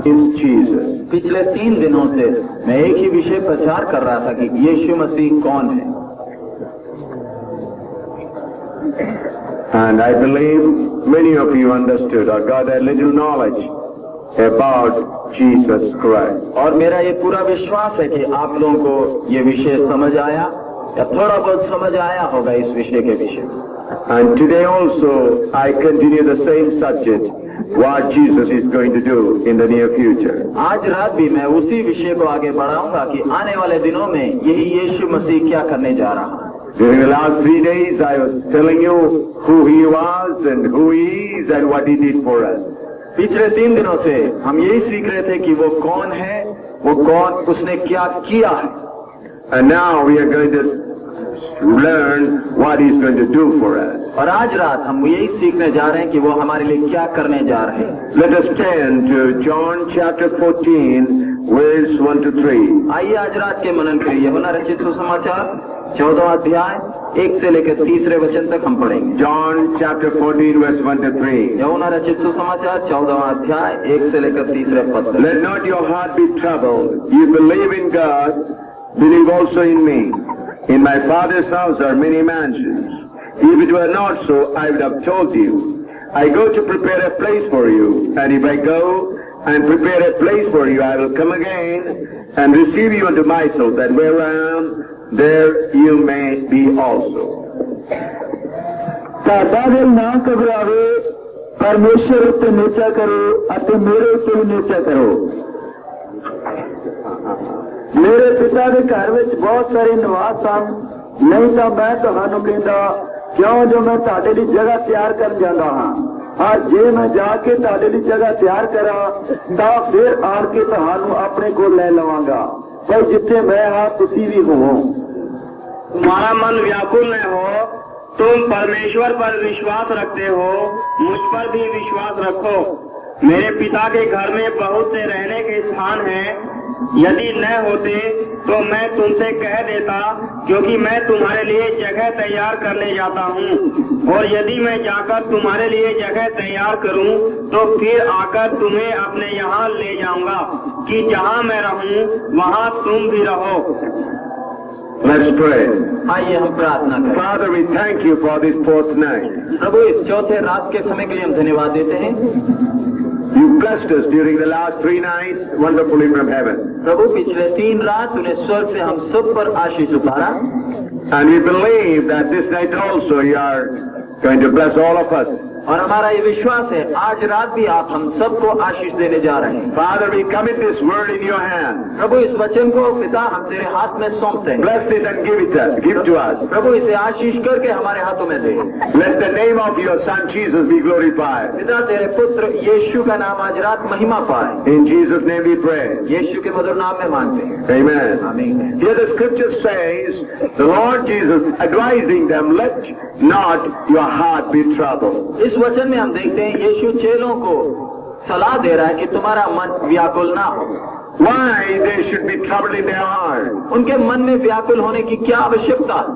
is Jesus. पिछले 3 दिनों से मैं एक ही विषय प्रचार कर रहा था कि यीशु मसीह कौन है। And I believe many of you understood or got a little knowledge about Jesus Christ. और मेरा ये पूरा विश्वास है कि आप लोगों को ये विषय समझ आया या थोड़ा बहुत समझ आया होगा इस विषय के विषय। And today also I continue the same subject, what Jesus is going to do in the near future. आज रात भी मैं उसी विषय को आगे बढ़ाऊंगा कि आने वाले दिनों में यही यीशु मसीह क्या करने जा रहा है। During the last 3 days I was telling you who he was and who he is and what he did for us. पिछले 3 दिनों से हम यही सीख रहे थे कि वो कौन है, वो कौन, उसने क्या किया है। And now we are going to learn what he's going to do for us. और आज रात हम यही सीखने जा रहे हैं कि वो हमारे लिए क्या करने जा रहे हैं। Let us turn to John chapter 14, verse 1 to 3. आइए आज रात के मनन के लिए यूहन्ना रचित सुसमाचार 14वां अध्याय 1 से लेकर 3 वचन तक हम पढ़ेंगे। John chapter 14, verse 1 to 3. यूहन्ना रचित सुसमाचार 14वां अध्याय 1 से लेकर 3 पद तक। Let not your heart be troubled. You believe in God, believe also in me. In my Father's house are many mansions. If it were not so, I would have told you. I go to prepare a place for you. And if I go and prepare a place for you, I will come again and receive you unto myself, that where I am, there you may be also. ਤੁਹਾਡਾ ਦਿਲ ਨਾ ਘਬਰਾਵੇ, ਪਰਮੇਸ਼ਰ ਉੱਤੇ ਨਿਚਾ ਕਰੋ ਅਤੇ ਮੇਰੇ ਉੱਤੇ ਵੀ ਨਿਚਾ ਕਰੋ। ਮੇਰੇ ਪਿਤਾ ਦੇ ਘਰ ਵਿੱਚ ਬਹੁਤ ਸਾਰੇ ਨਿਵਾਸ ਹਨ, ਨਹੀਂ ਤਾਂ ਮੈਂ ਤੁਹਾਨੂੰ ਕਹਿੰਦਾ, ਕਿਉਂ ਜੋ ਮੈਂ ਤੁਹਾਡੇ ਲਈ ਜਗ੍ਹਾ ਤਿਆਰ ਕਰਨ ਜਾਂਦਾ ਹਾਂ। ਹਾਂ, ਜੇ ਮੈਂ ਜਾ ਕੇ ਤੁਹਾਡੇ ਲਈ ਜਗ੍ਹਾ ਤਿਆਰ ਕਰਾਂ ਤਾਂ ਫਿਰ ਆਣ ਕੇ ਤੁਹਾਨੂੰ ਆਪਣੇ ਕੋਲ ਲੈ ਲਵਾਂਗਾ, ਪਰ ਜਿੱਥੇ ਮੈਂ ਹਾਂ ਤੁਸੀਂ ਵੀ ਹੋਵੋ। तुम्हारा मन व्याकुल न हो, तुम परमेश्वर पर विश्वास रखते हो, मुझ पर भी विश्वास रखो। मेरे पिता के घर में बहुत से रहने के स्थान हैं, यदि न होते तो मैं तुमसे कह देता, क्योंकि मैं तुम्हारे लिए जगह तैयार करने जाता हूँ। और यदि मैं जाकर तुम्हारे लिए जगह तैयार करूँ तो फिर आकर तुम्हें अपने यहाँ ले जाऊंगा, कि जहाँ मैं रहूँ वहाँ तुम भी रहो। Let's pray. आइए हम प्रार्थना करें। Father, we thank you for this 4th night. प्रभु, इस चौथे रात के समय के लिए हम धन्यवाद देते हैं। You blessed us during the last 3 nights wonderfully from heaven. प्रभु, पिछले 3 रात तूने स्वर्ग से हम सब पर आशीष उतारा, And we believe that this night also you are going to bless all of us. और हमारा ये विश्वास है आज रात भी आप हम सबको आशीष देने जा रहे हैं। Father, we commit this word in your hand. प्रभु, इस वचन को पिता हम तेरे हाथ में सौंपते हैं। Bless it and give to us. प्रभु, इसे आशीष करके हमारे हाथों में दे। Let the name of your Son Jesus be glorified. पिता, तेरे पुत्र यीशु का नाम आज रात महिमा पाए। In Jesus' name we pray. यीशु के मधुर नाम में मांगते हैं, Amen. आमीन। Here the scripture says, the Lord Jesus advising them, let not your heart be troubled. इस वचन में हम देखते हैं यीशु चेलों को सलाह दे रहा है कि तुम्हारा मन व्याकुल ना हो। Why they should be troubled in their heart? उनके मन में व्याकुल होने की क्या आवश्यकता है?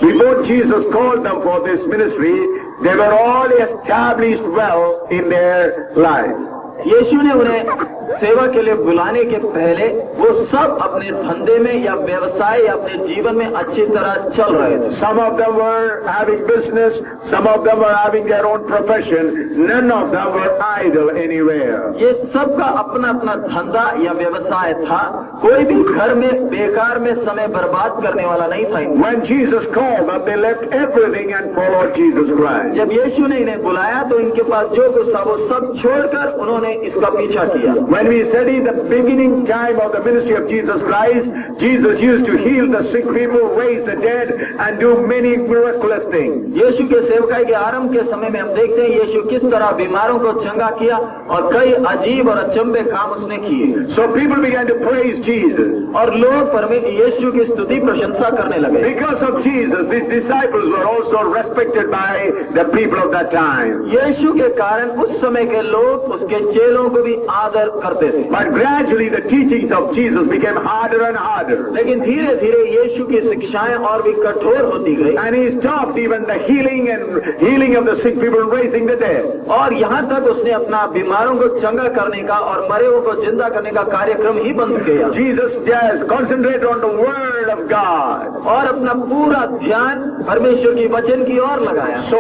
Before Jesus called them for this ministry, they were all established well in their life. यीशु ने उन्हें सेवा के लिए बुलाने के पहले वो सब अपने धंधे में या व्यवसाय या अपने जीवन में अच्छी तरह चल रहे थे। Some of them were having business, some of them were having their own profession, none of them were idle anywhere. ये सबका अपना अपना धंधा या व्यवसाय था, कोई भी घर में बेकार में समय बर्बाद करने वाला नहीं था। When Jesus called them, they left everything and followed Jesus Christ. जब यीशु ने इन्हें बुलाया तो इनके पास जो कुछ था वो सब छोड़कर उन्होंने इसका पीछा किया। When we study the beginning time of the ministry of Jesus Christ, Jesus used to heal the sick people, raise the dead, and do many miraculous things. यीशु के सेवकाई के आरंभ के समय में हम देखते हैं यीशु किस तरह बीमारों को चंगा किया और कई अजीब और अचंभे काम उसने किए। So people began to praise Jesus. और लोग परमेश्वर यीशु की स्तुति प्रशंसा करने लगे। Because of Jesus, these disciples were also respected by the people of that time. यीशु के कारण उस समय के लोग उसके चेलों को भी आदर करते थे। But gradually the teachings of Jesus became harder and harder. लेकिन धीरे धीरे यीशु की शिक्षाएं और भी कठोर होती गई, And he stopped even the healing of the sick people and raising the dead. और यहाँ तक उसने अपना बीमारों को चंगा करने का और मरे हुए को जिंदा करने का कार्यक्रम ही बंद किया, Jesus just concentrated on the word of God. और अपना पूरा ध्यान परमेश्वर की वचन की ओर लगाया। So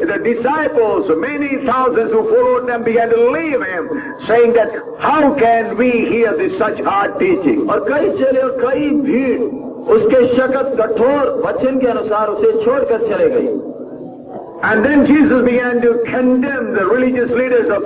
the disciples, many thousands who followed them, began to leave him, saying that how can we hear this such hard teaching? और कई चेले और कई भीड़ उसके सख्त कठोर वचन के अनुसार उसे छोड़कर चले गई। And then Jesus began to condemn the religious leaders of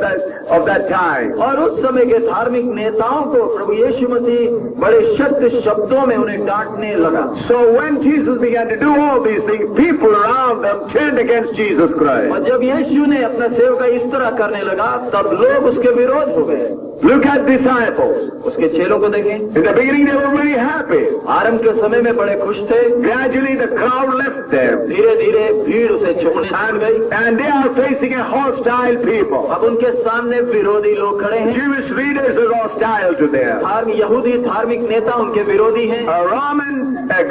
that time. और उस समय के धार्मिक नेताओं को प्रभु यीशु मसीह बड़े सख्त शब्दों में उन्हें डांटने लगा। So when Jesus began to do all these things, people around them turned against Jesus Christ. और जब यीशु ने अपना सेवका इस तरह करने लगा, तब लोग उसके विरोध हो गए। Look at disciples. उसके चेलों को देखें। In the beginning they were very happy. आरंभ के समय में बड़े खुश थे। Gradually the crowd left them. धीरे धीरे भीड़ उसे छोड़ने गई। And they are facing a hostile people. अब उनके सामने विरोधी लोग खड़े हैं। Jewish leaders are hostile to them. यहूदी धार्मिक नेता उनके विरोधी हैं। A Roman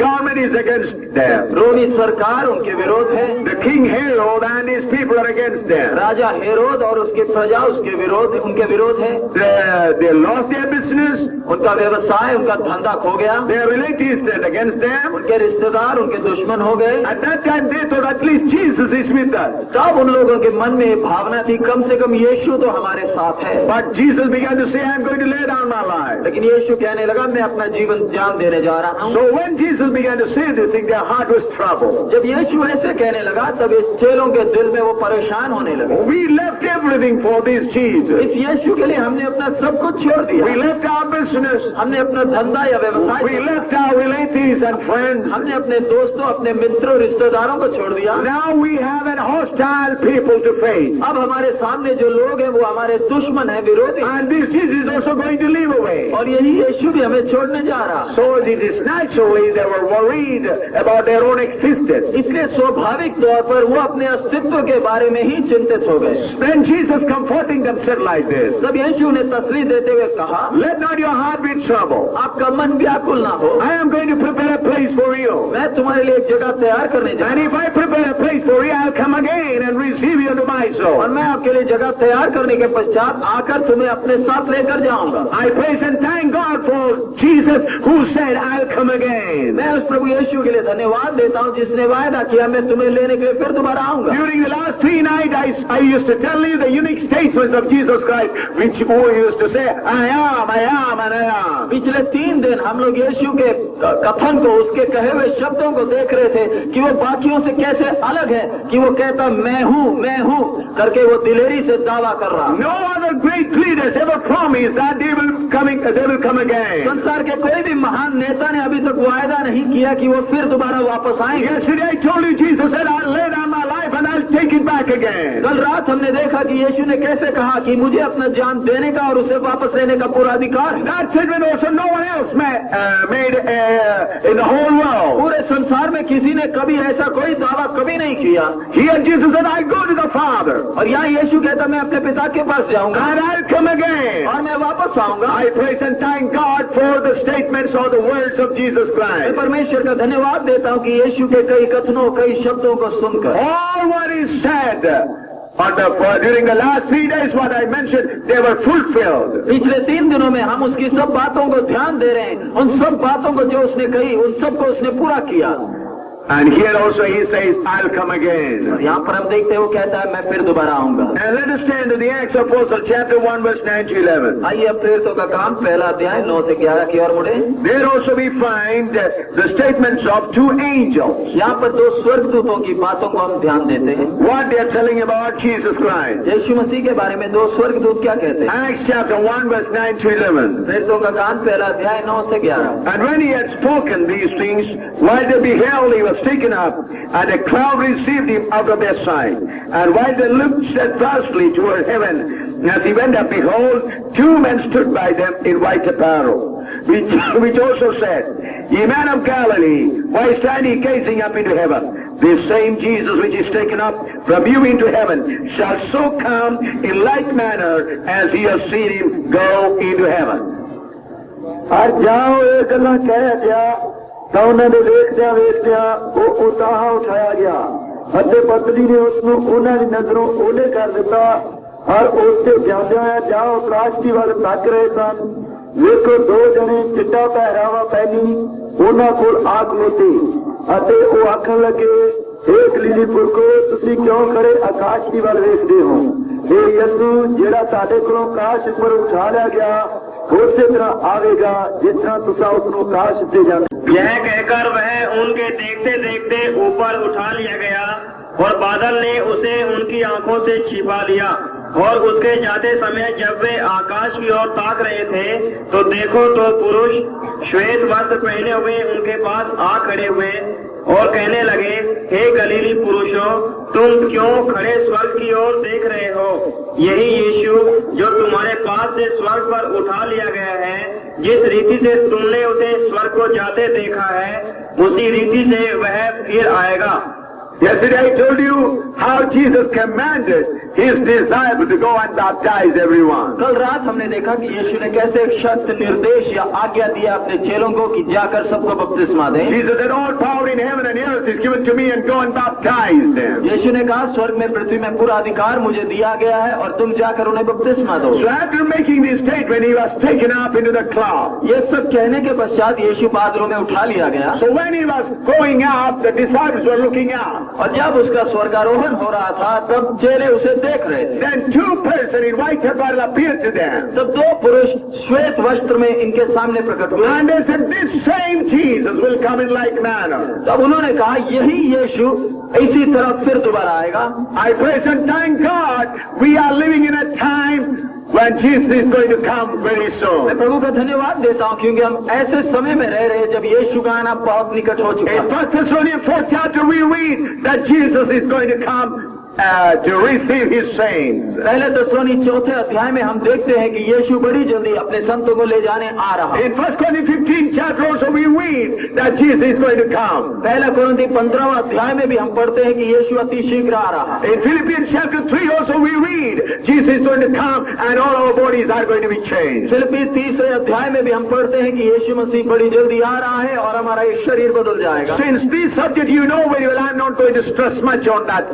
government is against them. रोमी सरकार उनके विरोध है। The king Herod and his people are against them. राजा हेरोद और उसकी प्रजा उनके विरोध है। They lost their business. उनका व्यवसाय, उनका धंधा खो गया। Their relatives turned against them. उनके रिश्तेदार उनके दुश्मन हो गए। At that time they thought at least Jesus is with us. तब उन लोगों के मन में भावना थी कम से कम यीशु तो हमारे साथ है। But Jesus began to say, I'm going to lay down my life. लेकिन यीशु कहने लगा मैं अपना जीवन जान देने जा रहा हूँ। So when Jesus began to say this thing, their heart was troubled. जब यीशु ऐसे कहने लगा तब इस चेलों के दिल में वो परेशान होने लगे। We left everything for this Jesus. इस यीशु के लिए हमने अपना सब कुछ छोड़ दिया। We left our business. हमने अपना धंधा या व्यवसाय, We left our relatives and friends. हमने अपने दोस्तों, अपने मित्रों, रिश्तेदारों को छोड़ दिया। Now we have an hostile people to face. अब हमारे सामने जो लोग हैं वो हमारे दुश्मन हैं, विरोधी। And this Jesus is also going to leave away. और यही यीशु भी हमें छोड़ने जा रहा। So it is naturally they were worried about their own existence. इसलिए स्वाभाविक तौर पर वो अपने अस्तित्व के बारे में ही चिंतित हो गए। Then Jesus comforting them said like this. तब यीशु ने तसल्ली देते हुए कहा, Let not your heart be troubled. आपका मन व्याकुल ना हो। I am going to prepare a place for you. मैं तुम्हारे लिए एक जगह तैयार करने जा रहा And if I prepare a place for you, I'll come again and receive you into हूँ। और myself. मैं आपके लिए जगह तैयार करने के पश्चात आकर तुम्हें अपने साथ लेकर जाऊंगा। I praise and thank God for Jesus who said, I'll come again. मैं उस प्रभु यीशु के लिए धन्यवाद देता हूँ जिसने वायदा किया मैं तुम्हें लेने के लिए फिर दोबारा आऊंगा। During the last 3 nights, I used to tell you the unique statements of Jesus Christ, which who used to say, I am, and I am. पिछले 3 दिन हम लोग यीशु के कथन को, उसके कहे हुए शब्दों को देख रहे थे कि वो बाकियों से कैसे अलग है, कि वो कहता मैं हूँ करके वो दिलेरी से दावा कर रहा। No other great leaders ever promised that they will come again. संसार के कोई भी महान नेता ने अभी तक वायदा नहीं किया कि वो फिर दोबारा वापस आएंगे। Yesterday I told you Jesus said, I'll lay down my life and I'll take it back again. कल रात हमने देखा कि यीशु ने कैसे कहा कि मुझे अपना जान देने का और उसे वापस लेने का पूरा अधिकार है। That statement also no one else made in the whole world. पूरे संसार में किसी ने कभी ऐसा कोई दावा कभी नहीं किया। Here Jesus said, I go to the Father और यहाँ यीशु कहता मैं अपने पिता के पास जाऊंगा and I'll come again. और मैं वापस आऊंगा। I praise and thank God for the statements or the words of Jesus मैं Christ. परमेश्वर का धन्यवाद देता हूँ कि यीशु के कई कथनों, कई शब्दों को सुनकर All what is said during the last 3 days, what I mentioned, they were fulfilled. पिछले 3 दिनों में हम उसकी सब बातों को ध्यान दे रहे हैं। उन सब बातों को जो उसने कही उन सबको उसने पूरा किया। And here also he says, I'll come again. यहाँ पर हम देखते हैं वो कहता है मैं फिर दोबारा आऊंगा। And let us turn to the Acts of Apostles, chapter 1, verse 9 to 11. आइए अब प्रेरितों का काम पहला अध्याय 9 से 11 की ओर मुड़े। There also we find the statements of 2 angels. यहाँ पर 2 स्वर्गदूतों की बातों को हम ध्यान देते हैं। What they are telling about Jesus Christ. यीशु मसीह के बारे में 2 स्वर्गदूत क्या कहते हैं? Acts chapter 1, verse 9 to 11. प्रेरितों का काम पहला अध्याय 9 से 11। And when he had spoken these things, while they beheld, he was taken up, and a cloud received him out of their sight. And while they looked steadfastly toward heaven, As he went up, behold, two men stood by them in white apparel, which also said, Ye men of Galilee, why stand ye gazing up into heaven? This same Jesus which is taken up from you into heaven shall so come in like manner as ye have seen him go into heaven. और जाओ ये गल्लां कह दिया ਤਾਂ ਉਹਨਾਂ ਦੇ ਵੇਖਦਿਆਂ ਉਹ ਉਤਾਹਾ ਉਠਾਇਆ ਗਿਆ ਅਤੇ ਪਤਨੀ ਨੇ ਉਸ ਨੂੰ ਉਹਨਾਂ ਦੀ ਨਜ਼ਰੋਂ ਉਹਲੇ ਕਰ ਦਿੱਤਾ ਔਰ ਉਸ ਤੇ ਜਾਂਦਿਆਂ ਹੋਇਆ ਜਾਓ ਕਾਸ਼ਤੀ ਵੱਲ ਤੱਕ ਰਹੇ ਸਨ ਵੇਖੋ ਦੋ ਜਣੇ ਚਿੱਟਾ ਪਹਿਰਾਵਾ ਪਹਿਨੀ ਉਹਨਾਂ ਕੋਲ ਆ ਖਲੋਤੇ ਅਤੇ ਉਹ ਆਖਣ ਲੱਗੇ हे गलीली पुरखो ਤੁਸੀਂ ਕਿਉਂ ਖੜੇ ਆਕਾਸ਼ ਦੀ ਵੱਲ ਵੇਖਦੇ ਹੋ हे ਯਿਸੂ ਜਿਹੜਾ ਤੁਹਾਡੇ ਕੋਲੋਂ ਆਕਾਸ਼ ਉੱਪਰ ਉਠਾ ਲਿਆ ਗਿਆ ਉਸੇ ਤਰ੍ਹਾਂ ਆਵੇਗਾ ਜਿਸ ਤਰ੍ਹਾਂ ਤੁਸੀਂ ਉਸ ਨੂੰ ਆਕਾਸ਼ ਤੇ ਜਾਂਦੇ। यह कहकर वह उनके देखते देखते ऊपर उठा लिया गया और बादल ने उसे उनकी आंखों से छिपा लिया। और उसके जाते समय जब वे आकाश की ओर ताक रहे थे तो देखो तो पुरुष श्वेत वस्त्र पहने हुए उनके पास आ खड़े हुए और कहने लगे, हे गलीली पुरुषों, तुम क्यों खड़े स्वर्ग की ओर देख रहे हो? यही यीशु जो तुम्हारे पास से स्वर्ग पर उठा लिया गया है, जिस रीति से तुमने उसे स्वर्ग को जाते देखा है, उसी रीति से वह फिर आएगा। Yesterday I told you how Jesus commanded his disciples to go and baptize everyone. कल रात हमने देखा कि यीशु ने कैसे एक शर्त निर्देश या आज्ञा दिया अपने चेलों को कि जाकर सबको बपतिस्मा दें। Jesus said, all power in heaven and earth is given to me and go and baptize them. यीशु ने कहा स्वर्ग में पृथ्वी में पूरा अधिकार मुझे दिया गया है और तुम जाकर उन्हें बपतिस्मा दो। So after making this statement, he was taken up into the cloud. ये सब कहने के पश्चात यीशु बादलों में उठा लिया गया। So when he was going up, the disciples were looking up. और जब उसका स्वर्गारोहण हो रहा था तब चेले उसे देख रहे थे। Then two persons in white apparel appeared to them. तब दो पुरुष श्वेत वस्त्र में इनके सामने प्रकट हुए। And they said, this same Jesus will come in like manner. तब उन्होंने कहा यही यीशु इसी तरह फिर दोबारा आएगा। I praise and thank God we are living in a time when Jesus is going to come very soon. मैं प्रभु का धन्यवाद देता हूँ क्योंकि हम ऐसे समय में रह रहे हैं जब यीशु का आना बहुत निकट हो चुका है। In 1 Thessalonians 4th chapter we read that Jesus is going to come to receive his saints. पहले थिस्सलुनी 4th अध्याय में हम देखते हैं कि यीशु बड़ी जल्दी अपने संतों को ले जाने आ रहा है। In 1 Corinthians 15th chapter also we read that Jesus is going to come. पहला कुरिन्थी 15वां अध्याय में भी हम पढ़ते हैं कि यीशु अति शीघ्र आ रहा है। In Philippians chapter 3 also we read Jesus is going to come and all our bodies are going to be changed. फिलिप्पी 3 अध्याय में भी हम पढ़ते हैं कि यीशु मसीह बड़ी जल्दी आ रहा है और हमारा एक शरीर बदल जाएगा। Since this subject you know very well, I'm not going to stress much on that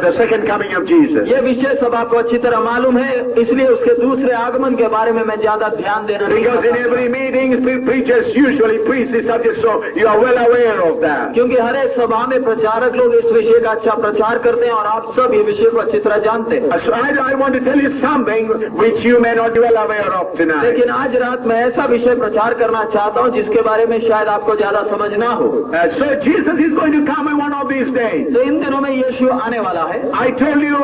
the second coming of Jesus. ये विषय सब आपको अच्छी तरह मालूम है, इसलिए उसके दूसरे आगमन के बारे में मैं ज्यादा ध्यान देना नहीं Because in every meeting preachers usually preach this subject, so you are well aware of that. क्योंकि हर एक सभा में प्रचारक लोग इस विषय का अच्छा प्रचार करते हैं और आप सब ये विषय को अच्छी तरह जानते हैं। So I want to tell you something which you may not be well aware of tonight. लेकिन आज रात मैं ऐसा विषय प्रचार करना चाहता हूँ जिसके बारे में शायद आपको ज्यादा समझ ना हो। So Jesus is going to come in one of these days. तो इन दिनों में यीशु आने वाला है। I told you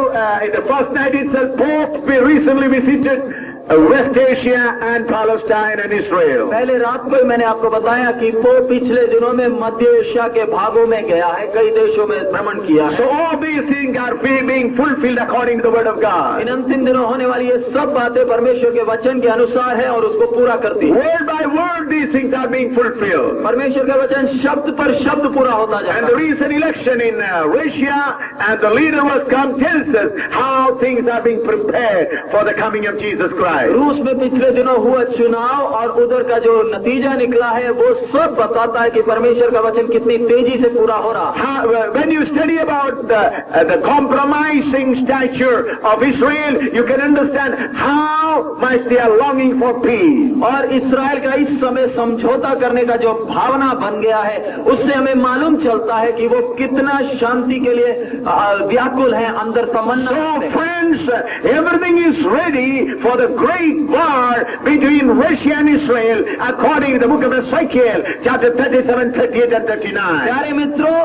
in the first night itself, Pope recently visited West Asia and Palestine and Israel. पहले रात को ही मैंने आपको बताया कि पोप पिछले दिनों में मध्य एशिया के भागों में गया है, कई देशों में भ्रमण किया है। So all these things are being fulfilled according to the word of God. इन अंतिम दिनों होने वाली ये सब बातें परमेश्वर के वचन के अनुसार है और उसको पूरा करती है। Word by word these things are being fulfilled. परमेश्वर का वचन शब्द पर शब्द पूरा होता जाता है। And the recent election in Russia and the leader was come tells us how things are being prepared for the coming of Jesus Christ. रूस में पिछले दिनों हुआ चुनाव और उधर का जो नतीजा निकला है वो सब बताता है कि परमेश्वर का वचन कितनी तेजी से पूरा हो रहा है। When you study about the compromising stature of Israel, you can understand how much they are longing for peace. और इस्राएल का इस समय समझौता करने का जो भावना बन गया है उससे हमें मालूम चलता है कि वो कितना शांति के लिए व्याकुल है, अंदर तमन्ना। So friends, everything is ready for the great war between Russia and Israel according to the book of Ezekiel chapter 37, 38 and 39. प्यारे मित्रों,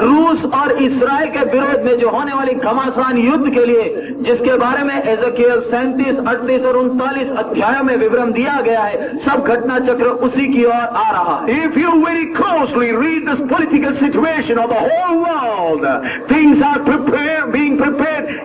रूस और इस्राएल के विरोध में जो होने वाली घमासान युद्ध के लिए जिसके बारे में एजेकियल 37, 38 और 39 अध्यायों में विवरण दिया गया है, सब घटना चक्र उसी की ओर आ रहा है। If you very closely read this political situation of the whole world, things are being prepared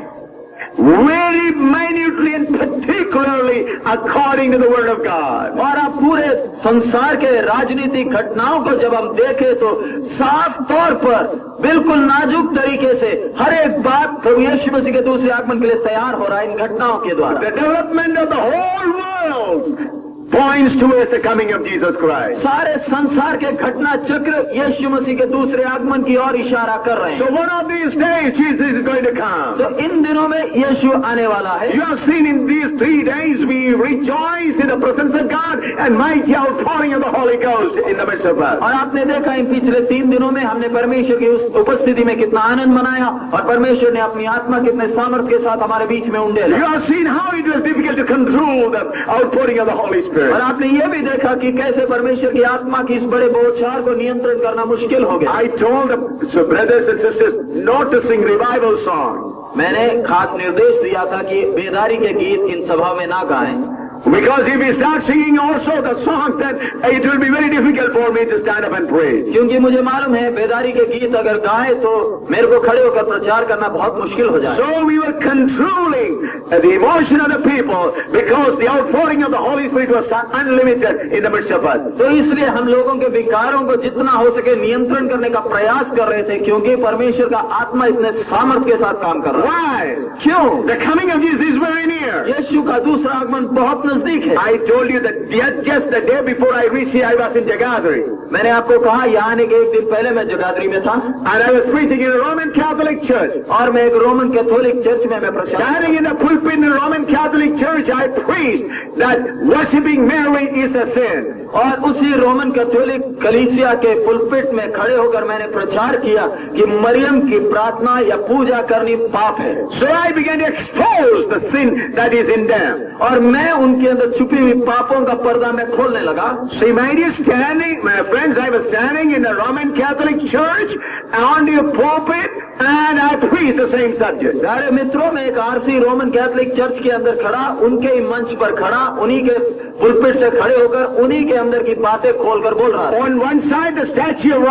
very minutely and particularly according to the Word of God. और आप पूरे संसार के राजनीतिक घटनाओं को जब हम देखें तो साफ तौर पर बिल्कुल नाजुक तरीके से हर एक बात प्रभु यीशु मसीह के दूसरे आगमन के लिए तैयार हो रहा है इन घटनाओं के द्वारा। The development of the whole world points towards the coming of Jesus Christ. सारे संसार के घटना चक्र यीशु मसीह के दूसरे आगमन की ओर इशारा कर रहे So हैं। one of these days Jesus is going to come. तो इन दिनों में यीशु आने वाला है। You have seen in these 3 days we rejoice in the presence of God and mighty outpouring of the Holy Ghost in the midst of us. और आपने देखा इन पिछले 3 दिनों में हमने परमेश्वर की उस उपस्थिति में कितना आनंद मनाया और परमेश्वर ने अपनी आत्मा कितने सामर्थ्य के साथ हमारे बीच में उंडेला। You have seen how it was difficult to control the outpouring of the Holy Spirit. और आपने ये भी देखा कि कैसे परमेश्वर की आत्मा की इस बड़े बौछार को नियंत्रण करना मुश्किल हो गया। I told the brothers and sisters not to sing revival songs. मैंने खास निर्देश दिया था कि बेदारी के गीत इन सभा में ना गाएं, Because if we start singing also the songs, then it will be very difficult for me to stand up and praise. क्योंकि मुझे मालूम है बेदारी के गीत अगर गाए तो मेरे को खड़े होकर प्रचार करना बहुत मुश्किल हो जाए। So we were controlling the emotion of the people because the outpouring of the Holy Spirit was unlimited in the midst of us. तो इसलिए हम लोगों के विकारों को जितना हो सके नियंत्रण करने का प्रयास कर रहे थे, क्योंकि परमेश्वर का आत्मा इतने सामर्थ्य के साथ काम कर रहा है। Why? क्यों? The coming of Jesus is very near. यीशु का दूसरा आगमन बहुत नजदीक है। I told you that just the day before I reached here, I was in Jagadri. मैंने आपको कहा यहाँ आने के एक दिन पहले मैं जगाधरी में था And I was preaching in a Roman Catholic church. और मैं एक रोमन कैथोलिक चर्च में मैं प्रचार Standing in the pulpit in a Roman Catholic church, I preached that worshipping Mary is a sin. और उसी रोमन कैथोलिक कलीसिया के पुलपिट में खड़े होकर मैंने प्रचार किया कि मरियम की प्रार्थना या पूजा करनी पाप है। So I began to expose the sin that is in them. और मैं उनके अंदर छुपी हुई पापों का पर्दा मैं खोलने लगा। See, my dear standing, my friends, I was standing in the Roman Catholic church on the pulpit and I preached the same subject. सारे मित्रों में एक आरसी रोमन कैथोलिक चर्च के अंदर खड़ा, उनके ही मंच पर खड़ा, उन्हीं के पुलपिट से खड़े होकर उन्हीं के अंदर की बातें खोलकर बोल रहा था। On one side the statue of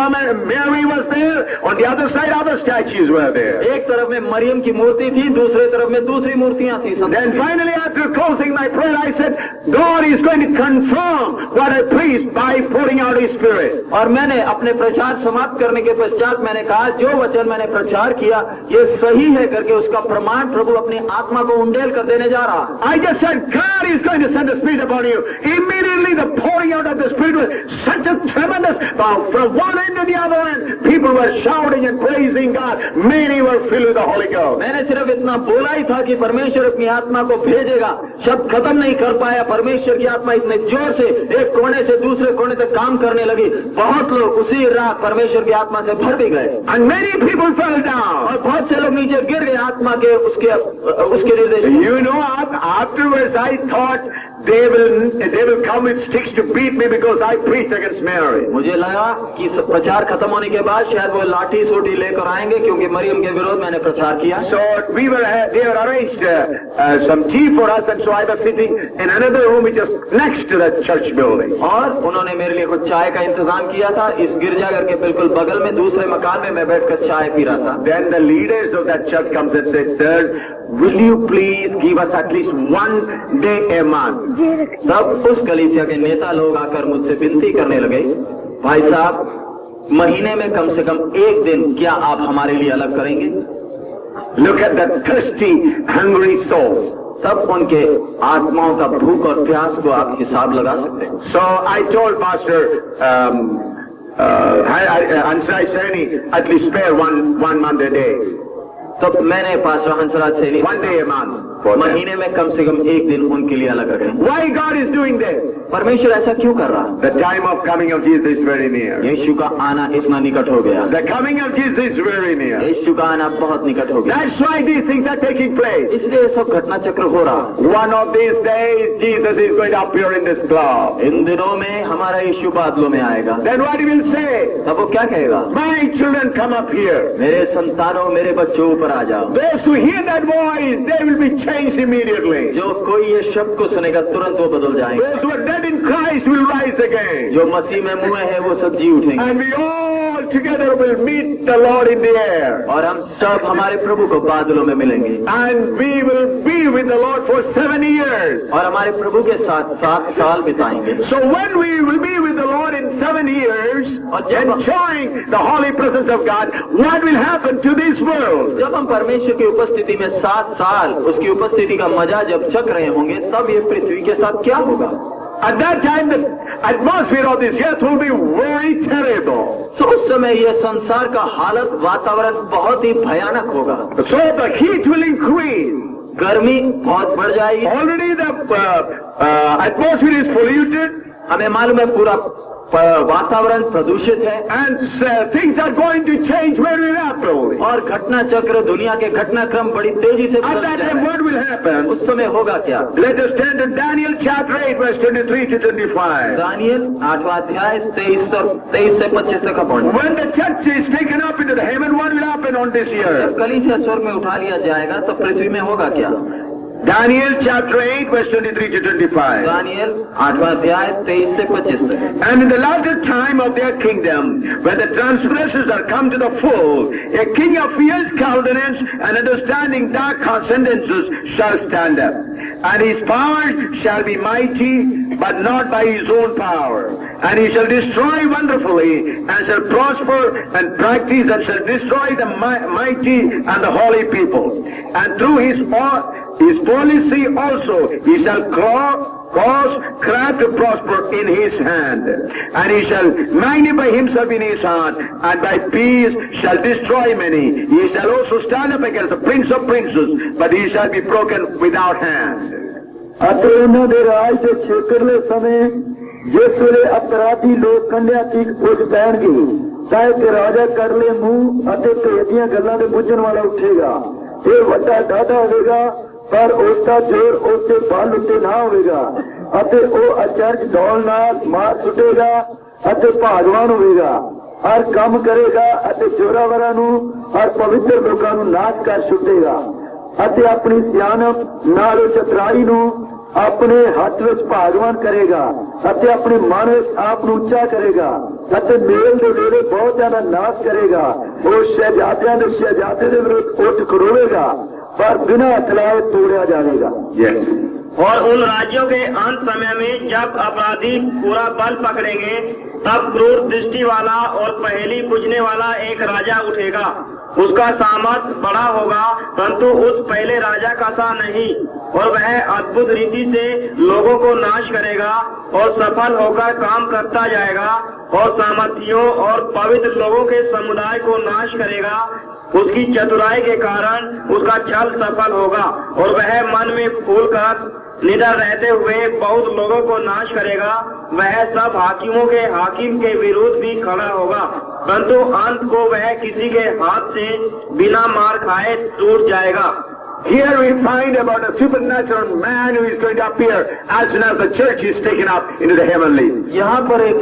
Mary was there, on the other side other statues were there. एक तरफ में मरियम की मूर्ति थी, दूसरे तरफ में दूसरी मूर्तियां थी। Then finally after closing my prayer I said, God is going to confirm what I preached by pouring out His Spirit. और मैंने अपने प्रचार समाप्त करने के पश्चात मैंने कहा जो वचन मैंने प्रचार किया ये सही है करके उसका प्रमाण प्रभु अपनी आत्मा को उंडेल कर देने जा रहा है। I just said God is going to send the Spirit upon you. Immediately the pouring out of the Spirit was such a tremendous, from one end to the other end, people were shouting and praising God. Many were filled with the Holy Ghost. मैंने सिर्फ इतना बोला ही था कि परमेश्वर अपनी आत्मा को भेजेगा, शब्द खत्म नहीं कर पाया। परमेश्वर की आत्मा इतने जोर से एक कोने से दूसरे कोने तक काम करने लगी, बहुत लोग उसी रात परमेश्वर की आत्मा से भर भी गए। And many people fell down. और बहुत से लोग नीचे गिर गए आत्मा के उसके निर्देश। You know, afterwards I thought they will come with sticks to beat me because I preached against Mary. मुझे लगा कि प्रचार खत्म होने के बाद शायद वो लाठी सोटी लेकर आएंगे क्योंकि मरियम के विरोध मैंने प्रचार किया। So they were arranged some tea for us, and so I was sitting in another room which was next to the church building. और उन्होंने मेरे लिए कुछ चाय का इंतजाम किया था, इस गिरजाघर के बिल्कुल बगल में दूसरे मकान में मैं बैठकर चाय पी रहा था। Then the leaders of that church comes and said, "Sir, will you please give us at least one day a month?" तब उस कलीसिया के नेता लोग आकर मुझसे विनती करने लगे, भाई साहब महीने में कम से कम एक दिन क्या आप हमारे लिए अलग करेंगे? Look at that thirsty, hungry soul. तब उनके आत्माओं का भूख और प्यास को आप हिसाब लगा सकते हैं। So I told Pastor Ansai Seni at least spare one month a day. तब मैंने pastor Hansraj Saini One day a month. महीने में कम से कम एक दिन उनके लिए अलग रखें। Why God is doing this? परमेश्वर ऐसा क्यों कर रहा? The time of coming of Jesus is very near. यीशु का आना इतना निकट हो गया। The coming of Jesus is very near. यीशु का आना बहुत निकट हो गया। That's why these things are taking place. इसलिए सब घटना चक्र हो रहा। One of these days, Jesus is going to appear in this cloud. इन दिनों में हमारा यीशु बादलों में आएगा। Then what he will say? तब वो क्या कहेगा? My children, come up here. मेरे संतानों, मेरे बच्चों ऊपर आ जाओ। Those who hear that voice, they will be changed immediately. जो कोई ये शब्द को सुनेगा तुरंत वो बदल जाएंगे। Those who are dead in Christ will rise again. जो मसीह में मुए हैं वो सब जी उठेंगे। And we all together will meet the Lord in the air. और हम सब हमारे प्रभु को बादलों में मिलेंगे And we will be with the Lord for 7 years. और हमारे प्रभु के साथ 7 साल बिताएंगे। So when we will be with the Lord in 7 years, enjoying the holy presence of God, what will happen to this world? जब हम परमेश्वर की उपस्थिति में 7 साल उसकी उपस्थिति का मजा जब चख रहे होंगे, तब ये पृथ्वी के साथ क्या होगा? At that time, the atmosphere of this earth will be very terrible. तो उस समय यह संसार का हालत, वातावरण बहुत ही भयानक होगा। So the heat will increase. गर्मी बहुत बढ़ जाएगी। Already the atmosphere is polluted. हमें मालूम है पूरा वातावरण प्रदूषित है। And things are going to change very rapidly. और घटना चक्र, दुनिया के घटनाक्रम बड़ी तेजी से At that time, what will happen? उस समय होगा क्या? Let us turn to Daniel chapter 8, verse 23 to 25. Daniel 8वां अध्याय 23 से 25 तक का पढ़ना। When the church is taken up into the heaven, what will happen on this जब earth? कलीसिया स्वर्ग में उठा लिया जाएगा तो पृथ्वी में होगा क्या? Daniel chapter 8, verse 23 to 25. Daniel 8वां अध्याय 23 से 25 तक। And in the latter time of their kingdom, when the transgressors are come to the full, a king of fierce countenance and understanding dark consciences shall stand up. And his powers shall be mighty, but not by his own power. And he shall destroy wonderfully, and shall prosper and practice, and shall destroy the mighty and the holy people. And through his policy also he shall cause craft to prosper in his hand. And he shall magnify himself in his heart, and by peace shall destroy many. He shall also stand up against the prince of princes, but he shall be broken without hand. ਅਤੇ ਉਹਨਾਂ ਦੇ ਰਾਜ ਦੇ ਛੇਕਰਲੇ ਸਮੇਂ ਜਿਸ ਵੇਲੇ ਅਪਰਾਧੀ ਲੋਕ ਕੰਢਿਆਂ ਤੀਕ ਪੁੱਜ ਪੈਣਗੇ ਤਾਂ ਇੱਕ ਰਾਜਾ ਕਰਲੇ ਮੂੰਹ ਅਤੇ ਭੇਦ ਦੀਆਂ ਗੱਲਾਂ ਦੇ ਬੁੱਝਣ ਵਾਲਾ ਉੱਠੇਗਾ। ਇਹ ਵੱਡਾ ਡਾਢਾ ਹੋਵੇਗਾ, ਪਰ ਉਸ ਦਾ ਜ਼ੋਰ ਉਸ ਦੇ ਬਲ ਉੱਤੇ ਨਾ ਹੋਵੇਗਾ ਅਤੇ ਉਹ ਅਚਰਜ ਦੌੜ ਨਾਲ ਮਾਰ ਸੁੱਟੇਗਾ ਅਤੇ ਭਾਗਵਾਨ ਹੋਵੇਗਾ। ਹਰ ਕੰਮ ਕਰੇਗਾ ਅਤੇ ਜ਼ੋਰਾਵਰਾਂ ਨੂੰ ਹਰ ਪਵਿੱਤਰ ਲੋਕਾਂ ਨੂੰ ਨਾਸ਼ ਕਰ ਸੁੱਟੇਗਾ ਅਤੇ ਆਪਣੀ ਸਿਆਣਪ ਨਾਲ ਚਤਰਾਈ ਨੂੰ ਆਪਣੇ ਹੱਥ ਵਿੱਚ ਭਾਗਵਾਨ ਕਰੇਗਾ ਅਤੇ ਆਪਣੇ ਮਨ ਵਿੱਚ ਆਪ ਨੂੰ ਉੱਚਾ ਕਰੇਗਾ ਅਤੇ ਮੇਲ ਦੇ ਵੇਲੇ ਬਹੁਤ ਜ਼ਿਆਦਾ ਨਾਸ਼ ਕਰੇਗਾ। ਉਹ ਸ਼ਹਿਜ਼ਾਦਿਆਂ ਦੇ ਸ਼ਹਿਜ਼ਾਦੇ ਦੇ ਵਿਰੁੱਧ ਉੱਠ ਖੜੋਵੇਗਾ, पर बिना हथियार तोड़ा जाएगा। और उन राज्यों के अंत समय में जब अपराधी पूरा बल पकड़ेंगे, तब क्रूर दृष्टि वाला और पहेली बुझने वाला एक राजा उठेगा। उसका सामर्थ बड़ा होगा, परंतु उस पहले राजा का सा नहीं, और वह अद्भुत रीति से लोगों को नाश करेगा और सफल होकर काम करता जाएगा और सामर्थियों और पवित्र लोगों के समुदाय को नाश करेगा। उसकी चतुराई के कारण उसका छल सफल होगा और वह मन में फूल कर निडर रहते हुए बहुत लोगों को नाश करेगा। वह सब हाकिमों के हाकिम के विरुद्ध भी खड़ा होगा, परंतु अंत को वह किसी के हाथ से बिना मार खाए टूट जाएगा। Here we find about a supernatural man who is going to appear as soon as the church is taken up into the heavenly. यहाँ पर एक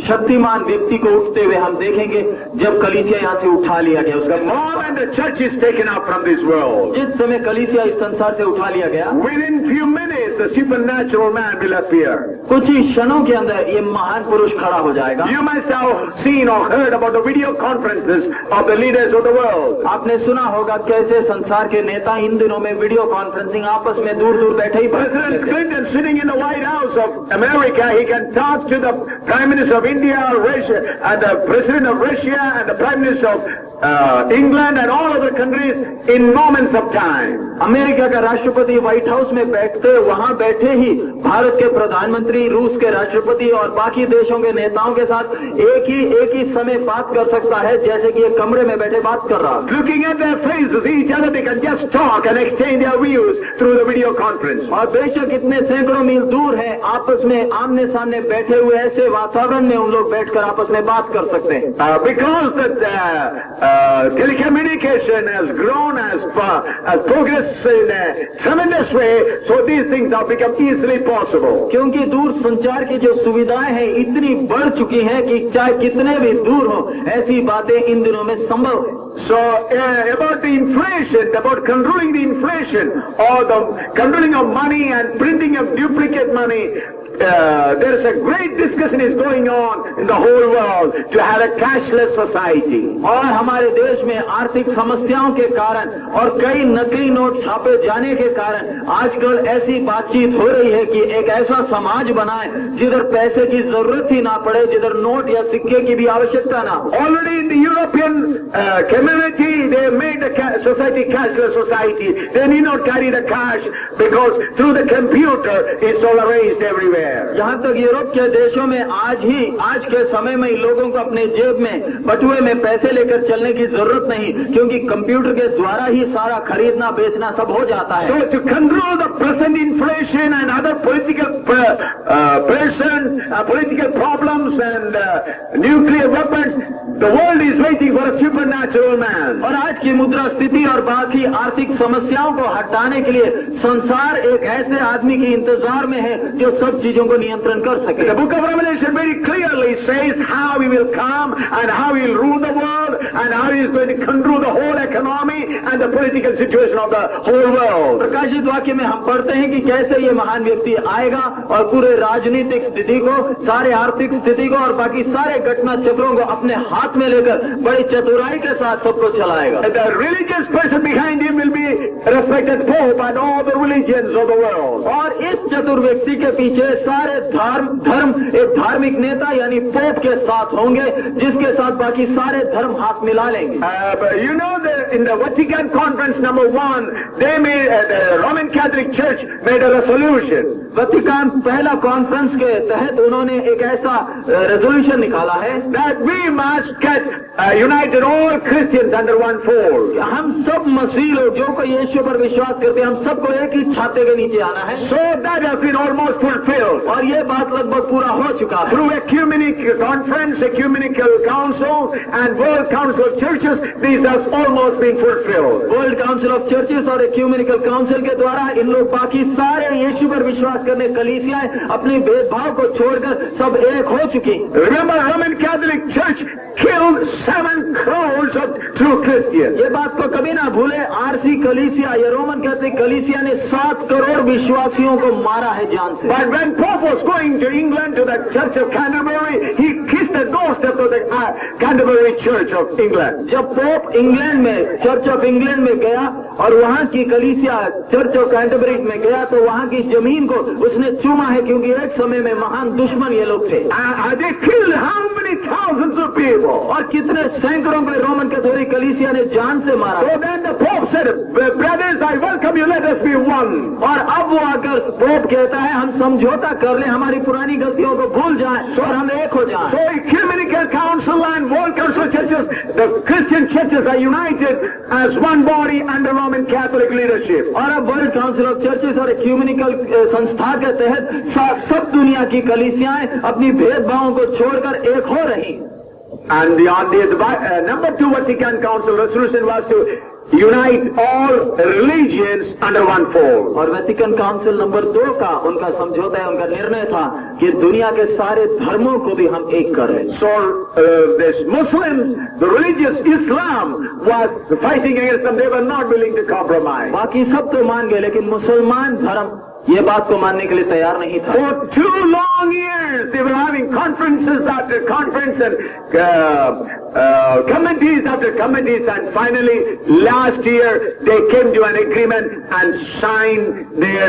शक्तिमान व्यक्ति को उठते हुए हम देखेंगे जब कलीसिया यहाँ से उठा लिया गया। उसका The moment the church is taken up from this world, जिस समय कलीसिया इस संसार से उठा लिया गया, within few minutes the supernatural man will appear. कुछ ही क्षणों के अंदर ये महान पुरुष खड़ा हो जाएगा। You must have seen or heard about the video conferences of the leaders of the world. आपने सुना होगा कैसे संसार के नेता इन दिनों में वीडियो कॉन्फ्रेंसिंग आपस में दूर दूर बैठे ही President Clinton sitting in the White House of America, he can talk to the Prime Minister of India or Russia and the President of Russia and the Prime Minister of England and all other countries in moments of time. America का राष्ट्रपति white house में बैठते वहां बैठे ही भारत के प्रधानमंत्री, रूस के राष्ट्रपति और बाकी देशों के नेताओं के साथ एक ही समय बात कर सकता है, जैसे कि एक कमरे में बैठे बात कर रहा। Looking at their faces, each other they can just talk and exchange their views through the video conference. और बेशक इतने सैकड़ों मील दूर है, आपस में आमने सामने बैठे हुए ऐसे वातावरण में उन लोग बैठकर आपस में बात कर सकते हैं। Because that telecommunication has grown, has progressed in a tremendous way, so these things have become easily possible. क्योंकि दूर संचार की जो सुविधाएं हैं इतनी बढ़ चुकी हैं कि चाहे कितने भी दूर हो, ऐसी बातें इन दिनों में संभव है। So about the inflation, about controlling the inflation or the controlling of money and printing of duplicate money, there is a great discussion is going on in the whole world to have a cashless society. और हमारे देश में आर्थिक समस्याओं के कारण और कई नकली नोट छापे जाने के कारण आजकल ऐसी बातचीत हो रही है कि एक ऐसा समाज बनाए जिधर पैसे की जरूरत ही ना पड़े, जिधर नोट या सिक्के की भी आवश्यकता ना हो। Already in the European community, they made the society cashless society. They need not carry the cash because through the computer it's all arranged everywhere. यहाँ तक यूरोप के देशों में आज के समय में लोगों को अपने जेब में बटुए में पैसे लेकर चलने की जरूरत नहीं, क्योंकि कंप्यूटर के द्वारा ही सारा खरीदना बेचना सब हो जाता है। So to control the present inflation and other political political problems and nuclear weapons, the world is waiting for a supernatural man. और आज की मुद्रा स्थिति और बाकी आर्थिक समस्याओं को हटाने के लिए संसार एक ऐसे आदमी के इंतजार में है जो सब चीजों को नियंत्रण कर सके। The book of Revelation very clearly says how he will come and how he will rule the world and how he is going to control the whole economy and the political situation of the whole world. प्रकाशित वाक्य में हम पढ़ते हैं कि कैसे ये महान व्यक्ति आएगा और पूरे राजनीतिक स्थिति को, सारे आर्थिक स्थिति को और बाकी सारे घटना चक्रों को अपने हाथ में लेकर बड़ी चतुराई के साथ सबको चलाएगा। The religious person behind him will be respected Pope and all the religions of the world. और इस चतुर व्यक्ति के पीछे सारे धर्म एक धार्मिक नेता यानी पोप के साथ होंगे, जिसके साथ बाकी सारे धर्म हाथ मिला लेंगे। But you know that in the Vatican Conference #1, they made the Roman Catholic Church made a resolution. वतिकान पहला कॉन्फ्रेंस के तहत उन्होंने एक ऐसा रेजोल्यूशन निकाला है that we must get united all Christians under one fold. हम सब मसीह लोग जो कोई यीशु पर विश्वास करते हैं, हम सबको एक ही छाते के नीचे आना है। So that has been almost fulfilled. और ये बात लगभग पूरा हो चुका है। Through ecumenical conference, ecumenical council and World Council of Churches, these have almost been fulfilled. World council of churches और एक्यूमेनिकल काउंसिल के द्वारा इन लोग बाकी सारे यीशु पर विश्वास करने कलीसियाएं अपने भेदभाव को छोड़कर सब एक हो चुकी। Remember, Roman Catholic Church killed 7 crores of true Christians. ये बात को कभी ना भूले, आरसी कलीसिया या रोमन कैथोलिक कलीसिया ने 7 करोड़ विश्वासियों को मारा है जान से। But when Pope was going to England to the Church of Canterbury, he kissed the doorstep of the Canterbury Church of England. जब पोप इंग्लैंड में चर्च ऑफ इंग्लैंड में गया और वहाँ की कलीसिया चर्च ऑफ कैंटरबरी में गया तो वहाँ की जमीन को उसने चूमा है, क्योंकि एक समय में महान दुश्मन ये लोग थे। They killed how many thousands of people? और कितने सैकड़ों को रोमन कैथोलिक कलीसिया ने जान से मारा। So then the Pope said, brothers, I welcome you, let us be one. और अब वो आकर पोप कहता है हम समझौता कर लें, हमारी पुरानी गलतियों को भूल जाएं और हम एक हो जाएं। So ecumenical council and world council of churches, the Christian churches are united as one body under Roman Catholic leadership. और अब वर्ल्ड काउंसिल ऑफ चर्चेस और एक्यूमेनिकल संस्था के तहत सब दुनिया की कलीसियाएं अपनी भेदभावों को छोड़कर एक हो रही। And the number 2 Vatican Council resolution was to unite all religions under one fold. और वेटिकन काउंसिल नंबर 2 का उनका समझौता है, उनका निर्णय था कि दुनिया के सारे धर्मों को भी हम एक करें। So this Muslims, the religious Islam was fighting against them. They were not willing to compromise. बाकी सब तो मान गए, लेकिन मुसलमान धर्म ये बात को मानने के लिए तैयार नहीं था। For 2 long years, they were having conferences after conference and committees after committees, and finally, last year, they came to an agreement and signed their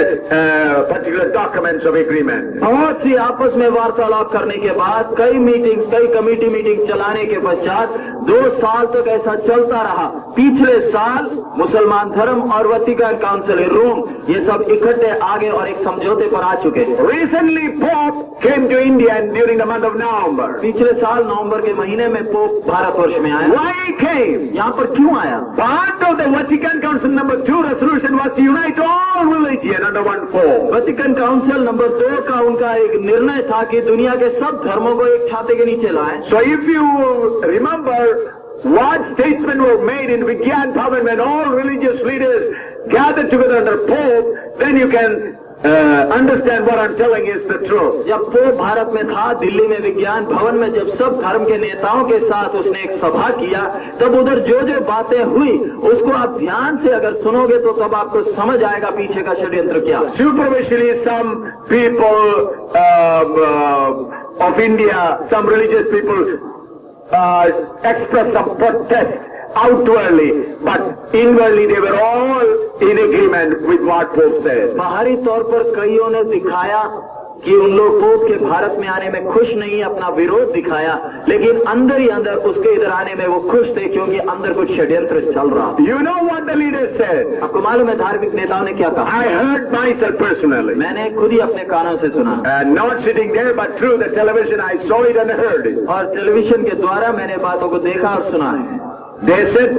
particular documents of agreement. बहुत सी आपस में वार्तालाप करने के बाद, कई मीटिंग, कई कमेटी मीटिंग चलाने के पश्चात 2 साल तक ऐसा चलता रहा। पिछले साल मुसलमान धर्म और वेटिकन काउंसिल रोम ये सब इकट्ठे आगे और एक समझौते पर आ चुके हैं। Recently, Pope came to India during the month of November. पिछले साल नवंबर के महीने में पोप भारतवर्ष में आया। Why he came? यहाँ पर क्यों आया? Part of the Vatican Council number 2 resolution was to unite all religion under one fold. Vatican council number 2 का उनका एक निर्णय था कि दुनिया के सब धर्मों को एक छाते के नीचे लाएं। So if you remember what statements were made in Vigyan Bhavan when all religious leaders gathered together under Pope, then you can understand what I'm telling is the truth. जब पोप भारत में था, दिल्ली में विज्ञान भवन में जब सब धर्म के नेताओं के साथ उसने एक सभा किया, तब उधर जो जो बातें हुई उसको आप ध्यान से अगर सुनोगे तो तब आपको समझ आएगा पीछे का षड्यंत्र क्या। Superficially, some people of India, some religious people express some protest outwardly, but inwardly they were all in agreement with what Pope said. बाहरी तौर पर कईयों ने दिखाया कि उन लोग पोप के भारत में आने में खुश नहीं, अपना विरोध दिखाया, लेकिन अंदर ही अंदर उसके इधर आने में वो खुश थे क्योंकि अंदर कुछ षड्यंत्र चल रहा। You know what the leader said? आपको मालूम है धार्मिक नेताओं ने क्या कहा? I heard myself personally. मैंने खुद ही अपने कानों से सुना, Not sitting there, but through the television I saw it and heard it. और टेलीविजन के द्वारा मैंने बातों को देखा और सुना है। They said,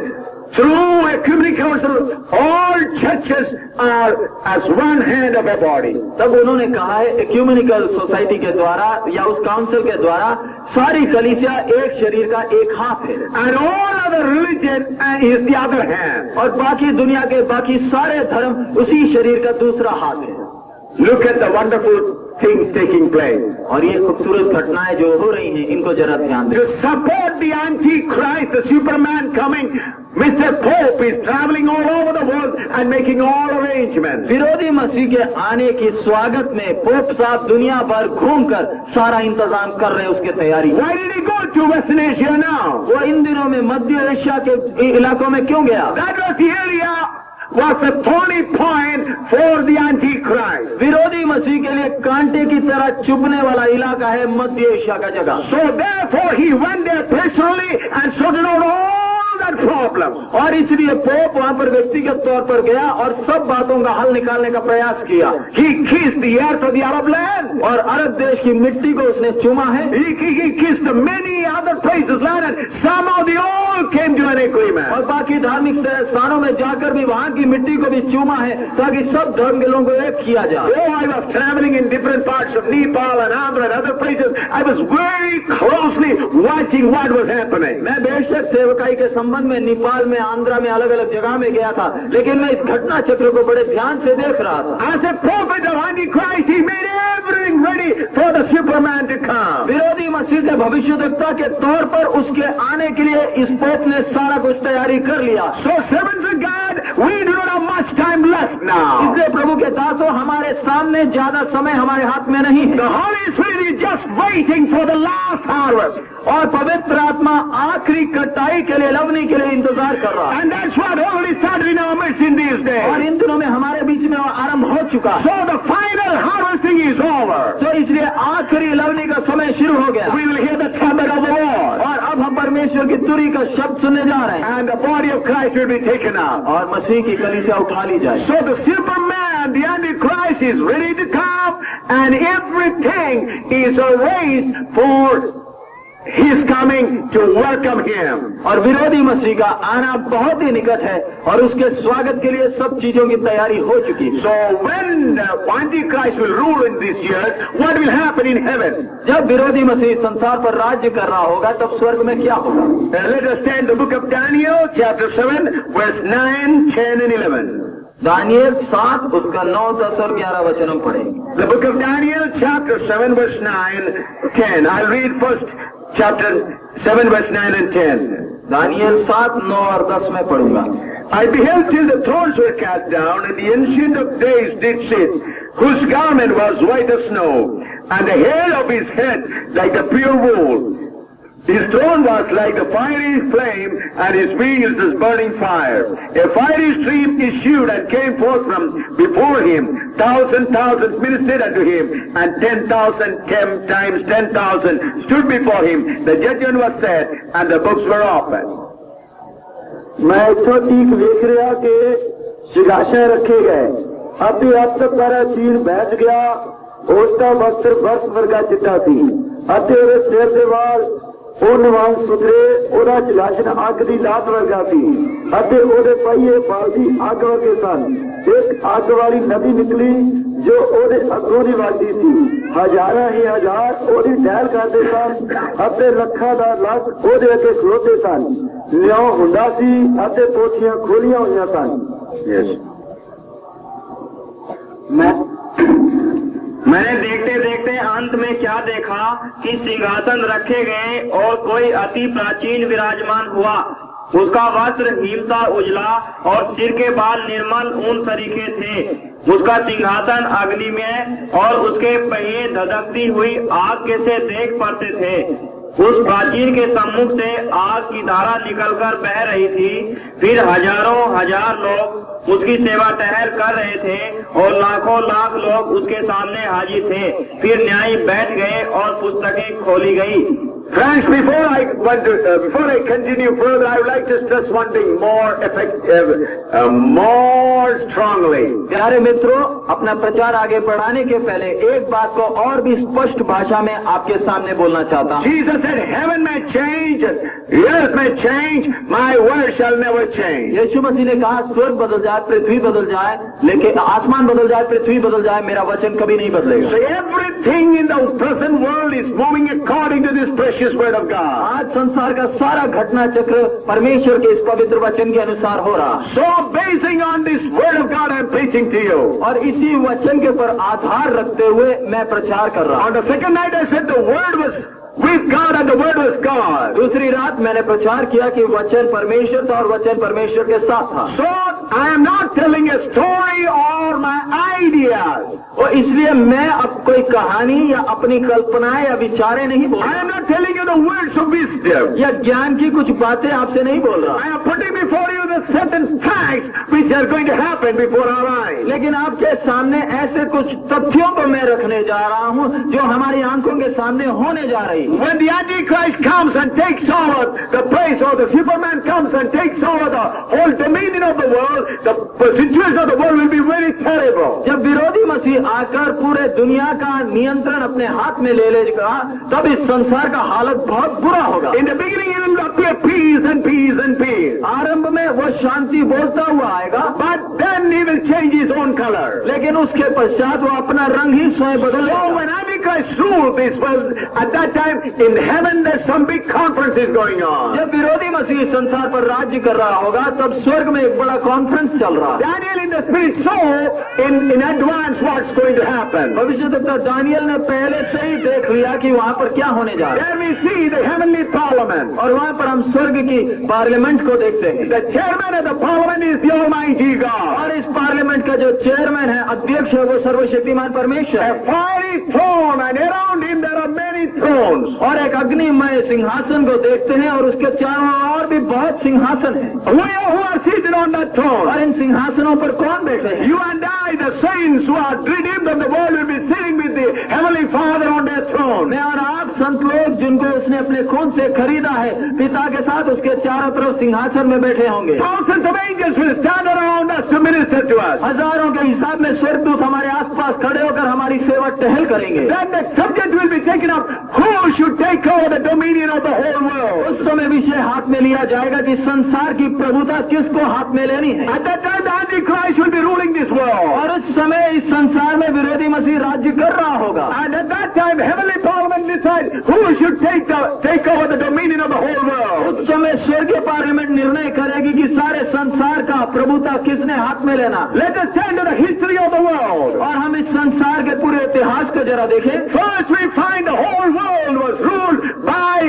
through ecumenical council, all churches are as one hand of a body. तब उन्होंने कहा है एक्यूमेनिकल सोसाइटी के द्वारा या उस काउंसिल के द्वारा सारी कलीसिया एक शरीर का एक हाथ है, And all other religion is the other hand. और बाकी दुनिया के बाकी सारे धर्म उसी शरीर का दूसरा हाथ है। Look at the wonderful things taking place. और ये खूबसूरत घटनाएं जो हो रही हैं, इनको जरा ध्यान दें। To support the Antichrist, the Superman coming, Mr. Pope is traveling all over the world and making all arrangements. विरोधी मसीह के आने की स्वागत में पोप साहब दुनिया भर घूमकर सारा इंतजाम कर रहे हैं, उसकी तैयारी। Why did he go to Western Asia now? वो इन दिनों में मध्य एशिया के इलाकों में क्यों गया? That was the area was a thorny point for the Antichrist. विरोधी मसीह के लिए कांटे की तरह चुभने वाला इलाका है मध्य एशिया का जगह। So therefore he went there personally and sorted out all that problem. और इसलिए पोप वहां पर व्यक्तिगत तौर पर गया और सब बातों का हल निकालने का प्रयास किया। He kissed the earth of the Arab land. और अरब देश की मिट्टी को उसने चूमा है। He kissed many other places land and somehow they all came to an agreement. और बाकी धार्मिक स्थानों में जाकर भी वहां की मिट्टी को भी चूमा है ताकि सब धर्म के लोगों को एक किया जाए। Oh, I was traveling in different parts of Nepal and Andhra and other places. I was very closely watching what was happening. मैं बेशक सेवकाई के संबंध में नेपाल में, आंध्रा में, अलग अलग जगह में गया था, लेकिन मैं इस घटना चक्र को बड़े ध्यान से देख रहा था। As a prophet of Antichrist, he made everything ready for the Superman to come. विरोधी मसीह के भविष्यद्वक्ता के तौर पर उसके आने के लिए इस पोप ने सारा कुछ तैयारी कर लिया। So servants of God, we do not have much time left now. इसलिए प्रभु के दासों, हमारे सामने ज्यादा समय हमारे हाथ में नहीं है। The Holy Spirit is just waiting for the last harvest. और पवित्र आत्मा आखिरी कटाई के लिए, लवनी के लिए इंतजार कर रहा है। And that's what already started in our midst in these days. और इन दिनों में हमारे बीच में आरंभ हो चुका है। So the final harvesting is over. तो इसलिए आखिरी लवनी का समय शुरू हो गया। We will hear the trumpet of the Lord. और अब हम परमेश्वर की तुरी का शब्द सुनने जा रहे हैं। And the body of Christ will be taken up. और मसीह की कलीसिया उठा ली जाए। So the Superman, the Antichrist is ready to come and everything is arranged for his coming to welcome him. और विरोधी मसीह का आना बहुत ही निकट है और उसके स्वागत के लिए सब चीजों की तैयारी हो चुकी है। So when the Antichrist will rule in this earth, what will happen in heaven? जब विरोधी मसीह संसार पर राज्य कर रहा होगा तब स्वर्ग में क्या होगा? Let us stand the book of Daniel, chapter 7, verse 9, 10 and 11. Daniel 7 उसका 9, 10 और 11 वचन हम पढ़ेंगे। The book of Daniel, chapter 7, verse 9, 10. I'll read first chapter 7, verse 9 and 10. Daniel 7, 9 और 10 में पढ़ूंगा। I beheld till the thrones were cast down, and the Ancient of Days did sit, whose garment was white as snow, and the hair of his head like the pure wool. His throne was like a fiery flame, and his wheels as burning fire. A fiery stream issued and came forth from before him. Thousands ministered unto him, and 10,000 times 10,000 stood before him. The judgment was set, and the books were opened. मैं इत्थों ठीक वेख रहा कि सिंहासन रखे गए, अति अत पर चीन बैठ गया, उसका वस्त्र बर्फ वर्गा चिट्टा सी, अति ਉਹਦੇ ਸਿਰ ਦੇ ਵਾਲ ਉਹਨ ਵਾਂਗ ਸੁਥਰੇ, ਉਹਦਾ ਜਲਾਸ਼ਣ ਅੱਗ ਦੀ ਲਾਟ ਵਰਗਾ ਸੀ, ਅਤੇ ਉਹਦੇ ਪਹੀਏ ਬਲਦੀ ਅੱਗ ਵਰਗੇ ਸਨ। ਇੱਕ ਅੱਗ ਵਾਲੀ ਨਦੀ ਨਿਕਲੀ ਜੋ ਉਹਦੇ ਅੱਗੋਂ ਦੀ ਵਗਦੀ ਸੀ, ਹਜ਼ਾਰਾਂ ਹੀ ਹਜ਼ਾਰ ਉਹਦੀ ਢਹਿਲ ਕਰਦੇ ਸਨ, ਅਤੇ ਲੱਖਾਂ ਦਾ ਲੱਖ ਉਹਦੇ ਅੱਗੇ ਖਲੋਤੇ ਸਨ। ਨਿਉ ਹੁੰਦਾ ਸੀ ਅਤੇ ਪੋਥੀਆਂ ਖੋਲੀਆਂ ਹੋਈਆਂ ਸਨ। Yes. ਮੈਂ मैंने देखते देखते अंत में क्या देखा कि सिंहासन रखे गए और कोई अति प्राचीन विराजमान हुआ। उसका वस्त्र हिमसा उजला और सिर के बाल निर्मल ऊन सरीखे थे। उसका सिंहासन अग्नि में और उसके पहिए धधकती हुई आग के से देख पड़ते थे। उस प्राचीन के सम्मुख से आग की धारा निकलकर बह रही थी। फिर हजारों हजार लोग उसकी सेवा टहल कर रहे थे और लाखों लाख लोग उसके सामने हाजिर थे। फिर न्यायी बैठ गए और पुस्तकें खोली गई। Friends, before I continue further, I would like to stress one thing more strongly. प्यारे मित्रों, अपना प्रचार आगे बढ़ाने के पहले एक बात को और भी स्पष्ट भाषा में आपके सामने बोलना चाहता हूँ। Jesus said, "Heaven may change, earth may change, my word shall never change." यीशु मसीह ने कहा, स्वर्ग बदल जाए, पृथ्वी बदल जाए, लेकिन आसमान बदल जाए, पृथ्वी बदल जाए, मेरा वचन कभी नहीं बदलेगा। So everything in the present world is moving according to this precious word of God. आज संसार का सारा घटना चक्र परमेश्वर के इस पवित्र वचन के अनुसार हो रहा। So basing on this word of God, I am preaching to you. और इसी वचन के ऊपर आधार रखते हुए मैं प्रचार कर रहा हूँ। On the second night, I said the word was with God and the word was God. दूसरी रात मैंने प्रचार किया कि वचन परमेश्वर था और वचन परमेश्वर के साथ था। So I am not telling a story or my ideas. और इसलिए मैं अब कोई कहानी या अपनी कल्पनाएं या विचारें नहीं बोल I रहा। am not telling you the words of wisdom. या ज्ञान की कुछ बातें आपसे नहीं बोल रहा। I am putting before you the certain facts which are going to happen before our eyes. लेकिन आपके सामने ऐसे कुछ तथ्यों को मैं रखने जा रहा हूँ जो हमारी आंखों के सामने होने जा रही। When the Antichrist comes and takes over the place, or the Superman comes and takes over the whole dominion of the world, the situation of the world will be very terrible. जब विरोधी मसीह आकर पूरे दुनिया का नियंत्रण अपने हाथ में ले लेगा, तब इस संसार का हालत बहुत बुरा होगा। In the beginning, it will appear peace and peace and peace. आरंभ में वो शांति बोलता हुआ आएगा, But then he will change his own color. लेकिन उसके पश्चात वो अपना रंग ही स्वयं बदलेगा। So when Antichrist rules this world, at that time in heaven there's some big conference is going on. जब विरोधी मसीह संसार पर राज्य कर रहा होगा, तब स्वर्ग में एक बड़ा कॉन्फ्रेंस चल रहा है। Daniel in the spirit saw in advance what's going to happen. भविष्यद्वक्ता दानियल ने पहले से ही देख लिया कि वहाँ पर क्या होने जा रहा है। There we see the heavenly parliament. और वहाँ पर हम स्वर्ग की पार्लियामेंट को देखते हैं। The chairman of the parliament is the Almighty God. और इस पार्लियामेंट का जो चेयरमैन है, अध्यक्ष है, वो सर्वशक्तिमान परमेश्वर है। A fiery throne, and around him there are many thrones. और एक अग्निमय सिंहासन को देखते हैं और उसके चारों ओर भी बहुत सिंहासन है। Who are seated on that throne? और इन सिंहासनों पर कौन बैठे हैं? You and I, the saints who are redeemed of the world, will be sitting with the Heavenly Father on their throne. मैं और आप संत लोग जिनको उसने अपने खून से खरीदा है, पिता के साथ उसके चारों तरफ सिंहासन में बैठे होंगे। Thousands of angels will stand around us to minister to us. हजारों के हिसाब में स्वर्गदूत हमारे आसपास खड़े होकर हमारी सेवा टहल करेंगे। Then the subject will be taken up. Who should take over the dominion of the whole world? उस समय विषय हाथ में लिया जाएगा कि संसार की प्रभुता किसको हाथ में लेनी है। At that time, the Antichrist will be ruling this world. और उस समय इस संसार में विरोधी मसीह राज्य कर रहा होगा। And at that time, heavenly parliament decides who should take over the dominion of the whole world. उस समय स्वर्गीय पार्लियामेंट निर्णय करेगी कि सारे संसार का प्रभुता किसने हाथ में लेना। Let us turn to the history of the world. और हम इस संसार के पूरे इतिहास को जरा देखें। First, we find the whole world was ruled by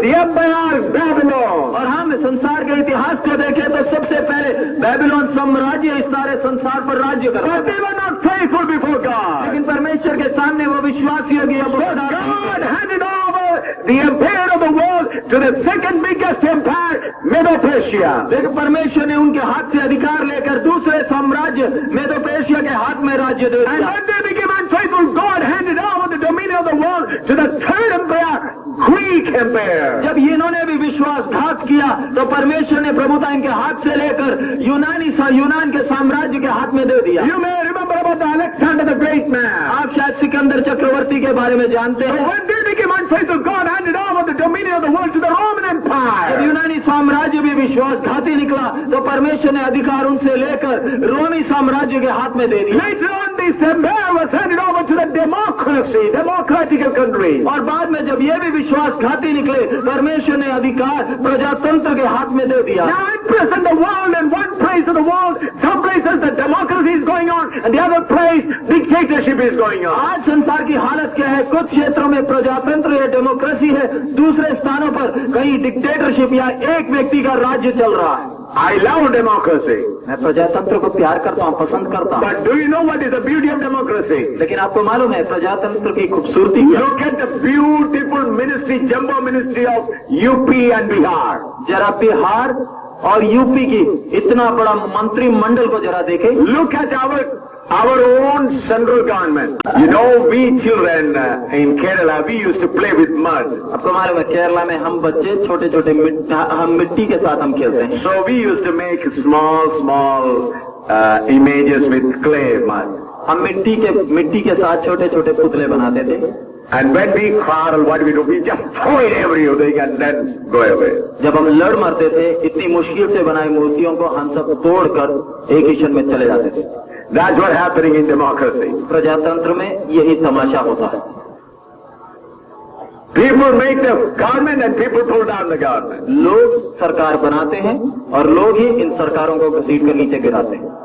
the empire Babylon. और हम संसार के इतिहास को देखें तो सबसे पहले बेबीलोन साम्राज्य इस सारे संसार पर राज्य कर रहा But they were not faithful before God. लेकिन परमेश्वर के सामने वो विश्वासी हो गया। God handed over the empire of the world to the second biggest empire, Medo-Persia. लेकिन परमेश्वर ने उनके हाथ से अधिकार लेकर दूसरे साम्राज्य मेदो-पेर्शिया के हाथ में राज्य दे And दिया। when they became unfaithful, God handed over the dominion of the world to the third empire, Greek empire. जब इन्होंने भी विश्वासघात किया तो परमेश्वर ने प्रभुता इनके हाथ से लेकर यूनान के साम्राज्य के हाथ में दे दिया। You may remember about the Alexander the Great man. आप शायद सिकंदर चक्रवर्ती के बारे में जानते So हैं। when they became unfaithful, God handed over the dominion of the world to the Roman जब Empire. यूनानी साम्राज्य भी विश्वासघाती निकला तो परमेश्वर ने अधिकार उनसे लेकर रोमी साम्राज्य के हाथ में दे दिया। Later on, Empire was handed over to the democratical country. और बाद में जब ये भी विश्वासघाती निकले, परमेश्वर ने अधिकार प्रजातंत्र के हाथ में दे दिया। Now at present the world, in one place of the world, some places the democracy is going on, and the other place dictatorship is going on. आज संसार की हालत क्या है? कुछ क्षेत्रों में प्रजातंत्र या डेमोक्रेसी है, दूसरे स्थानों पर कहीं डिक्टेटरशिप या एक व्यक्ति का राज्य चल रहा है। I love democracy. मैं प्रजातंत्र को प्यार करता हूँ, पसंद करता हूँ। But do you know what is the beauty of democracy? लेकिन आपको मालूम है प्रजातंत्र की खूबसूरती क्या? Look at the beautiful ministry, jumbo ministry of UP and Bihar. जरा बिहार और यूपी की इतना बड़ा मंत्रिमंडल को जरा देखें। Look at our own central government. You know, we children in Kerala, we used to play with mud. आपको मालूम है केरला में हम बच्चे छोटे छोटे हम मिट्टी के साथ हम खेलते हैं। So we used to make small images with clay mud. हम मिट्टी के साथ छोटे छोटे पुतले बनाते थे। And when we quarrel, what we do? We just throw it everything and then go away. जब हम लड़ मरते थे, इतनी मुश्किल से बनाई मूर्तियों को हम सब तोड़कर एक ही क्षण में चले जाते थे। That's what happening in democracy. प्रजातंत्र में यही तमाशा होता है। People make the government and people pull down the government. लोग सरकार बनाते हैं और लोग ही इन सरकारों को घसीट कर नीचे गिराते हैं।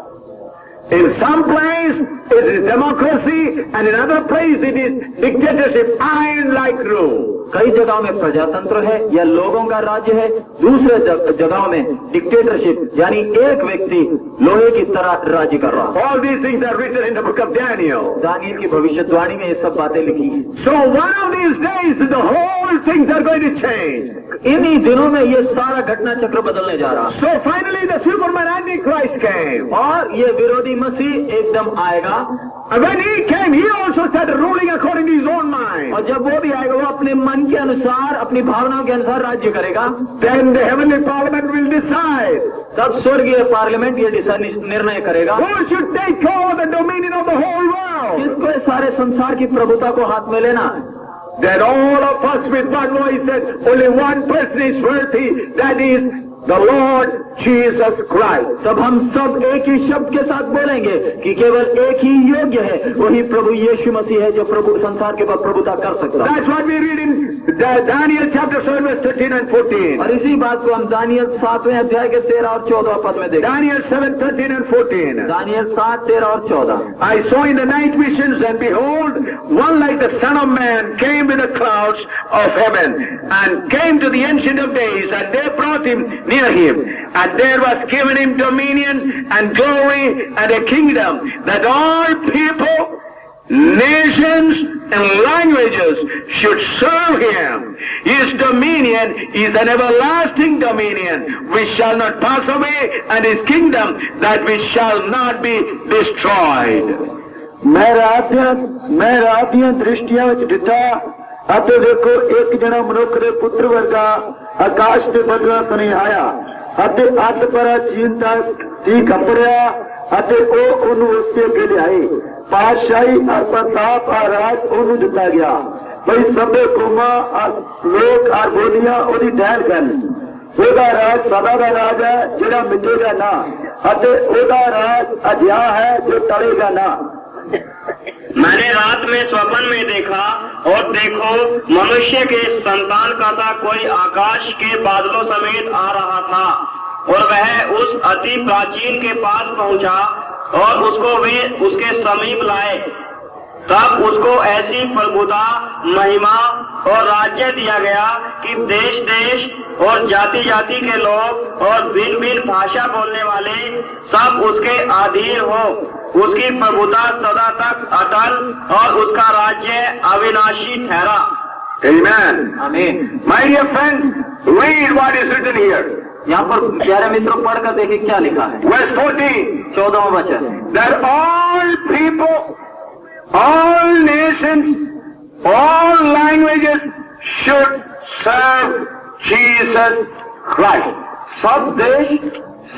In some place it is democracy and in other place it is dictatorship, iron-like rule. कई जगहों में प्रजातंत्र है या लोगों का राज्य है, दूसरे जगहों में डिक्टेटरशिप यानी एक व्यक्ति लोहे की तरह राज्य कर रहा है। All these things are written in the book of Daniel. Daniel की भविष्यवाणी में ये सब बातें लिखी हैं। So one of these days the whole things are going to change. इन्हीं दिनों में ये सारा घटना चक्र बदलने जा रहा है। So finally the Superman Antichrist came. और ये विरोधी मसीह एकदम आएगा। And when he came, he also started ruling according to his own mind. और जब वो भी आएगा वो अपने मन के अनुसार, अपनी भावनाओं के अनुसार राज्य करेगा। Then the heavenly parliament will decide. तब स्वर्गीय पार्लियामेंट ये निर्णय करेगा Who should take over the dominion of the whole world? किसको इस सारे संसार की प्रभुता को हाथ में लेना है। Then all of us with one voice said, only one person is worthy, that is the Lord Jesus Christ. तब हम सब एक ही शब्द के साथ बोलेंगे कि केवल एक ही योग्य है, वही प्रभु यीशु मसीह है जो प्रभु संसार के बाद प्रभुता कर सकता है। That's what we read in Daniel chapter 7 verse 13 and 14. और इसी बात को हम दानियल 7वें अध्याय के 13 और 14 पद में देखते हैं। Daniel 7, 13 and 14. दानियल 7, 13 और 14। I saw in the night visions, and behold, one like the Son of Man came with the clouds of heaven, and came to the Ancient of Days, and they brought him near him, and there was given him dominion and glory and a kingdom, that all people, nations and languages should serve him. His dominion is an everlasting dominion which shall not pass away, and his kingdom that which shall not be destroyed. मैं रात ਦੀਆਂ ਦ੍ਰਿਸ਼ਟੀਆਂ ਵਿੱਚ ਡਿੱਠਾ ਅਤੇ ਦੇਖੋ ਇੱਕ ਜਣਾ ਮਨੁੱਖ ਦੇ ਪੁੱਤਰ ਵਰਗਾ ਆਕਾਸ਼ ਦੇ ਬੱਦਲਾਂ ਸਣੇ ਆਇਆ ਅਤੇ ਅੱਧ ਪਰ ਚੀਨਤਾ ਦੀ ਕੱਪੜਿਆ ਅਤੇ ਉਹ ਉਹਨੂੰ ਉਸ ਤੇ ਅੱਗੇ ਲਿਆਏ। ਪਾਤਸ਼ਾਹੀ ਔਰ ਪ੍ਰਤਾਪ ਔਰ ਰਾਜ ਉਹਨੂੰ ਦਿੱਤਾ ਗਿਆ। ਬਈ ਸਭੇ ਕੌਮਾਂ ਲੋਕ ਔਰ ਬੋਲੀਆਂ ਉਹਦੀ ਢਹਿਲ ਕਰਨ। ਉਹਦਾ ਰਾਜ ਸਦਾ ਦਾ ਰਾਜ ਹੈ ਜਿਹੜਾ ਮਿਟੇਗਾ ਨਾ, ਅਤੇ ਉਹਦਾ ਰਾਜ ਅਜਿਹਾ ਹੈ ਜੋ ਟਲੇਗਾ ਨਾ। मैंने रात में स्वप्न में देखा, और देखो मनुष्य के संतान का सा कोई आकाश के बादलों समेत आ रहा था, और वह उस अति प्राचीन के पास पहुंचा और उसको वे उसके समीप लाए। तब उसको ऐसी प्रभुता, महिमा और राज्य दिया गया कि देश देश और जाति जाति के लोग और भिन्न भिन्न भाषा बोलने वाले सब उसके अधीन हो। उसकी प्रभुता सदा तक अटल और उसका राज्य अविनाशी ठहरा। Amen. आमीन। My dear friend, read what is written here. यहाँ पर प्यारे मित्रों पढ़कर देखिए क्या लिखा है। Verse 14. 14वां वचन। That all people, all nations, all languages should serve Jesus Christ. सब देश,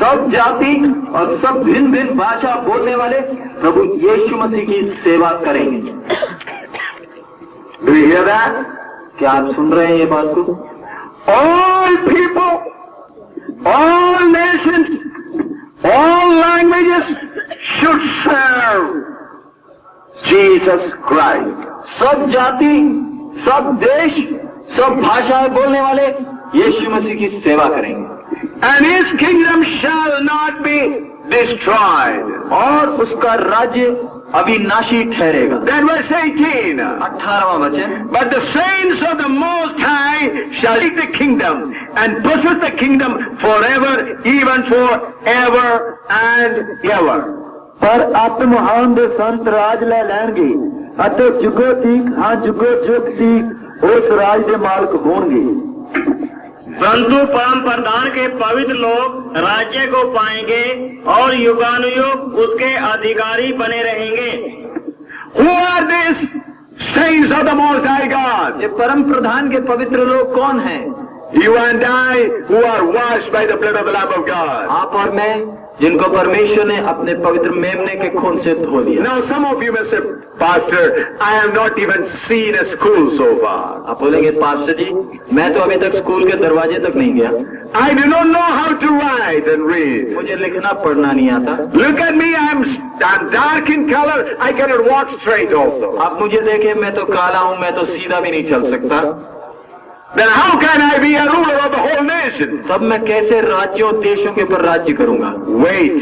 सब जाति और सब भिन्न भिन्न भाषा बोलने वाले प्रभु यीशु मसीह की सेवा करेंगे। Do you hear that? क्या आप सुन रहे हैं ये बात को? All people, all nations, all languages should serve Jesus Christ. सब जाति, सब देश, सब भाषाएं बोलने वाले यीशु मसीह की सेवा करेंगे। And his kingdom shall not be destroyed. और उसका राज्य अविनाशी ठहरेगा। Then verse 18. 18वां वचन, But the saints of the Most High shall take the kingdom and possess the kingdom forever, even forever and ever. ਪਰ ਆਤਮਹਾਨ ਦੇ ਸੰਤ ਰਾਜ ਲੈ ਲੈਣਗੇ ਅਤੇ ਜੁਗੋ ਤੀਕ ਜੁਗੋ ਜੁਗ ਤੀਕ ਉਸ ਰਾਜ ਦੇ ਮਾਲਕ ਹੋਣਗੇ। परंतु परम प्रधान के पवित्र लोग राज्य को पाएंगे और युगानुयुग उसके अधिकारी बने रहेंगे। Who are these saints of the Most High God? ये परम प्रधान के पवित्र लोग कौन हैं? You and I, who are washed by the blood of the Lamb of God. आप और मैं, जिनको परमेश्वर ने अपने पवित्र मेमने के खून से धो दिया। Now some of you may say, Pastor, I have not even seen a school so far. आप बोलेंगे, पास्टर जी, मैं तो अभी तक स्कूल के दरवाजे तक नहीं गया। I do not know how to write and read. मुझे लिखना पढ़ना नहीं आता। Look at me, I'm dark in color. I cannot walk straight also. आप मुझे देखें, मैं तो काला हूँ, मैं तो सीधा भी नहीं चल सकता। Then how can I be a ruler of the whole nation? तब मैं कैसे राज्यों देशों के ऊपर राज्य करूंगा? Wait.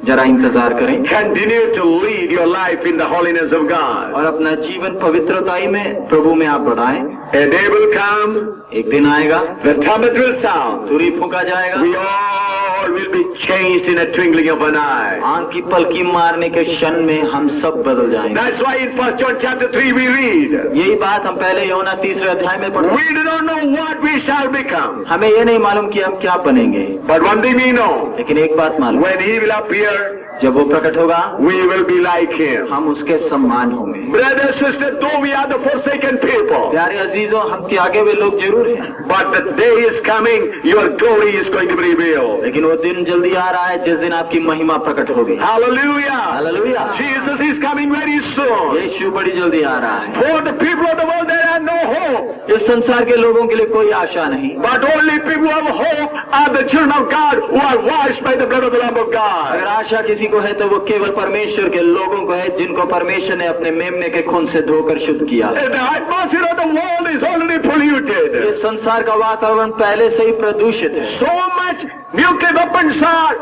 जरा इंतजार करें। Continue to lead your life in the holiness of God. और अपना जीवन पवित्रताई में प्रभु में आप बढ़ाएं। A day will come. एक दिन आएगा, The trumpet will sound. तुरी फूंका जाएगा। We all will be changed in a twinkling of an eye. आंख की पलकी मारने के क्षण में हम सब बदल जाएंगे। That's why in 1 John chapter 3 we read. यही बात हम पहले यूहन्ना 3 अध्याय में पढ़ते हैं। We do not know what we shall become. हमें ये नहीं मालूम कि हम क्या बनेंगे, But one thing we know. लेकिन एक बात मालूम, When he will appear, जब वो प्रकट होगा we will be like him. हम उसके सम्मान होंगे। Brothers, sisters, though we are the forsaken people, प्यारे अजीजों, हम त्यागे हुए लोग जरूर हैं, but the day is coming, your glory is going to be revealed. लेकिन वो दिन जल्दी आ रहा है जिस दिन आपकी महिमा प्रकट होगी। Hallelujah! Hallelujah. Jesus is coming very soon. यीशु बड़ी जल्दी आ रहा है। For the people of the world, there are no hope. इस संसार के लोगों के लिए कोई आशा नहीं, But only people who have hope are the children of God who are washed by the blood of the Lamb of अगर God. आशा किसी को है तो वो केवल परमेश्वर के लोगों को है, जिनको परमेश्वर ने अपने मेमने के खून से धोकर शुद्ध किया। The atmosphere of the world is already polluted. ये संसार का वातावरण पहले से ही प्रदूषित है। So much nuclear weapons are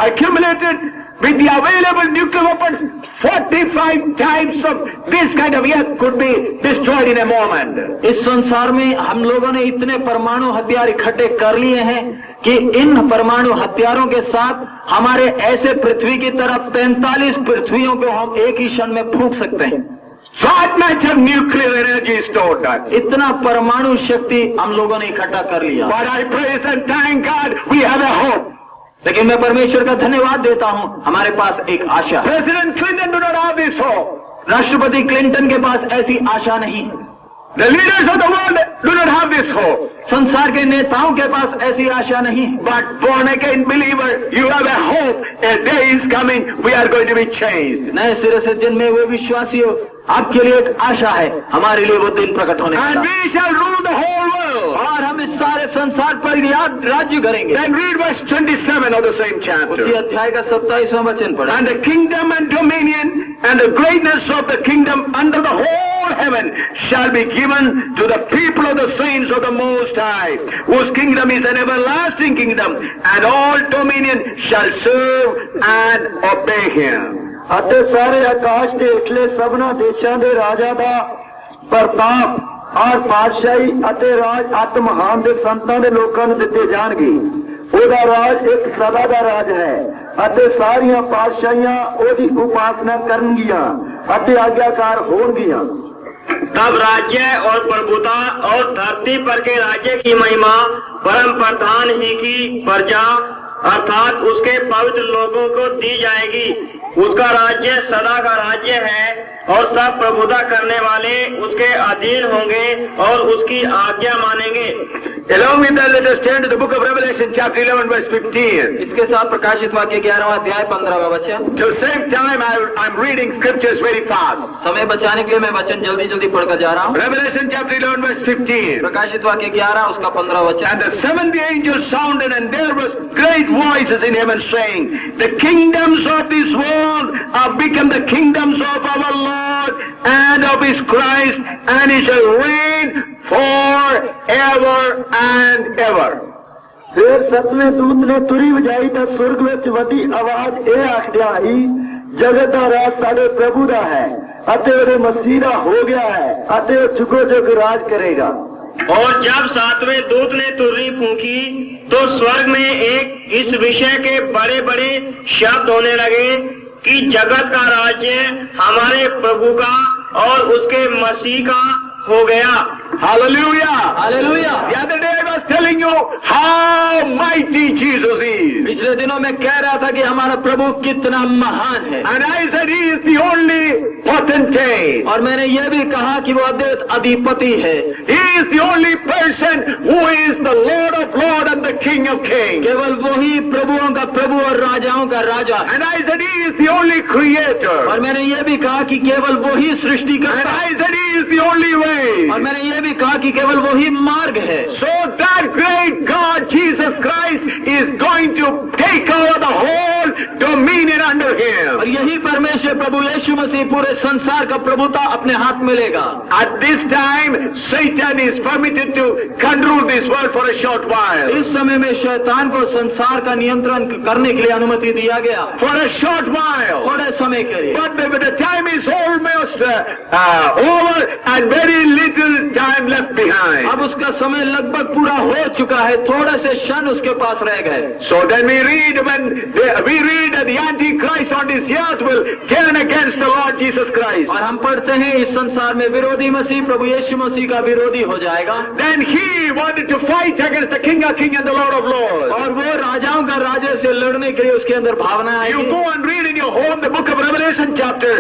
accumulated with the available nuclear weapons. 45 types of this kind of earth could be destroyed in a moment. इस संसार में हम लोगों ने इतने परमाणु हथियार इकट्ठे कर लिए हैं कि इन परमाणु हथियारों के साथ हमारे ऐसे पृथ्वी की तरफ 45 पृथ्वियों को हम एक ही क्षण में फूंक सकते हैं। That much of nuclear energy is stored up. इतना परमाणु शक्ति हम लोगों ने इकट्ठा कर लिया। But I praise and thank God we have a hope. लेकिन मैं परमेश्वर का धन्यवाद देता हूँ, हमारे पास एक आशा है। President Clinton do not have this hope. राष्ट्रपति क्लिंटन के पास ऐसी आशा नहीं, The leaders of the world do not have this hope. संसार के नेताओं के पास ऐसी आशा नहीं। But born again believer, you have a hope. A day is coming, we are going to be changed. नए सिरे से जन्मे हुए विश्वासियों, आपके लिए एक आशा है, हमारे लिए वो दिन प्रकट होने And वाला है। we shall rule the whole world. और हम इस सारे संसार पर राज्य करेंगे। Then read verse 27 of the same उसी chapter. अध्याय का 27वां वचन पढ़ें। And the kingdom and dominion and the greatness of the kingdom under the whole heaven shall be given to the people of the saints of the Most High, whose kingdom is an everlasting kingdom, and all dominion shall serve and obey him. ਅਤੇ ਸਾਰੇ ਆਕਾਸ਼ ਦੇ ਹੇਠਲੇ ਸਭਨਾ ਦੇਸ਼ਾਂ ਦੇ ਰਾਜਾ ਦਾ ਪ੍ਰਤਾਪ ਔਰ ਪਾਤਸ਼ਾਹੀ ਅਤੇ ਰਾਜ ਆਤਮਹਾਨ ਦੇ ਸੰਤਾਂ ਦੇ ਲੋਕਾਂ ਨੂੰ ਦਿੱਤੇ ਜਾਣਗੇ। ਉਹਦਾ ਰਾਜ ਇੱਕ ਸਦਾ ਦਾ ਰਾਜ ਹੈ ਅਤੇ ਸਾਰੀਆਂ ਪਾਤਸ਼ਾਹੀਆਂ ਉਹਦੀ ਉਪਾਸਨਾ ਕਰਨਗੀਆਂ ਅਤੇ ਆਗਿਆਕਾਰ होंगियां। तब राज्य और प्रभुता और धरती पर के राज्य की महिमा परम प्रधान ही की प्रजा अर्थात उसके पवित्र लोगों को दी जाएगी। उसका राज्य सदा का राज्य है और सब प्रभुता करने वाले उसके अधीन होंगे और उसकी आज्ञा मानेंगे। Along with that, let us turn to the book of Revelation, chapter 11, verse 15. इसके साथ प्रकाशित वाक्य 11वां अध्याय 15वां वचन। To save time, I'm reading scriptures very fast. समय बचाने के लिए मैं वचन जल्दी जल्दी पढ़कर जा रहा हूँ। Revelation chapter 11, verse 15. प्रकाशित वाक्य 11 उसका 15 वचन। And the seventh angel sounded, and there was great voices in heaven saying, the kingdoms of this world world have become the kingdoms of our Lord and of His Christ, and He shall reign forever and ever. ਫਿਰ ਸਤਵੇਂ ਦੂਤ ਨੇ ਤੁਰੀ ਵਜਾਈ ਤਾਂ ਸੁਰਗ ਵਿੱਚ ਵੱਡੀ ਆਵਾਜ਼ ਇਹ ਆਖਦਿਆਂ ਹੀ, ਜਗਤ ਦਾ ਰਾਜ ਸਾਡੇ ਪ੍ਰਭੂ ਦਾ ਹੈ ਅਤੇ ਉਹਦੇ ਮਸੀਹ ਦਾ ਹੋ ਗਿਆ ਹੈ ਅਤੇ ਉਹ ਜੁਗੋ ਜੁਗ ਰਾਜ ਕਰੇਗਾ। और जब सातवें दूत ने तुरही फूंकी तो स्वर्ग में एक इस विषय के बड़े बड़े शब्द होने लगे कि जगत का राज्य हमारे प्रभु का और उसके मसीह का हो गया। Hallelujah! Hallelujah. The other day I was telling you how mighty Jesus is. पिछले दिनों में कह रहा था कि हमारा प्रभु कितना महान है, And I said He is the only potentate. और मैंने ये भी कहा कि वो अद्वैत अधिपति है। He is the only person who is the Lord of Lords and the King of Kings. केवल वही प्रभुओं का प्रभु और राजाओं का राजा है। And I said He is the only creator. और मैंने ये भी कहा कि केवल वही सृष्टि And करता है। I said He is the only way. और मैंने ये भी कहा कि केवल वही मार्ग है। So that great God, Jesus Christ, is going to take over the whole dominion under Him. और यही परमेश्वर प्रभु यीशु मसीह पूरे संसार का प्रभुता अपने हाथ में लेगा। At this time, Satan is permitted to control this world for a short while. इस समय में शैतान को संसार का नियंत्रण करने के लिए अनुमति दिया गया, For a short while. थोड़े समय के लिए। But the time is almost over and very little time left behind. अब उसका समय लगभग पूरा हो चुका है, थोड़े से क्षण उसके पास रह गए। So then we read that the Antichrist on this earth will turn against the Lord Jesus Christ. और हम पढ़ते हैं इस संसार में विरोधी मसीह प्रभु यीशु मसीह का विरोधी हो जाएगा। Then he wanted to fight against the King of Kings and the Lord of Lords. और वो राजाओं का राजे से लड़ने के लिए उसके अंदर भावना You आएगी। go and read in your home the book of Revelation chapter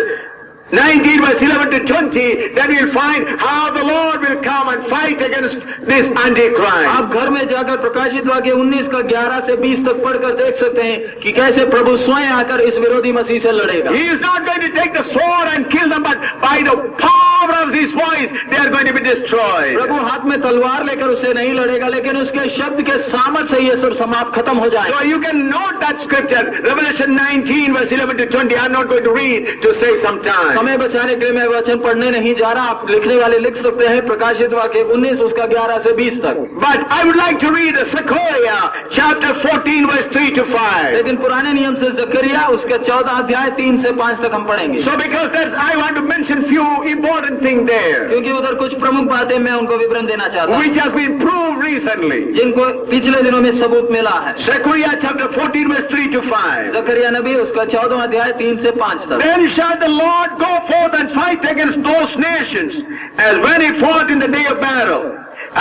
19 verse 11 to 20, then you'll find how the Lord will come and fight against this Antichrist. आप घर में जाकर प्रकाशित वाक्य 19 का 11 से 20 तक पढ़कर देख सकते हैं कि कैसे प्रभु स्वयं आकर इस विरोधी मसीह से लड़ेगा। He is not going to take the sword and kill them, but by the power of His voice, they are going to be destroyed. प्रभु हाथ में तलवार लेकर उससे नहीं लड़ेगा, लेकिन उसके शब्द के सामर्थ से ये सब समाप्त खत्म हो जाए। So you can note that scripture, Revelation 19 verse 11 to 20. I'm not going to read to save some time. समय बचाने के लिए मैं वचन पढ़ने नहीं जा रहा, आप लिखने वाले लिख सकते हैं प्रकाशित वाक्य 19 उसका 11 से 20 तक। But I would like to read Zechariah chapter 14 verse 3 to 5. लेकिन पुराने नियम से जकरिया उसके 14 अध्याय 3 से 5 तक हम पढ़ेंगे। So because I want to mention few important things there, क्योंकि उधर कुछ प्रमुख बातें मैं उनको विवरण देना चाहता हूँ, which has been proved recently. जिनको पिछले दिनों में सबूत मिला है। Zechariah chapter 14 verse 3 to 5. जकरिया नबी उसका 14 अध्याय 3 से 5 तक। Then shall the Lord go forth and fight against those nations, as when He fought in the day of battle.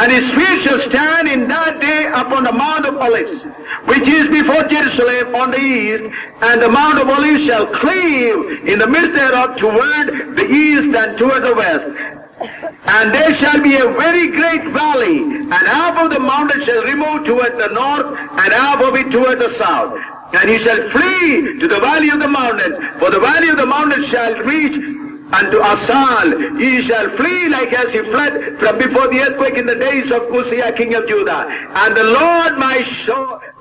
And His feet shall stand in that day upon the Mount of Olives, which is before Jerusalem on the east, and the Mount of Olives shall cleave in the midst thereof toward the east and toward the west. And there shall be a very great valley, and half of the mountain shall remove toward the north, and half of it toward the south. And he shall flee to the valley of the mountains, for the valley of the mountains shall reach unto Asal. He shall flee like as he fled from before the earthquake in the days of Uzziah king of Judah. And the Lord my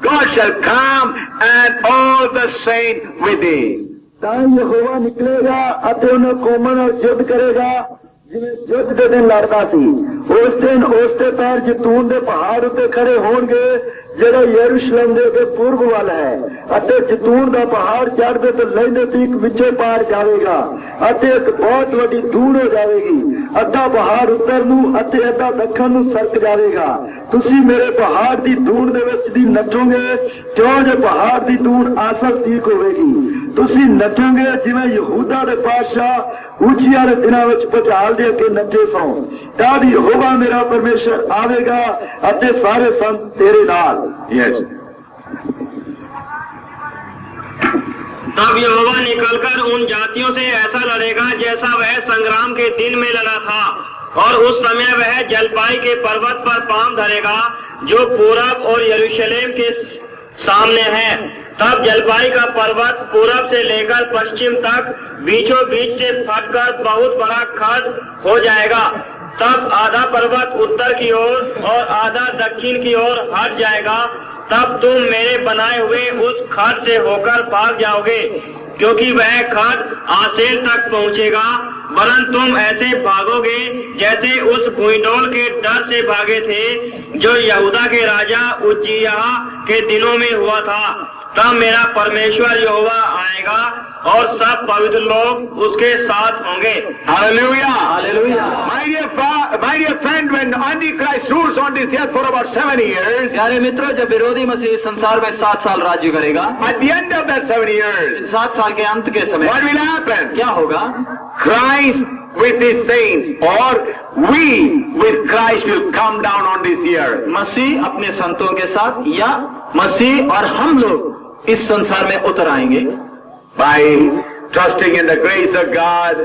God shall come, and all the saints with him. ਤਾਂ ਯਹੋਵਾ ਨਿਕਲੇਗਾ ਅਤੇ ਉਹਨੇ ਕੌਮਾਂ ਨਾਲ ਯੁੱਧ ਕਰੇਗਾ ਜਿਵੇਂ ਯੁੱਧ ਦੇ ਦਿਨ ਲੜਦਾ ਸੀ। ਉਸ ਦਿਨ ਉਸ ਦੇ ਪੈਰ ਜੈਤੂਨ ਦੇ ਪਹਾੜ ਉੱਤੇ ਖੜੇ ਹੋਣਗੇ ਜਿਹੜਾ ਯਰੂਸ਼ਲਮ ਦੇ ਅੱਗੇ ਪੂਰਬ ਵੱਲ ਹੈ, ਅਤੇ ਜੈਤੂਨ ਦਾ ਪਹਾੜ ਚੜ੍ਹਦੇ ਤੇ ਲਹਿੰਦੇ ਤੀਕ ਵਿੱਚੇ ਪਾਰ ਜਾਵੇਗਾ ਅਤੇ ਇੱਕ ਬਹੁਤ ਵੱਡੀ ਧੂੜ ਹੋ ਜਾਵੇਗੀ। ਅੱਧਾ ਪਹਾੜ ਉੱਤਰ ਨੂੰ ਅਤੇ ਅੱਧਾ ਦੱਖਣ ਨੂੰ ਸਰਕ ਜਾਵੇਗਾ। ਤੁਸੀਂ ਮੇਰੇ ਪਹਾੜ ਦੀ ਧੂੜ ਦੇ ਵਿੱਚ ਦੀ ਨੱਚੋਗੇ, ਕਿਉਂ ਜੇ ਪਹਾੜ ਦੀ ਧੂੜ ਆਸਲ ਤੀਕ ਹੋਵੇਗੀ। ਤੁਸੀਂ ਨੱਚੋਗੇ ਜਿਵੇਂ ਯਹੂਦਾ ਦੇ ਪਾਤਸ਼ਾਹ ਉੱਚੀਆਂ ਦੇ ਦਿਨਾਂ ਵਿੱਚ ਭੁਚਾਲ ਦੇ ਅੱਗੇ ਨੱਚੇ ਸੌ। ਤਦ ਯਹੋਵਾ ਮੇਰਾ ਪਰਮੇਸ਼ਰ ਆਵੇਗਾ ਅਤੇ ਸਾਰੇ ਸੰਤ ਤੇਰੇ ਨਾਲ। Yes. तब यहोवा निकलकर उन जातियों से ऐसा लड़ेगा जैसा वह संग्राम के दिन में लड़ा था, और उस समय वह जलपाई के पर्वत पर पांव धरेगा जो पूरब और यरूशलेम के सामने है। तब जलपाई का पर्वत पूरब से लेकर पश्चिम तक बीचों बीच से फटकर बहुत बड़ा खड़ हो जाएगा। तब आधा पर्वत उत्तर की ओर और आधा दक्षिण की ओर हट जाएगा। तब तुम मेरे बनाए हुए उस खड़ से होकर भाग जाओगे। क्योंकि वह खत आसेर तक पहुंचेगा, वरन तुम ऐसे भागोगे जैसे उस भूइंडोल के डर से भागे थे जो यहूदा के राजा उज्जियाह के दिनों में हुआ था। तब मेरा परमेश्वर यहोवा आएगा और सब पवित्र लोग उसके साथ होंगे। Hallelujah! Hallelujah. My dear friend, when Antichrist rules on this earth for about 7 years, प्यारे मित्रों, जब विरोधी मसीह संसार में 7 साल राज्य करेगा, at the end of that 7 years, 7 साल के अंत के समय what will happen? क्या होगा? Christ with his saints, or we with Christ will come down on this earth. मसीह अपने संतों के साथ या मसीह और हम लोग इस संसार में उतर आएंगे। By trusting in the grace of God,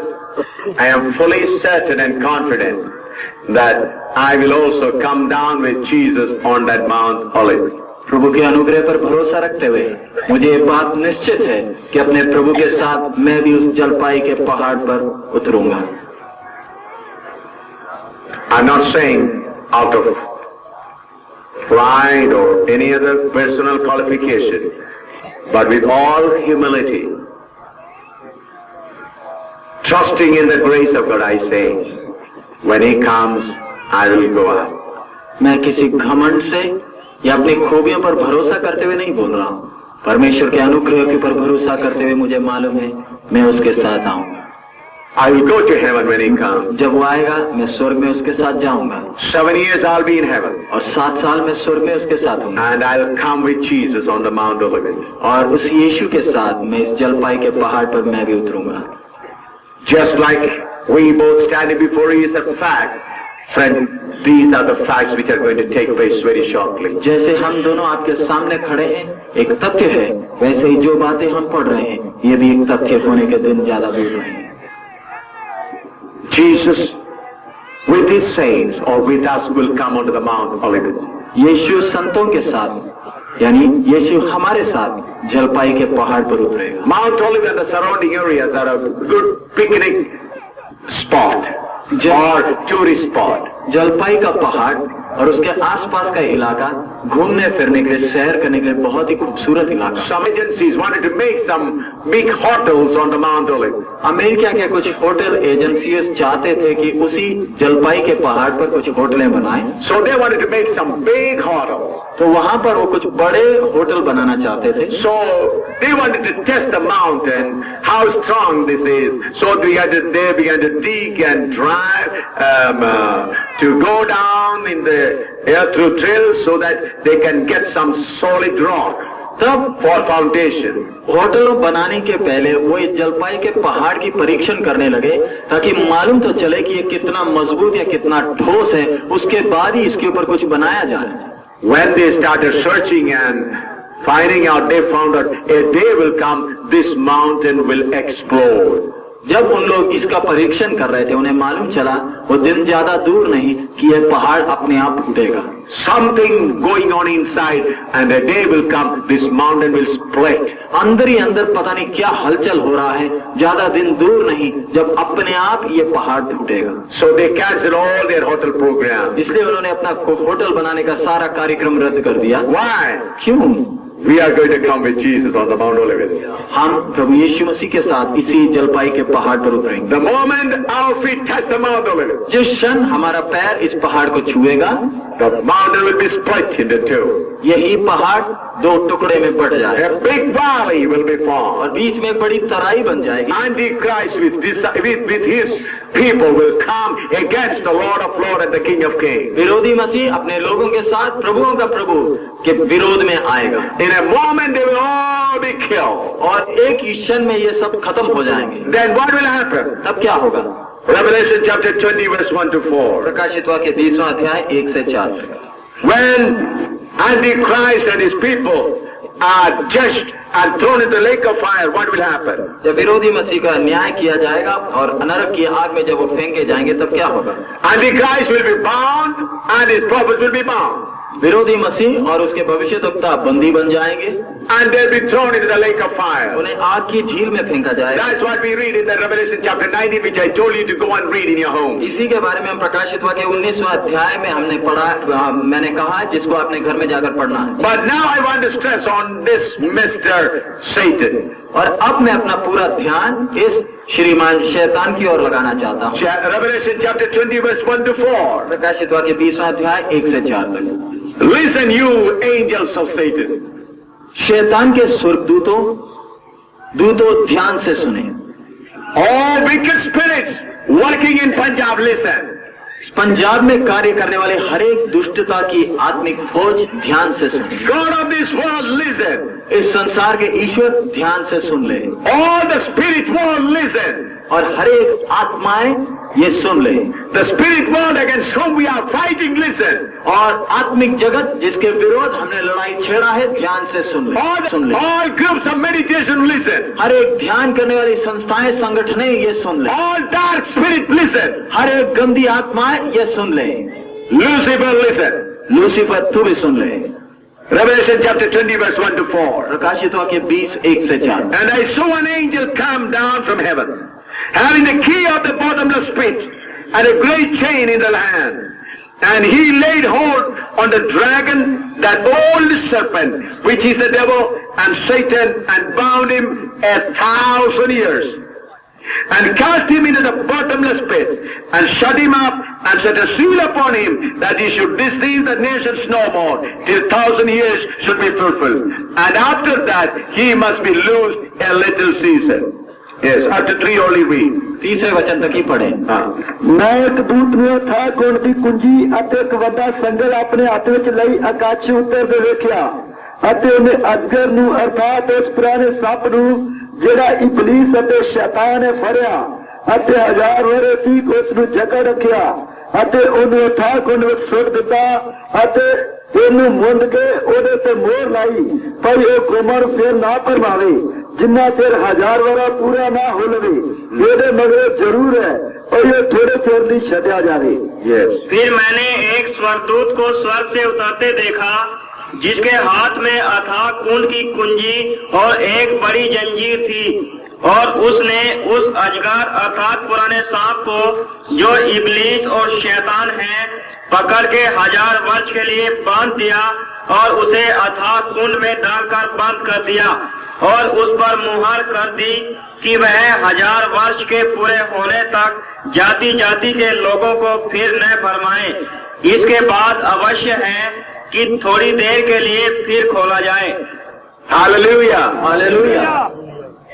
I am fully certain and confident that I will also come down with Jesus on that Mount Olivet. प्रभु के अनुग्रह पर भरोसा रखते हुए मुझे ये बात निश्चित है कि अपने प्रभु के साथ मैं भी उस जलपाई के पहाड़ पर उतरूंगा। I'm not saying out of pride or any other personal qualification, but with all humility, trusting in the grace of God, I say, when He comes, I will go up. मैं किसी घमंड से या अपनी खूबियों पर भरोसा करते हुए नहीं बोल रहा हूँ। परमेश्वर के अनुग्रह के पर भरोसा करते हुए मुझे मालूम है मैं उसके साथ आऊंगा। I will go to heaven when He comes. जब वो आएगा मैं स्वर्ग में उसके साथ जाऊंगा 7 years I'll be in heaven. और 7 साल मैं स्वर्ग में उसके साथ हूँ And I'll come with Jesus on the Mount Olivet. और उस यीशु के साथ मैं इस जलपाई के पहाड़ पर मैं भी उतरूंगा। Just like we both standing before you is a fact. Friend, these are the facts which are going to take place very shortly. जैसे हम दोनों आपके सामने खड़े हैं एक तथ्य है, वैसे ही जो बातें हम पढ़ रहे हैं ये भी एक तथ्य होने के दिन ज्यादा दूर नहीं है। Jesus with His saints or with us will come onto the Mount Olivet. यीशु संतों के साथ यानी यीशु हमारे साथ जलपाई के पहाड़ पर उतरेगा। Mount Olivet and the surrounding areas are a good picnic spot or tourist spot. जलपाई का पहाड़ और उसके आसपास का इलाका घूमने फिरने के लिए सैर करने के लिए बहुत ही खूबसूरत इलाका। Some agencies wanted to make some big hotels on the Mount Olivet. America के कुछ होटल एजेंसीज चाहते थे कि उसी जलपाई के पहाड़ पर कुछ होटलें बनाएं। So they wanted to make some big hotels. तो वहां पर वो कुछ बड़े होटल बनाना चाहते थे। So they wanted to test the mountain, how strong this is. So they began to dig and drive to go down in the air through drills so that they can get some solid rock तब for foundation. होटलों बनाने के पहले वो इस जलपाई के पहाड़ की परीक्षण करने लगे ताकि मालूम तो चले कि ये कितना मजबूत या कितना ठोस है, उसके बाद ही इसके ऊपर कुछ बनाया जाए। When they started searching and finding out, they found out a day will come, this mountain will explode. जब उन लोग इसका परीक्षण कर रहे थे उन्हें मालूम चला वो दिन ज्यादा दूर नहीं कि यह पहाड़ अपने आप फूटेगा। Something going on inside and a day will come, this mountain will split. अंदर ही अंदर पता नहीं क्या हलचल हो रहा है, ज्यादा दिन दूर नहीं जब अपने आप ये पहाड़ फूटेगा। So they canceled all their hotel programs. इसलिए उन्होंने अपना होटल बनाने का सारा कार्यक्रम रद्द कर दिया। Why? क्यों? We are going to come with Jesus on the Mount Olivet. हम प्रभु यीशु मसीह के साथ इसी जलपाई के पहाड़ पर उतरेंगे। The moment our feet touch the Mount Olivet, जिस क्षण हमारा पैर इस पहाड़ को छुएगा the mountain will be split into two. यही पहाड़ 2 टुकड़े में बट जाएगा A big valley will be और formed. बीच में बड़ी तराई बन जाएगी। Antichrist with his people will come against the Lord of Lords and the King of Kings. विरोधी मसीह अपने लोगों के साथ प्रभुओं का प्रभु के विरोध में आएगा। In a moment they will all be killed. और एक ही क्षण में ये सब खत्म हो जाएंगे। Then what will happen? तब क्या होगा? Revelation chapter 20 verse 1 to 4. प्रकाशित वाक्य 20वां अध्याय 1 से 4। When Antichrist and his people are judged and thrown into the lake of fire, what will happen? जब विरोधी मसीह का न्याय किया जाएगा और नरक की आग में जब वो फेंके जाएंगे तब क्या होगा? Antichrist will be bound and his prophets will be bound. विरोधी मसीह और उसके भविष्यद्वक्ता बंदी बन जाएंगे and they'll be thrown into the lake of fire. उन्हें आग की झील में फेंका जाएगा। That's what we read in the Revelation chapter 19, which I told you to go and read in your home. इसी के बारे में हम प्रकाशित वाक्य 19वां अध्याय में हमने पढ़ा, मैंने कहा जिसको आपने घर में जाकर पढ़ना है। But now I want to stress on this Mr. Satan. और अब मैं अपना पूरा ध्यान इस श्रीमान शैतान की ओर लगाना चाहता हूँ। Revelation chapter 20, verse 1 to 4. प्रकाशित वाक्य 20वां अध्याय 1 से 4 तक। Listen, you angels of Satan. शैतान के स्वर्गदूतों, दूतों ध्यान से सुने। All wicked spirits working in Punjab, listen. Punjab में कार्य करने वाले हर एक दुष्टता की आत्मिक फौज ध्यान से सुने। God of this world, listen. इस संसार के ईश्वर ध्यान से सुन ले। All the spirit world, listen. और हर एक आत्माएं ये सुन ले। The spirit world against whom we are fighting, listen. और आत्मिक जगत जिसके विरोध हमने लड़ाई छेड़ा है, ध्यान से सुन ले। All groups of meditation, listen. हर एक ध्यान करने वाली संस्थाएं, संगठनें ये सुन ले। All dark spirit, listen. हर एक गंदी आत्माएं ये सुन ले। Lucifer, listen. लूसीफर तू भी सुन ले। Revelation chapter 20, verse 1 to 4. प्रकाशित वाक्य 20 1 से 4। And I saw an angel come down from heaven, having the key of the bottomless pit and a great chain in the hand. And he laid hold on the dragon, that old serpent, which is the devil and Satan, and bound him 1,000 years. And cast him into the bottomless pit, and shut him up, and set a seal upon him, that he should deceive the nations no more, till 1,000 years should be fulfilled. And after that, he must be loosed a little season. Yes, after 3 only read. तीसरे वचन तक ही पढ़े। मैं एक दूत ने था कोण दी कुंजी ਅਤੇ ਇੱਕ ਵੱਡਾ ਸੰਗਲ ਆਪਣੇ ਹੱਥ ਵਿੱਚ ਲਈ ਆਕਾਸ਼ ਉੱਤਰਦੇ ਵੇਖਿਆ ਅਤੇ ਉਹਨੇ ਅਜਗਰ ਨੂੰ ਅਰਥਾਤ ਉਸ ਪੁਰਾਣੇ ਸੱਪ ਨੂੰ ਜਿਹੜਾ ਇਬਲੀਸ ਅਤੇ ਸ਼ੈਤਾਨ ਹੈ ਫੜਿਆ ਅਤੇ 1000 ਵਰ੍ਹੇ ਤੀਕ ਉਸ ਨੂੰ ਜਕੜ ਰੱਖਿਆ ਅਤੇ ਉਹਨੂੰ ਉਠਾ ਕੁੰਡ ਵਿੱਚ ਸੁੱਟ ਦਿੱਤਾ ਅਤੇ ਇਹਨੂੰ ਮੁੰਦ ਕੇ ਉਹਦੇ ਤੇ ਮੋਹਰ ਲਾਈ ਪਰ ਇਹ ਗੁਮਰ ਫਿਰ ਨਾ ਭਰਮਾਵੇ जिन्ना चेर 1000 वरा पूरा ना हो लवे ये मगर जरूर है और ये थोड़े चेर ली छड्या जावे। फिर मैंने एक स्वर्गदूत को स्वर्ग से उतरते देखा, जिसके हाथ में अथाह कुंड की कुंजी और एक बड़ी जंजीर थी, और उसने उस अजगर अर्थात पुराने सांप को, जो इबलीस और शैतान है, पकड़ के 1000 वर्ष के लिए बांध दिया और उसे अथाह कुंड में डालकर बंद कर दिया और उस पर मुहर कर दी कि वह 1000 वर्ष के पूरे होने तक जाति जाति के लोगों को फिर न फरमाए। इसके बाद अवश्य है कि थोड़ी देर के लिए फिर खोला जाए। Hallelujah. Hallelujah.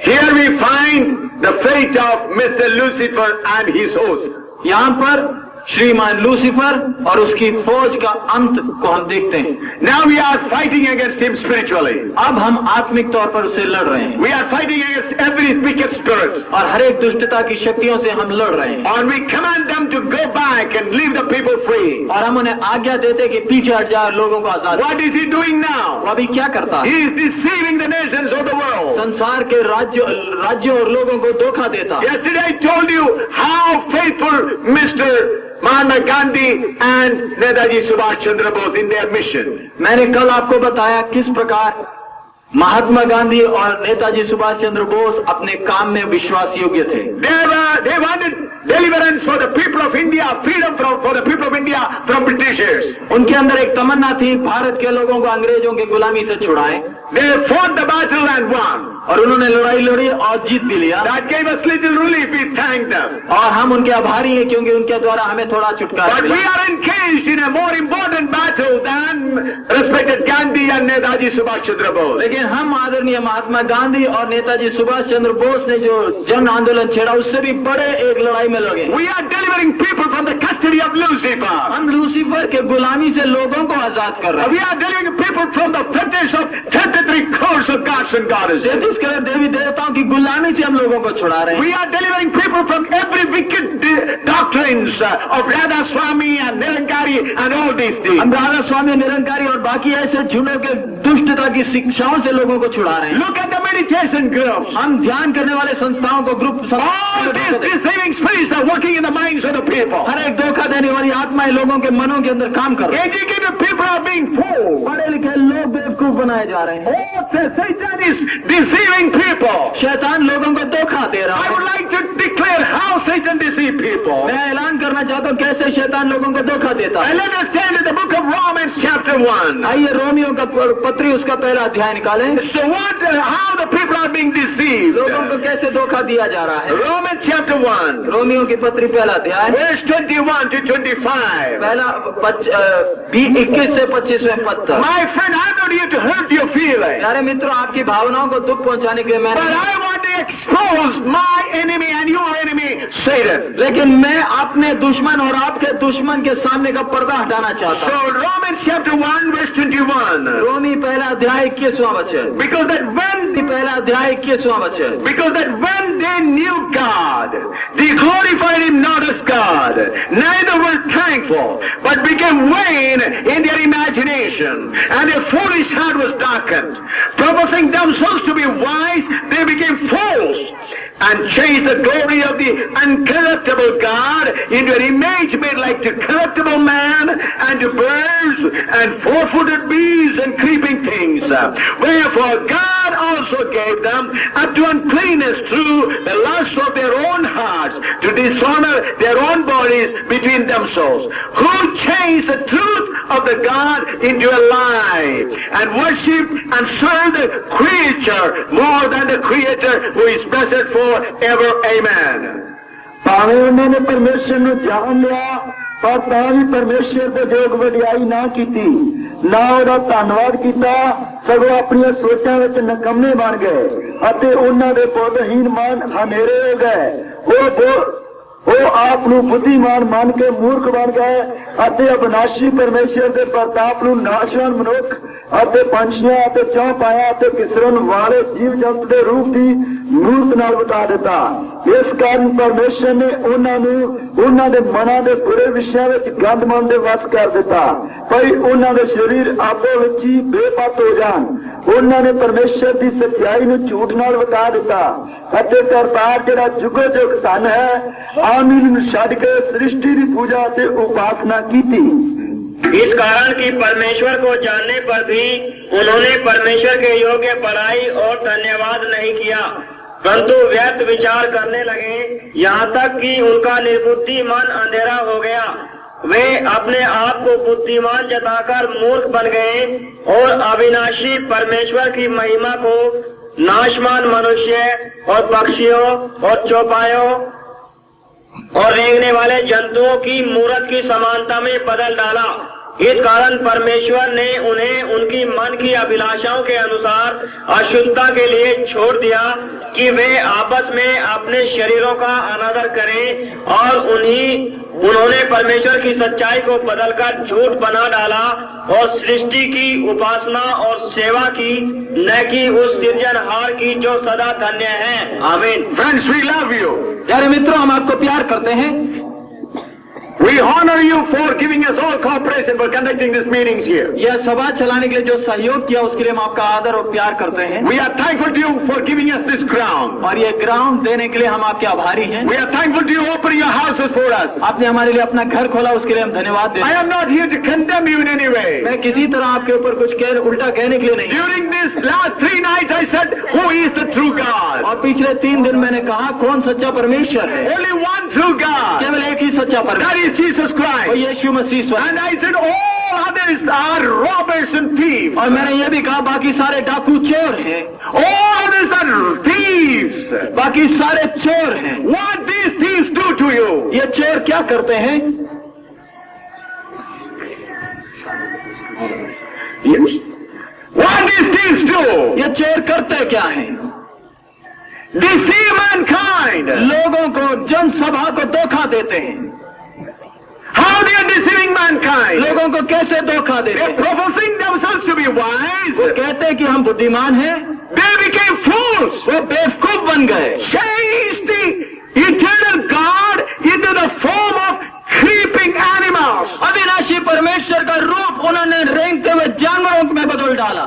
Here we find the fate of Mr. Lucifer and his host. यहाँ पर श्रीमान लूसीफर और उसकी फौज का अंत को हम देखते हैं। Now we are fighting against him spiritually. अब हम आत्मिक तौर पर उससे लड़ रहे हैं। We are fighting against every wicked spirit. और हर एक दुष्टता की शक्तियों से हम लड़ रहे हैं। And we command them to go back and leave the people free. और हम उन्हें आज्ञा देते कि पीछे हट जाए, लोगों को आजाद। What is he doing now? वो अभी क्या करता है? He is deceiving the nations of the world. संसार के राज्यों और लोगों को धोखा देता। Yesterday I told you how faithful Mr. Mahatma Gandhi and Netaji Subhash Chandra Bose in their mission. मैंने कल आपको बताया किस प्रकार महात्मा गांधी और नेताजी सुभाष चंद्र बोस अपने काम में विश्वास योग्य थे। They wanted deliverance for the people of India, freedom for the people of India from Britishers. उनके अंदर एक तमन्ना थी भारत के लोगों को अंग्रेजों के गुलामी से छुड़ाएं। They fought the battle and won. और उन्होंने लड़ाई लड़ी और जीत भी लिया। That gave us little relief. We thank them. और हम उनके आभारी हैं क्योंकि उनके द्वारा हमें थोड़ा छुटकारा But मिला। we are engaged in a more important battle than respected Gandhi and Netaji Subhash Chandra Bose. लेकिन हम आदरणीय महात्मा गांधी और नेताजी सुभाष चंद्र बोस ने जो जन आंदोलन छेड़ा उससे भी बड़े एक लड़ाई में लगे। We are delivering people from the custody of Lucifer. हम लूसीफर के गुलामी से लोगों को आजाद कर रहे हैं। We are delivering people from the fetish of 33 crores of gods and goddesses. 33 crore देवी देवताओं की गुलामी से हम लोगों को छुड़ा रहे हैं। We are delivering people from every wicked doctrines of Radha Swami and Nirankari and all these things. हम राधा स्वामी निरंकारी और बाकी ऐसे झूठों के दुष्टता की शिक्षाओं से लोगों को छुड़ा रहे हैं। Look at the meditation groups. हम ध्यान करने वाले संस्थाओं को group All these deceiving spirits are working in the minds of the people. हर एक धोखा देने वाली आत्माएं लोगों के मनों के अंदर काम कर रही हैं। Educated people are being fooled. पढ़े लिखे लोग बेवकूफ बनाए जा रहे हैं। Oh, Satan is deceiving people. शैतान लोगों को धोखा दे रहा I है। would like to declare how Satan deceives people. मैं ऐलान करना चाहता हूँ कैसे शैतान लोगों को धोखा देता है। And let us stand in the book of Romans chapter 1. आइए रोमियो का पत्री उसका पहला अध्याय निकालें। So how the people are being deceived? लोगों को कैसे धोखा दिया जा रहा है। Romans chapter 1. रोमियो की पत्री पहला अध्याय Verse 21 to 25. पहला 21 से 25वें पद तक। My friend, I'm not here to hurt your feelings. प्यारे मित्रों, आपकी भावनाओं को दुख पहुंचाने के लिए मैं But I want to expose my enemy and your enemy, Satan. लेकिन मैं अपने दुश्मन और आपके दुश्मन के सामने का पर्दा हटाना चाहता हूँ। So Romans chapter 1 verse 21. रोमी पहला अध्याय 21वां वचन। Because that पहला अध्याय 21वां वचन। when they knew God, they glorified him not as God, neither were thankful, but became vain in their imagination, and their foolish heart was darkened. Professing themselves to be wise, they became fools, and changed the glory of the uncorruptible God into an image made like to corruptible man, and to birds, and four-footed beasts, and creeping things. Wherefore God also gave them up to uncleanness through the lust of their own hearts, to dishonor their own bodies between themselves, who changed the truth of the God into a lie, and worship and serve the creature more than the Creator, who is blessed forever. Amen. ਭਾਵੇਂ ਉਹਨਾਂ ਨੇ ਪਰਮੇਸ਼ਰ ਨੂੰ ਜਾਣ ਲਿਆ ਪਰ ਤਾਂ ਵੀ ਪਰਮੇਸ਼ਰ ਦੇ ਯੋਗ ਵਡਿਆਈ ਨਾ ਕੀਤੀ, ਨਾ ਉਹਦਾ ਧੰਨਵਾਦ ਕੀਤਾ, ਸਗੋਂ ਆਪਣੀਆਂ ਸੋਚਾਂ ਵਿੱਚ ਨਕੰਮੇ ਬਣ ਗਏ ਅਤੇ ਉਹਨਾਂ ਦੇ ਬੁੱਧਹੀਨ ਮਨ ਹਨੇਰੇ ਹੋ ਗਏ। ਉਹ ਆਪ ਨੂੰ ਬੁੱਧੀਮਾਨ ਮੰਨ ਕੇ ਮੂਰਖ ਬਣ ਗਏ ਅਤੇ ਅਬਨਾਸ਼ੀ ਪਰਮੇਸ਼ਰ ਦੇ ਪ੍ਰਤਾਪ ਨੂੰ ਨਾਸ਼ਵਾਨ ਮਨੁੱਖ ਅਤੇ ਪੰਛੀਆਂ ਅਤੇ ਚੌਂ ਪਾਇਆ ਅਤੇ ਕਿਸਰਨ ਵਾਲੇ ਜੀਵ ਜੰਤ ਦੇ ਰੂਪ ਦੀ ਮੂਰਤ ਨਾਲ ਬਤਾ ਦਿੱਤਾ। ਇਸ ਕਾਰਨ ਪਰਮੇਸ਼ਰ ਨੇ ਉਹਨਾਂ ਨੂੰ ਉਹਨਾਂ ਦੇ ਮਨਾਂ ਦੇ ਬੁਰੇ ਵਿਸ਼ਿਆਂ ਵਿੱਚ ਗੰਦ ਮਨ ਦੇ ਵਸ ਕਰ ਦਿੱਤਾ, ਭਈ ਉਹਨਾਂ ਦੇ ਸਰੀਰ ਆਪੋ ਵਿੱਚ ਹੀ ਬੇਪਤ ਹੋ ਜਾਣ। ਉਹਨਾਂ ਨੇ ਪਰਮੇਸ਼ਰ ਦੀ ਸੱਚਾਈ ਨੂੰ ਝੂਠ ਨਾਲ ਵਟਾ ਦਿੱਤਾ ਅਤੇ ਕਰਤਾਰ ਜਿਹੜਾ ਜੁਗੋ ਜੁਗ ਧਨ ਹੈ आमीन ਨੂੰ ਛੱਡ ਕੇ सृष्टि की पूजा से उपासना की थी। इस कारण कि परमेश्वर को जानने पर भी उन्होंने परमेश्वर के योग्य पढ़ाई और धन्यवाद नहीं किया, परंतु व्यर्थ विचार करने लगे, यहाँ तक कि उनका निर्बुद्धि मन अंधेरा हो गया। वे अपने आप को बुद्धिमान जताकर मूर्ख बन गए और अविनाशी परमेश्वर की महिमा को नाशमान मनुष्य और पक्षियों और चौपायों और रेंगने वाले जंतुओं की मूरत की समानता में बदल डाला। इस कारण परमेश्वर ने उन्हें उनकी मन की अभिलाषाओं के अनुसार अशुद्धता के लिए छोड़ दिया कि वे आपस में अपने शरीरों का अनादर करें, और उन्होंने परमेश्वर की सच्चाई को बदलकर झूठ बना डाला और सृष्टि की उपासना और सेवा की, न कि उस सृजनहार की जो सदा धन्य है। आमीन। Friends, we love you. प्यारे मित्रों, हम आपको प्यार करते हैं। We honor you for giving us all cooperation for conducting these meetings here. यह सभा चलाने के लिए जो सहयोग किया उसके लिए हम आपका आदर और प्यार करते हैं। We are thankful to you for giving us this ground. और ये ग्राउंड देने के लिए हम आपके आभारी हैं। We are thankful to you opening your houses for us. आपने हमारे लिए अपना घर खोला, उसके लिए हम धन्यवाद देते I हैं। am not here to condemn you in any way. मैं किसी तरह आपके ऊपर कुछ उल्टा कहने के लिए नहीं। During these last 3 nights I said, who is the true God? और पिछले 3 दिन मैंने कहा कौन सच्चा परमेश्वर है। Only one true God. केवल एक ही सच्चा That परमेश्वर, is Jesus Christ. और यीशु मसीह स्वयं। And I said, all others are robbers and thieves. और मैंने ये भी कहा बाकी सारे डाकू चोर हैं। All others are thieves. बाकी सारे चोर हैं। What these thieves do to you? ये चोर क्या करते हैं? Yes. What these thieves do? ये चोर करते क्या हैं? Deceive mankind. लोगों को, जनसभा को धोखा देते हैं। How they are deceiving mankind? लोगों को कैसे धोखा देते They're हैं? professing themselves to be wise. वो कहते हैं कि हम बुद्धिमान हैं, They became fools. वो बेवकूफ बन गए। Changed the eternal God into the form of creeping animals. अविनाशी डाला।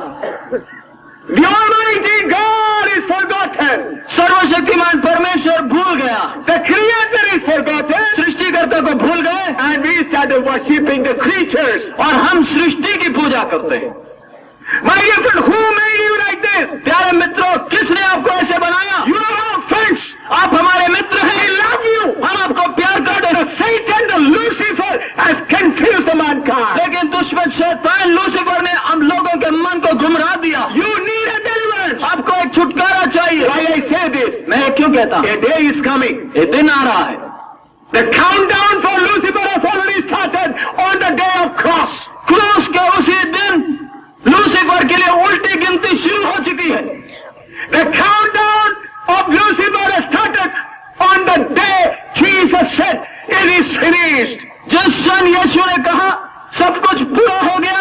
The Almighty God is forgotten. सर्वशक्तिमान परमेश्वर भूल गया। The Creator is forgotten. सृष्टिकर्ता को भूल गए। And we started worshipping the creatures. और हम सृष्टि की पूजा करते हैं। My dear friend, who made you like this? प्यारे मित्रों, किसने आपको ऐसे बनाया? You are our friends. आप हमारे मित्र हैं। We love you. हम आपको प्यार करते हैं। Satan, the Lucifer, has confused the mankind. लेकिन दुश्मन शैतान लूसीफर ने हम लोगों के मन को गुमराह दिया। You need a deliverance. आपको एक छुटकारा चाहिए। Why I say this? मैं क्यों कहता हूँ? A day is coming. एक दिन आ रहा है। The countdown for Lucifer has already started on the day of cross. क्रूस के उसी दिन लूसीफर के लिए उल्टी गिनती शुरू हो चुकी है। The countdown of Lucifer has started on the day Jesus said, "It is finished." जिस क्षण यीशु ने कहा सब कुछ पूरा हो गया,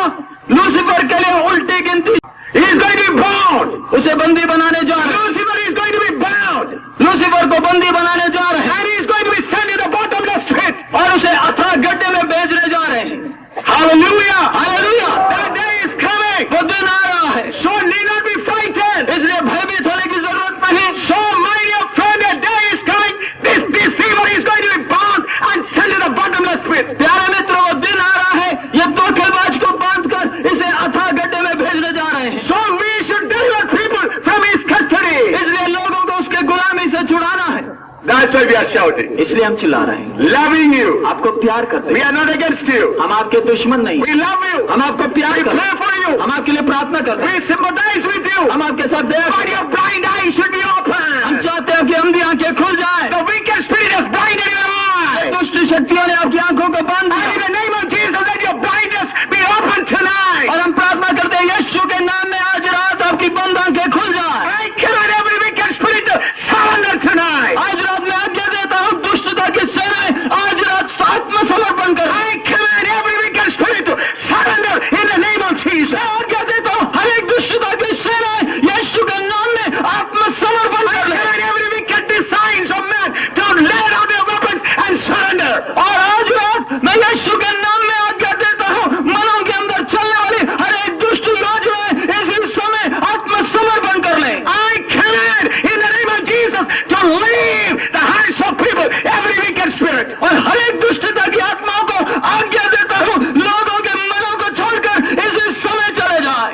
लूसीफर के लिए उल्टी गिनती। He is going to be bound. उसे बंदी बनाने जा रहे हैं। Lucifer is going to be bound. Lucifer को बंदी बनाने जा रहे हैं। And he is going to be sent to the bottomless pit. और उसे अथाह गड्ढे में भेजने जा रहे हैं। Hallelujah! Hallelujah! That day is coming. वो दिन आ रहा है। So need not be frightened. इसलिए भयभीत होने की जरूरत नहीं। So my dear friend, that day is coming. This deceiver is going to be bound and sent to the bottomless pit. प्यारे मित्रों, वो दिन आ रहा है। ये धोखेबाज को बांधकर इसे अथाह गड्ढे में भेजने जा रहे हैं। So we should deliver people from his custody. इसलिए लोगों को उसके गुलामी से छुड़ाना है। That's why we are shouting. इसलिए हम चिल्ला रहे हैं। Loving you. आपको प्यार करते हैं। We are not against you. हम आपके दुश्मन नहीं। We love you. हम आपको प्यार करते हैं। We pray for you. हम आपके लिए प्रार्थना करते हैं। We sympathize with you. हम आपके साथ दया करते हैं। But your blind eyes should be open. हम चाहते हैं कि अंधी आंखें खुल जाएं। The wicked spirit has blinded your eyes. दुष्ट शक्तियों ने आपकी आंखों को बंद किया। In the name of Jesus, let your blindness be open tonight. और हम प्रार्थना करते हैं यीशु के नाम में आज रात आपकी बंद आंखें खुल जाएं। I command every wicked spirit to surrender tonight. आज रात में आज्ञा देता हूं दुष्टता की सेनाएं आज रात आत्मसमर्पण कर। I command every wicked spirit to surrender in the name of Jesus. मैं आज्ञा देता हूं हर एक दुष्टता की सेनाएं यीशु के नाम में आत्मसमर्पण कर ले। I command every wicked designs of man to lay down their weapons and surrender. और आज रात मैं यीशु के नाम में आज्ञा देता हूं मनों के अंदर चलने वाली हर एक दुष्ट योजनाएं इस समय आत्मसमर्पण कर ले। I command in the name of Jesus to leave the hands of people every wicked spirit. और हर एक दुष्टता की आत्माओं को आज्ञा देता हूं लोगों के मनों को छोड़कर इस समय चले जाए।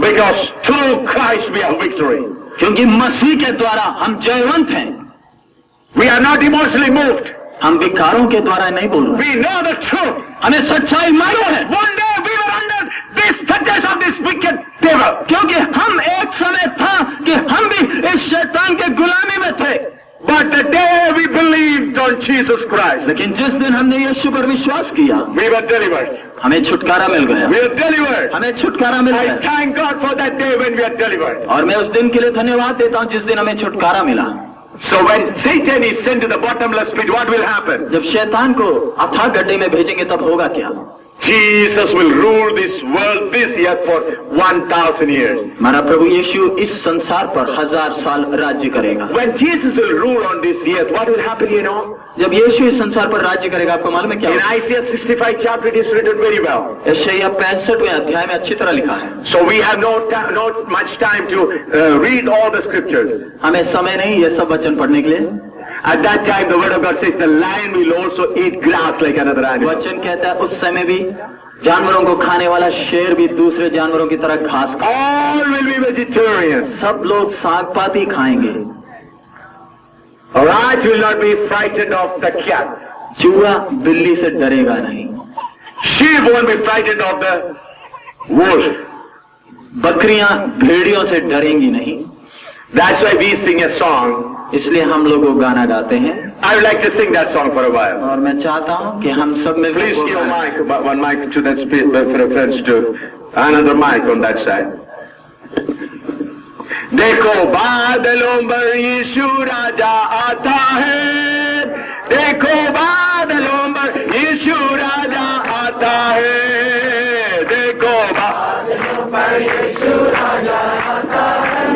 Because through Christ we have victory. क्योंकि मसीह के द्वारा हम जयवंत हैं। We are not emotionally moved. हम विकारों के द्वारा नहीं बोल रहे। We know the truth. हमें सच्चाई मालूम है। One day we were under this touches of this wicked devil. क्योंकि हम एक समय था कि हम भी इस शैतान के गुलामी में थे। But the day we believed on Jesus Christ. लेकिन जिस दिन हमने यीशु पर विश्वास किया, we were delivered. हमें छुटकारा मिल गया। We were delivered. हमें छुटकारा मिल गया। I thank God for that day when we are delivered. और मैं उस दिन के लिए धन्यवाद देता हूं जिस दिन हमें छुटकारा मिला। So when Satan is sent to the bottomless pit, what will happen? जब शैतान को अथाह गड्ढे में भेजेंगे तब होगा क्या? Jesus will rule this world, this earth for 1,000 years. हमारा प्रभु यीशु इस संसार पर 1000 साल राज्य करेगा। When Jesus will rule on this earth, what will happen? You know? जब यीशु इस संसार पर राज्य करेगा आपको मालूम है क्या? In Isaiah 65 chapter it is written very well. यशायाह 65वें अध्याय में अच्छी तरह लिखा है। So we have not much time to read all the scriptures. हमें समय नहीं ये सब वचन पढ़ने के लिए। At that time, the word of God says, the lion will also eat grass like another animal. वचन कहता है उस समय भी जानवरों को खाने वाला शेर भी दूसरे जानवरों की तरह घास खाएगा। All will be vegetarians. सब लोग साग पात ही खाएंगे। A rat will not be frightened of the cat. चूहा बिल्ली से डरेगा नहीं। Sheep won't be frightened of the wolf. बकरियां भेड़ियों से डरेंगी नहीं। That's why we sing a song. इसलिए हम लोग वो गाना गाते हैं। I would like to sing that song for a while. और मैं चाहता हूँ कि हम सब में please give a mic, one mic to that space for a friends to another mic on that side. देखो बादलों पर यीशु राजा आता है। देखो बादलों पर यीशु राजा आता है। देखो बादलों पर यीशु राजा आता है।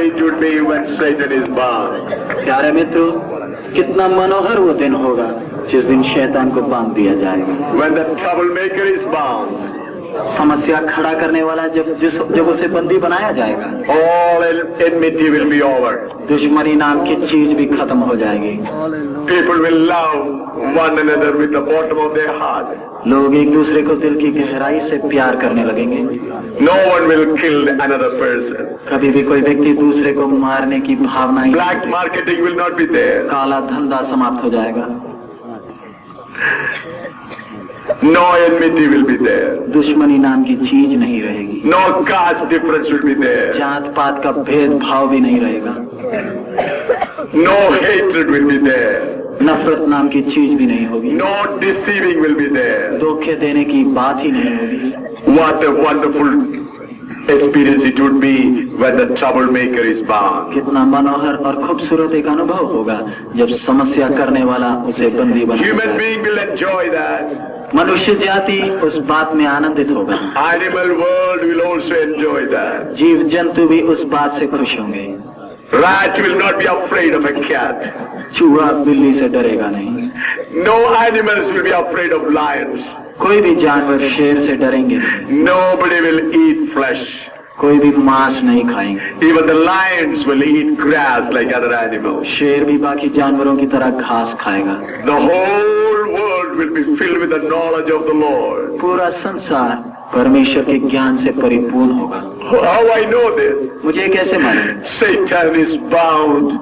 it would be when Satan is bound. प्यारे मित्रों, कितना मनोहर वो दिन होगा जिस दिन शैतान को बांध दिया जाएगा। When the troublemaker is bound, समस्या खड़ा करने वाला जब उसे बंदी बनाया जाएगा, all enmity will be over. दुश्मनी नाम की चीज भी खत्म हो जाएगी। People will love one another with the bottom of their heart. लोग एक दूसरे को दिल की गहराई से प्यार करने लगेंगे। No one will kill another person. कभी भी कोई व्यक्ति दूसरे को मारने की भावना ही, Black marketing will not be there. काला धंधा समाप्त हो जाएगा। No enmity will be there. दुश्मनी नाम की चीज नहीं रहेगी। No caste difference will be there. जात पात का भेदभाव भी नहीं रहेगा। No hatred will be there. नफरत नाम की चीज भी नहीं होगी। No deceiving will be there. धोखे देने की बात ही नहीं होगी। What a wonderful experience it would be when the troublemaker is bound. कितना मनोहर और खूबसूरत एक अनुभव होगा जब समस्या करने वाला उसे बंदी बना Human देगा। being will enjoy that. मनुष्य जाति उस बात में आनंदित होगा। Animal world will also enjoy that. जीव जंतु भी उस बात से खुश होंगे। Rat will not be afraid of a cat. चूहा बिल्ली से डरेगा नहीं। No animals will be afraid of lions. कोई भी जानवर शेर से डरेंगे नहीं। Nobody will eat flesh. कोई भी मांस नहीं खाएंगे। Even the lions will eat grass like other animals. शेर भी बाकी जानवरों की तरह घास खाएगा। The whole world will be filled with the knowledge of the Lord. पूरा संसार परमेश्वर के ज्ञान से परिपूर्ण होगा। How I know this? मुझे कैसे मालूम? Satan is bound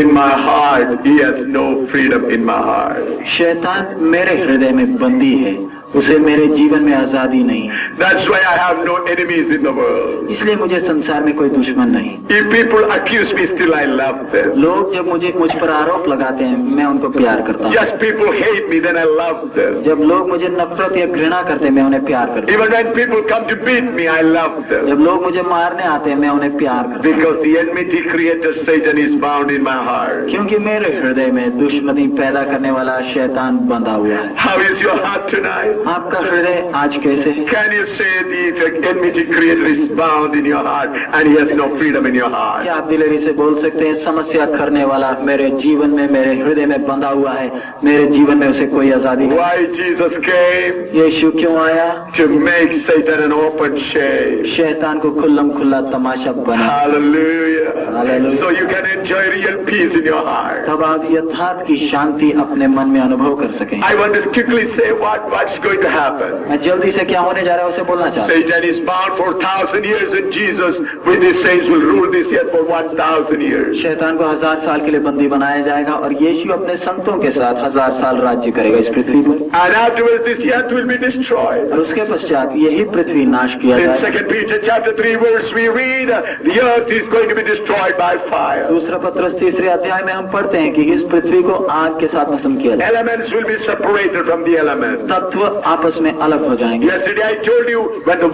in my heart. He has no freedom in my heart. शैतान मेरे हृदय में बंदी है, उसे मेरे जीवन में आजादी नहीं। That's why I have no enemies in the world. इसलिए मुझे संसार में कोई दुश्मन नहीं। If people accuse me, still I love them. लोग जब मुझ पर आरोप लगाते हैं, मैं उनको प्यार करता हूँ। Just people hate me, then I love them. जब लोग मुझे नफरत या घृणा करते हैं, मैं उन्हें प्यार करता हूँ। Even when people come to beat me, I love them. जब लोग मुझे मारने आते हैं, मैं उन्हें प्यार करता हूँ। Because the enmity creator Satan is bound in my heart. क्योंकि मेरे हृदय में दुश्मनी पैदा करने वाला शैतान बंधा हुआ है। How is your heart tonight? आपका हृदय आज कैसे है? Can you say the enmity creator is bound in your heart and he has no freedom in your heart? क्या आप दिलेरी से बोल सकते हैं, समस्या करने वाला मेरे जीवन में, मेरे हृदय में बंधा हुआ है, मेरे जीवन में उसे कोई आजादी नहीं। Why Jesus came? यीशु क्यों आया? To make Satan an open shame. शैतान को खुल्लम खुल्ला तमाशा बना। Hallelujah. Hallelujah. So you can enjoy real peace in your heart. तब आप यथार्थ की शांति अपने मन में अनुभव कर सकें। I want to quickly say what's going to happen. मैं जल्दी से क्या होने जा रहा है उसे बोलना चाहता हूँ। Satan is bound for 1,000 years and Jesus with his saints will rule this earth for 1,000 years. शैतान को 1000 साल के लिए बंदी बनाया जाएगा और यीशु अपने संतों के साथ 1000 साल राज्य करेगा इस पृथ्वी पर। And afterwards this earth will be destroyed. और उसके पश्चात यही पृथ्वी नाश किया In जाएगा। 2 Peter chapter 3 verse we read, the earth is going to be destroyed by fire. दूसरा पत्रस 3 अध्याय में हम पढ़ते हैं कि इस पृथ्वी को आग के साथ भस्म किया जाएगा। Elements will be separated from the elements. तत्व आपस में अलग हो जाएंगे। Yesterday I told you when the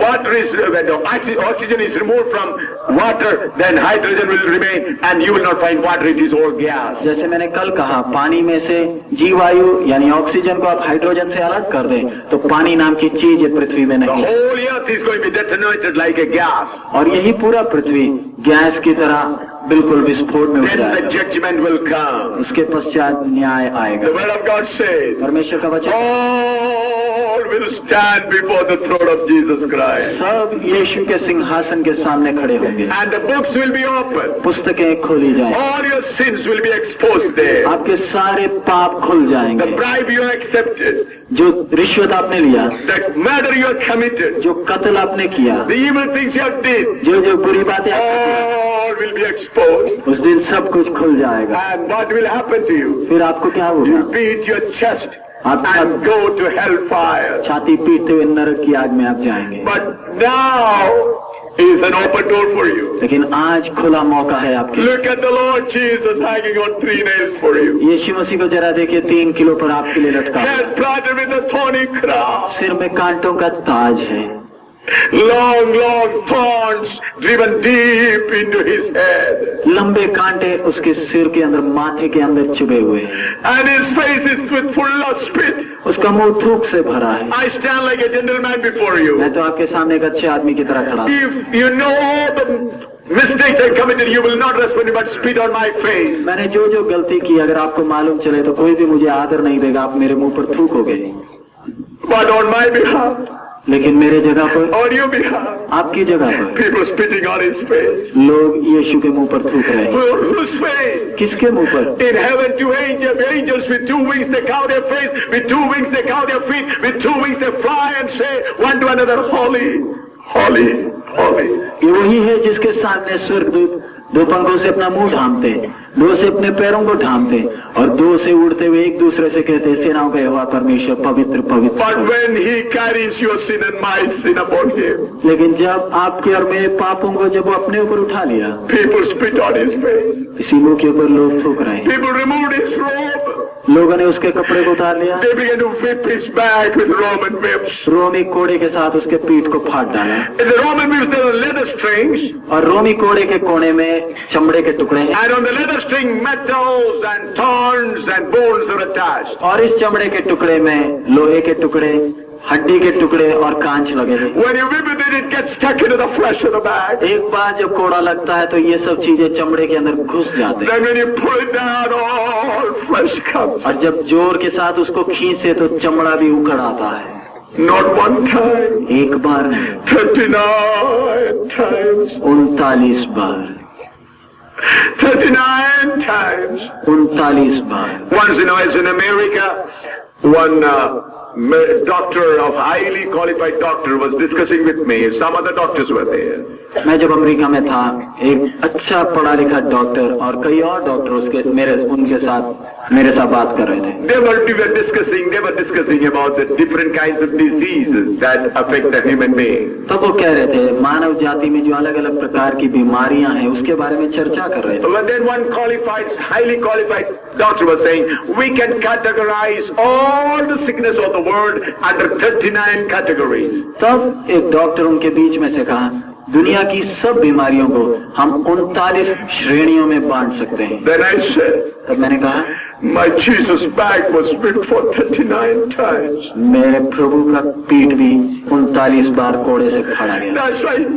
oxygen is removed from water, then hydrogen will remain and you will not find water, it is all gas. जैसे मैंने कल कहा, पानी में से जीवायु यानी ऑक्सीजन को आप हाइड्रोजन से अलग कर दें तो पानी नाम की चीज ये पृथ्वी में The नहीं है। whole earth is going to be detonated like a gas. और यही पूरा पृथ्वी गैस की तरह बिल्कुल विस्फोट में हो Then the जाएगा। judgment will come. उसके पश्चात न्याय आएगा। The word of God says, परमेश्वर का वचन, all will stand before the throne of Jesus Christ. सब यीशु के सिंहासन के सामने खड़े होंगे। And the books will be opened. पुस्तकें खोली जाएंगी। All your sins will be exposed there. आपके सारे पाप खुल The जाएंगे। bribe you accepted, जो रिश्वत आपने लिया, the murder you have committed, जो कत्ल आपने किया, the evil things you have did, जो बुरी बातें आपने की, all will be exposed. उस दिन सब कुछ खुल जाएगा। And what will happen to you? फिर आपको क्या होगा? You beat your chest आप and go to hellfire. छाती पीटते हुए नरक की आग में आप जाएंगे। But now is an open door for you. लेकिन आज खुला मौका है आपके लिए। Look at the Lord Jesus hanging on 3 nails for you. यीशु मसीह को जरा देखिए, 3 किलो पर आपके लिए लटका, Head planted with a thorny crown. सिर में कांटों का ताज है, Long, long thorns driven deep into his head. लंबे कांटे उसके सिर के अंदर, माथे के अंदर चुभे हुए हैं, And his face is full of spit. उसका मुंह थूक से भरा है। I stand like a gentleman before you. मैं तो आपके सामने एक अच्छे आदमी की तरह खड़ा हूं। If you know the mistakes I committed, you will not respond but spit on my face. मैंने जो जो गलती की, अगर आपको मालूम चले तो कोई भी मुझे आदर नहीं देगा, आप मेरे मुंह पर थूकोगे। But on my behalf, लेकिन मेरे जगह पर, on your behalf, आपकी जगह पर people spitting on his face. लोग यीशु के मुंह पर थूक रहे हैं। Whose face? किसके मुंह पर? In heaven, two angels with two wings, they cover their face, with two wings they cover their feet, with two wings they fly and say one to another, holy, holy, holy. ये वही है जिसके सामने स्वर्गदूत दो पंखों से अपना मुंह ढांपते, दो से अपने पैरों को ढांपते और दो से उड़ते हुए एक दूसरे से कहते, सेनाओं का यहोवा परमेश्वर पवित्र पवित्र। But when he carries your sin and my sin upon him, लेकिन जब आपके और मेरे पापों को जब वो अपने ऊपर उठा लिया, people spit on his face. इसी मुंह के ऊपर लोग थूक रहे हैं। People removed his robe. लोगों ने उसके कपड़े को उतार लिया, They began to whip his back with Roman whips. रोमी कोड़े के साथ उसके पीठ को फाड़ डाला। In the Roman whips there were leather strings, और रोमी कोड़े के कोने में चमड़े के टुकड़े हैं, and on the leather string metals and thorns and bones were attached. और इस चमड़े के टुकड़े में लोहे के टुकड़े, हड्डी के टुकड़े और कांच लगे थे। When you whip it gets stuck into the flesh of the bag. एक बार जब कोड़ा लगता है तो ये सब चीजें चमड़े के अंदर घुस जाते हैं, Then when you pull it down, all flesh comes. और जब जोर के साथ उसको खींचे तो चमड़ा भी उखड़ आता है। Not one time, एक बार नहीं, 39 times. 39 bar, 39 times. 39 bar. Once when I was in America, one doctor of highly qualified doctor was discussing with me. Some other doctors were there. मैं जब अमेरिका में था, एक अच्छा पढ़ा लिखा डॉक्टर और कई और डॉक्टर उनके साथ मेरे साथ बात कर रहे थे। They were discussing about the different kinds of diseases that affect the human being. तब वो कह रहे थे मानव जाति में जो अलग अलग प्रकार की बीमारियां हैं उसके बारे में चर्चा कर रहे थे। But then one highly qualified doctor was saying, we can categorize all the sickness of the world under 39 categories. तब एक डॉक्टर उनके बीच में से कहा, दुनिया की सब बीमारियों को हम 39 श्रेणियों में बांट सकते हैं। Then I said, तब मैंने कहा, my Jesus back was whipped for 39 times. मेरे प्रभु का पीठ भी 39 बार कोड़े से फाड़ा गया। That's right.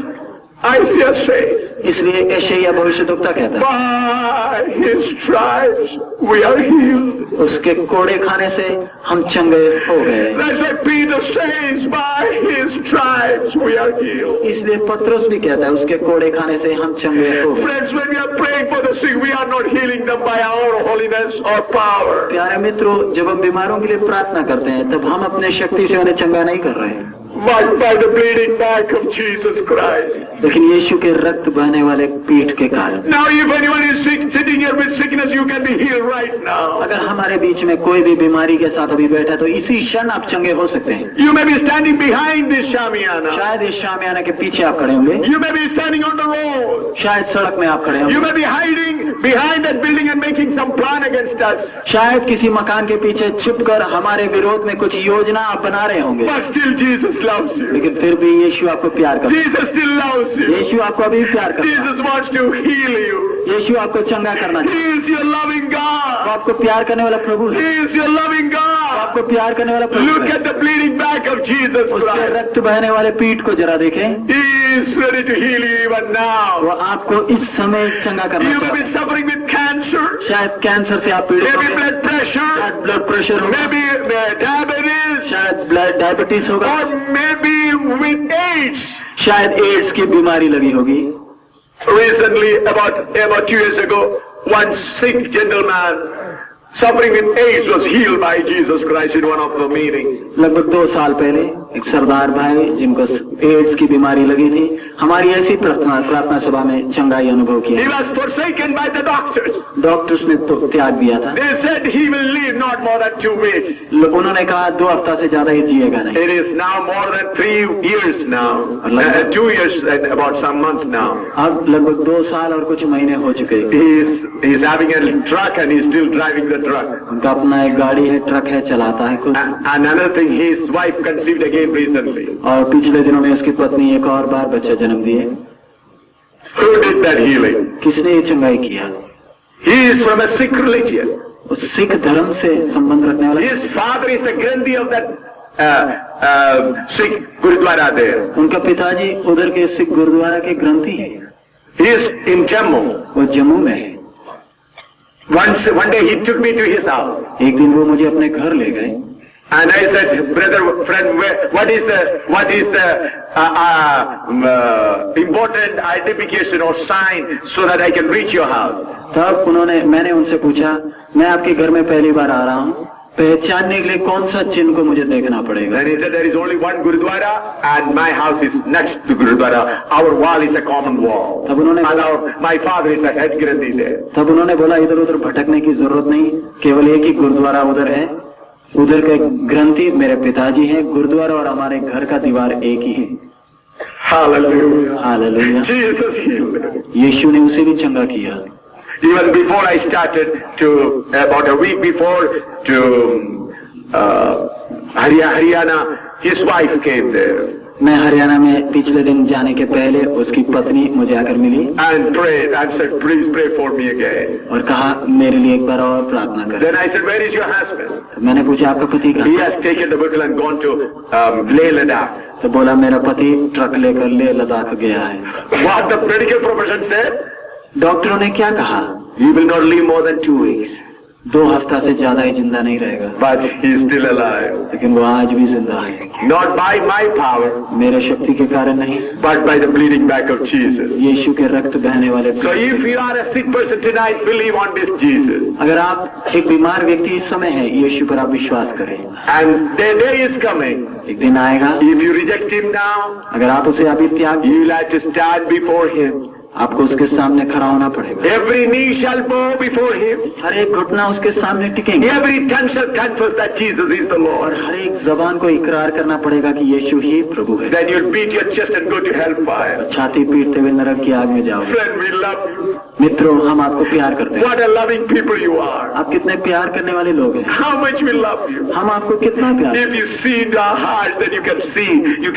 Isaiah says, इसलिए यशायाह भविष्यद्वक्ता कहता है, by his stripes we are healed. उसके कोड़े खाने से हम चंगे हो गए। That's why Peter says, by his stripes we are healed. इसलिए पतरस भी कहता है, उसके कोड़े खाने से हम चंगे हो गए। Friends, when we are praying for the sick, we are not healing them by our holiness or power. प्यारे मित्रों, जब हम बीमारों के लिए प्रार्थना करते हैं तब हम अपने शक्ति से उन्हें चंगा नहीं कर रहे हैं, But by the bleeding back of Jesus Christ. लेकिन यीशु के रक्त बहने वाले पीठ के कारण। Now if anyone is sick, sitting here with sickness, you can be healed right now. अगर हमारे बीच में कोई भी बीमारी के साथ अभी बैठा तो इसी क्षण आप चंगे हो सकते हैं। You may be standing behind this Shamiana. शायद इस शामियाना के पीछे आप खड़े होंगे, You may be standing on the road. शायद सड़क में आप खड़े You होंगे, may be hiding behind that building and making some plan against us. शायद किसी मकान के पीछे छिपकर हमारे विरोध में कुछ योजना आप बना रहे होंगे, But still Jesus loves you. लेकिन फिर भी यीशु आपको प्यार करता है। Jesus still loves you. यीशु आपको अभी भी प्यार करता है। Jesus wants to heal you. यीशु आपको चंगा करना He चाहिए। is your loving वो God. आपको प्यार करने वाला प्रभु है। He is your loving वो God. आपको प्यार करने वाला प्रभु Look है। at the bleeding back of Jesus उसके Christ. रक्त बहने वाले पीठ को जरा देखें, He is ready to heal you even now. वो आपको इस समय चंगा करना You may चाहता be है। suffering with cancer, शायद कैंसर से आप पीड़ित maybe होंगे, blood pressure, शायद ब्लड प्रेशर होगा, maybe diabetes, शायद ब्लड डायबिटीज होगा, or maybe with AIDS. शायद एड्स की बीमारी लगी होगी। Recently, about 2 years ago, one sick gentleman suffering with AIDS was healed by Jesus Christ in one of the meetings. लगभग 2 साल पहले एक सरदार भाई जिनको एड्स की बीमारी लगी थी, हमारी ऐसी प्रार्थना सभा में चंगाई अनुभव He किया। was forsaken by the doctors. Doctors ने तो त्याग दिया था, They said he will live not more than 2 weeks. उन्होंने कहा 2 हफ्ता से ज्यादा ही जिएगा नहीं। It is now more than 3 years now. 2 years and about some months now. अब लगभग 2 साल और कुछ महीने हो चुके। He is having a truck and he is still driving the truck. उनका अपना एक गाड़ी है, ट्रक है, चलाता है खुद। And another thing, his wife conceived again recently. और पिछले दिनों में उसकी पत्नी एक और बार बच्चा जन्म दिए। Who did that healing? किसने ये चंगाई किया? He is from a Sikh religion. उस सिख धर्म से संबंध रखने वाला। His father is the Granthi of that Sikh Gurudwara there. उनका पिताजी उधर के सिख गुरुद्वारा के ग्रंथी हैं। He is in Jammu. वो जम्मू में है। One day he took me to his house. एक दिन वो मुझे अपने घर ले गए And I said, brother, friend, what is the important identification or sign so that I can reach your house? तब मैंने उनसे पूछा, मैं आपके घर में पहली बार आ रहा हूँ, पहचानने के लिए कौन सा चिन्ह को मुझे देखना पड़ेगा? Then he said, there is only one Gurudwara and my house is next to Gurudwara. Our wall is a common wall. तब उन्होंने and my father is a head Granthi there. तब उन्होंने बोला, इधर उधर भटकने की जरूरत नहीं, केवल एक ही गुरुद्वारा उधर है, उधर के ग्रंथी मेरे पिताजी हैं, गुरुद्वारा और हमारे घर का दीवार एक ही है। Hallelujah. हालेलुया। Jesus healed. यीशु ने उसे भी चंगा किया। Even before I started about a week before to Haryana, his wife came there. मैं हरियाणा में पिछले दिन जाने के पहले उसकी पत्नी मुझे आकर मिली and prayed and said, please pray for me again. और कहा, मेरे लिए एक बार और प्रार्थना करें। Then I said, where is your husband? तो मैंने पूछा, आपका पति कहाँ? He has taken the vehicle and gone to Leh Ladakh. तो बोला, मेरा पति ट्रक लेकर लेह लद्दाख गया है। What the medical profession said? डॉक्टरों ने क्या कहा? He will not live more than 2 weeks. 2 हफ्ता से ज्यादा ही जिंदा नहीं रहेगा। But he is still alive. लेकिन वो आज भी जिंदा है। Not by my power, मेरे शक्ति के कारण नहीं, but by the bleeding back of Jesus. यीशु के रक्त बहने वाले। So if you are a sick person tonight, believe on this Jesus. अगर आप एक बीमार व्यक्ति इस समय है, यीशु पर आप विश्वास करें। And the day is coming. एक दिन आएगा, If you reject him now, अगर आप उसे अभी त्याग, you will have to stand before him. आपको उसके सामने खड़ा होना पड़ेगा। Every knee shall bow before him. हर एक घुटना उसके सामने टिकेंगे। Every tongue shall confess that Jesus is the और Lord. हर एक जबान को इकरार करना पड़ेगा कि यीशु ही प्रभु है। Then you'll beat your chest and go to hellfire. छाती पीटते हुए नरक की आग में जाओगे। Friend, we love you. मित्रों, हम आपको प्यार करते हैं। What a loving people you are. आप कितने प्यार करने वाले लोग हैं। How much we love you. हम आपको कितना प्यार। If you see in our hearts, then you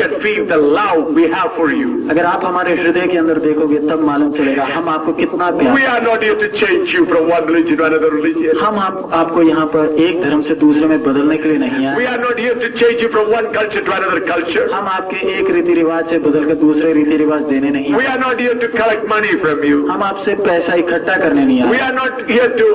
can feel the love we have for you. अगर आप हमारे हृदय के अंदर देखोगे तब मालूम चलेगा हम आपको कितना प्यार। We are not here to change you from one religion to another religion. हम आपको यहाँ पर एक धर्म से दूसरे में बदलने के लिए नहीं आए। We are not here to change you from one culture to another culture. हम आपके एक रीति रिवाज से बदल कर दूसरे रीति रिवाज देने नहीं We आए। are not here to collect money from you. हम आपसे पैसा इकट्ठा करने नहीं We आए। are not here to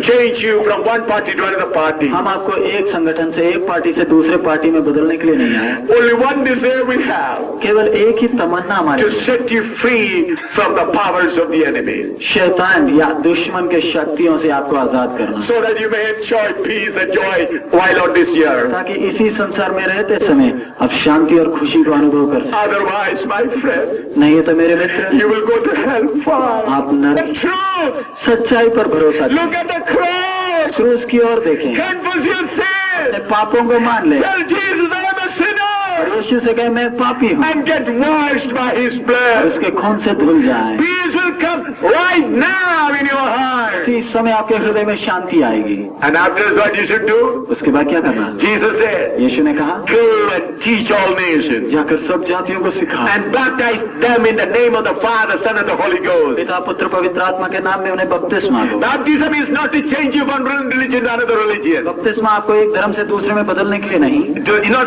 change you from one party to another party. हम आपको एक संगठन से एक पार्टी से दूसरे पार्टी में बदलने के लिए नहीं आए। Only one desire we have, केवल एक ही तमन्ना हमारी, to set you free from the powers of the enemy, शैतान या दुश्मन के शक्तियों से आपको आजाद करना, so that you may enjoy peace and joy while on this earth. ताकि इसी संसार में रहते समय आप शांति और खुशी को अनुभव कर सकें। Otherwise, my friend, नहीं तो मेरे मित्र, you will go to hellfire. आप The नरक, truth. सच्चाई पर भरोसा करें। Look at the cross. क्रूस की ओर देखें, Confess your sin. अपने पापों को मान ले Tell Jesus I am a और sinner. यीशु से कहे मैं पापी हूँ And get washed by His और blood. उसके खून से धुल जाए। Peace will come right now in your heart. इसी समय आपके हृदय में शांति आएगी। And after what you should do? उसके बाद क्या करना? Jesus said, यीशु ने कहा, go and teach all nations जाकर सब जातियों को सिखा and baptize them in the name of the Father, Son, and the Holy Ghost. पिता पुत्र पवित्र आत्मा के नाम में उन्हें बपतिस्मा दो। Baptism is not to change you from one religion to another religion. बपतिस्मा आपको एक धर्म से दूसरे में बदलने के लिए नहीं,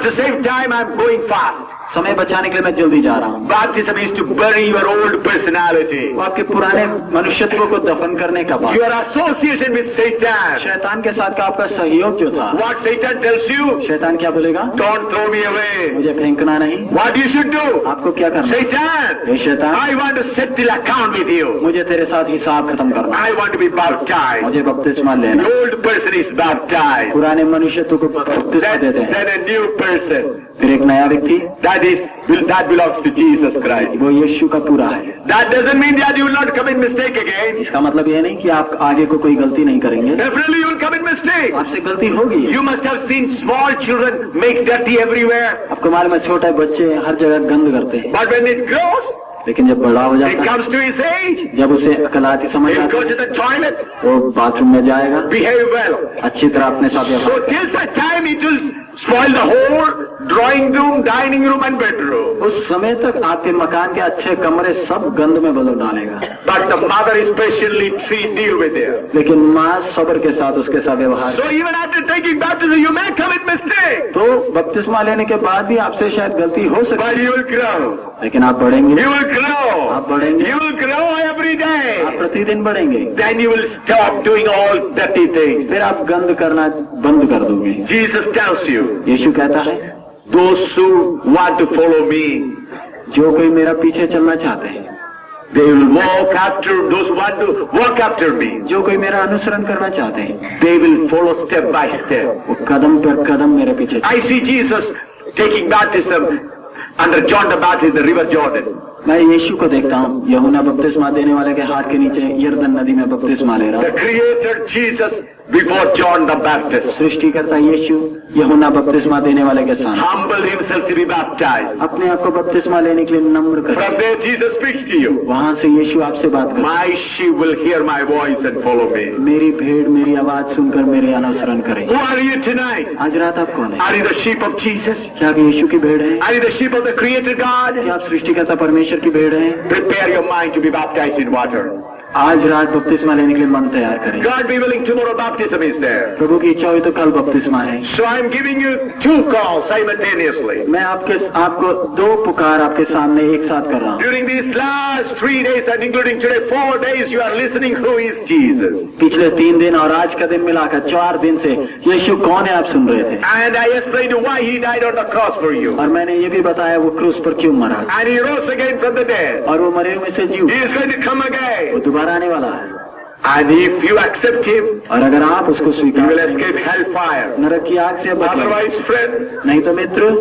To save time, I'm going fast. समय बचाने के लिए मैं जल्दी जा रहा हूँ। Baptism is to bury your old personality. वो आपके पुराने मनुष्यत्व को दफन करने का बात। Your association with Satan. शैतान के साथ का आपका सहयोग जो था, What Satan tells you? शैतान क्या बोलेगा? Don't throw me away. मुझे फेंकना नहीं। What you should do? आपको क्या करना? Satan, हे शैतान, I want to settle account with you. मुझे तेरे साथ हिसाब खत्म करना, I want to be baptized. मुझे बपतिस्मा लेना। The old person is baptized. पुराने मनुष्यत्व को बपतिस्मा देते हैं, Then a new person. फिर एक नया व्यक्ति, That belongs to Jesus Christ. वो यीशु का पूरा है। That doesn't mean that you will not commit mistake again. इसका मतलब ये नहीं कि आप आगे को कोई गलती नहीं करेंगे, Definitely you will commit mistake. आपसे गलती होगी। You must have seen small children make dirty everywhere. आपको मालूम है छोटे बच्चे हर जगह गंद करते हैं, But when it grows, लेकिन जब बड़ा हो it जाता है, comes to his age, जब उसे अकल आती समझ he'll आती go है, to the toilet, वो बाथरूम में जाएगा, behave well. अच्छी तरह अपने साथ So व्यवहार। till such time it will spoil the whole drawing room, dining room and bedroom. उस समय तक आपके मकान के अच्छे कमरे सब गंद में बदल डालेगा। But the mother especially deal with it. लेकिन माँ सब्र के साथ उसके साथ व्यवहार। So even after taking baptism, you may commit mistake. तो बपतिस्मा लेने के बाद भी आपसे शायद गलती हो सकती But है, you will grow. लेकिन आप बढ़ेंगे, You will grow. आप बढ़ेंगे, You will grow every day. आप प्रतिदिन बढ़ेंगे, Then you will stop doing all dirty things. फिर आप गंद करना बंद कर दोगे। Jesus tells you, यीशु कहता है, those who want to follow me, जो कोई मेरा पीछे चलना चाहते हैं, they will walk after, those who want to walk after me, जो कोई मेरा अनुसरण करना चाहते हैं, they will follow step by step. वो कदम पर कदम मेरे पीछे। I see Jesus taking baptism under John the Baptist, the river Jordan. मैं यीशु को देखता हूँ यूहन्ना बपतिस्मा देने वाले के हाथ के नीचे यरदन नदी में बपतिस्मा ले रहा। The Creator Jesus before John the Baptist सृष्टिकर्ता यीशु यूहन्ना बपतिस्मा देने वाले के सामने humbled himself to be baptized. अपने आप को बपतिस्मा लेने के लिए नम्र कर। From there Jesus speaks to you. वहाँ से यीशु आपसे बात कर। My sheep will hear my voice and follow me. मेरी भेड़ मेरी आवाज सुनकर मेरे अनुसरण करे। Who are you tonight? आज रात आप कौन है? Are you the sheep of Jesus? क्या आप यीशु की भेड़ है? Are you the sheep of the Creator God? क्या आप सृष्टिकर्ता परमेश्वर की भेड़ है? Prepare your mind to be baptized in water. आज रात बपतिस्मा लेने के लिए मन तैयार करें। God be willing, tomorrow baptism is there. प्रभु की इच्छा हुई तो कल बपतिस्मा है। So I'm giving you two calls simultaneously. मैं आपको दो पुकार आपके सामने एक साथ कर रहा हूँ। During these last 3 days and including today 4 days, you are listening who is Jesus. पिछले 3 दिन और आज का दिन मिलाकर 4 दिन से यीशु कौन है आप सुन रहे थे। And I explained why he died on the cross for you. और मैंने ये भी बताया वो क्रूस पर क्यों मरा। And he rose again from the dead. और वो मरे हुए से जी He is going to come वो again. दोबारा आने वाला है। And if you accept him, और अगर आप उसको you स्वीकार will escape hellfire. नरक की आग से बचेंगे। Otherwise, friend, नहीं तो मित्र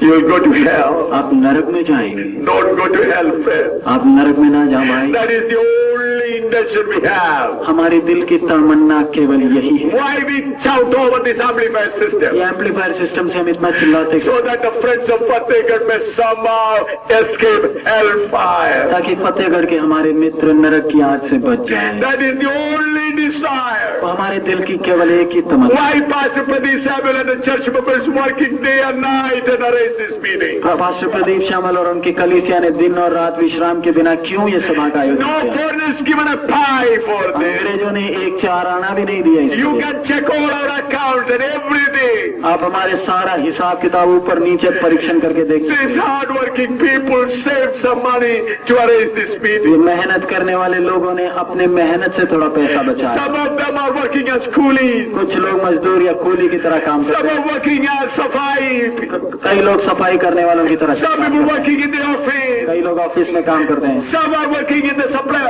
you will go to hell. आप नरक में जाएंगे। Don't go to hell, friend. आप नरक में ना जाओ भाई। That is the only intention we have. हमारे दिल की तमन्ना केवल यही है। Why we shout over this amplifier system? ये एम्पलीफायर सिस्टम से हम इतना चिल्लाते So that the friends of Fatehgarh may somehow escape hellfire. ताकि फतेहगढ़ के हमारे मित्र नरक की आग से बच जाएं। That is the only desire. वो हमारे दिल की केवल एक ही तमन्ना। Why Pastor Pradeep Samuel and the church members working day and night and arrange this meeting? Pastor Pradeep Shyamal और उनकी कलीसिया ने दिन और रात विश्राम के बिना क्यों ये सभा का आयोजन No किया? foreigners given a pie for this. अंग्रेजों ने एक 4 आना भी नहीं दिया You इसको। can check all our accounts and everything. आप हमारे सारा हिसाब किताब ऊपर नीचे परीक्षण करके देख सकते These hard-working people saved some money to arrange this हैं। meeting. ये मेहनत करने वाले लोगों ने अपने मेहनत से थोड़ा पैसा बचाया। Some of them are working as coolies. कुछ लोग मजदूर या कूली की तरह काम Some करते are working as safai. हैं। कई लोग सफाई करने वालों की तरह Some people working in the office. कई लोग ऑफिस में काम करते हैं। Some are working in the supply,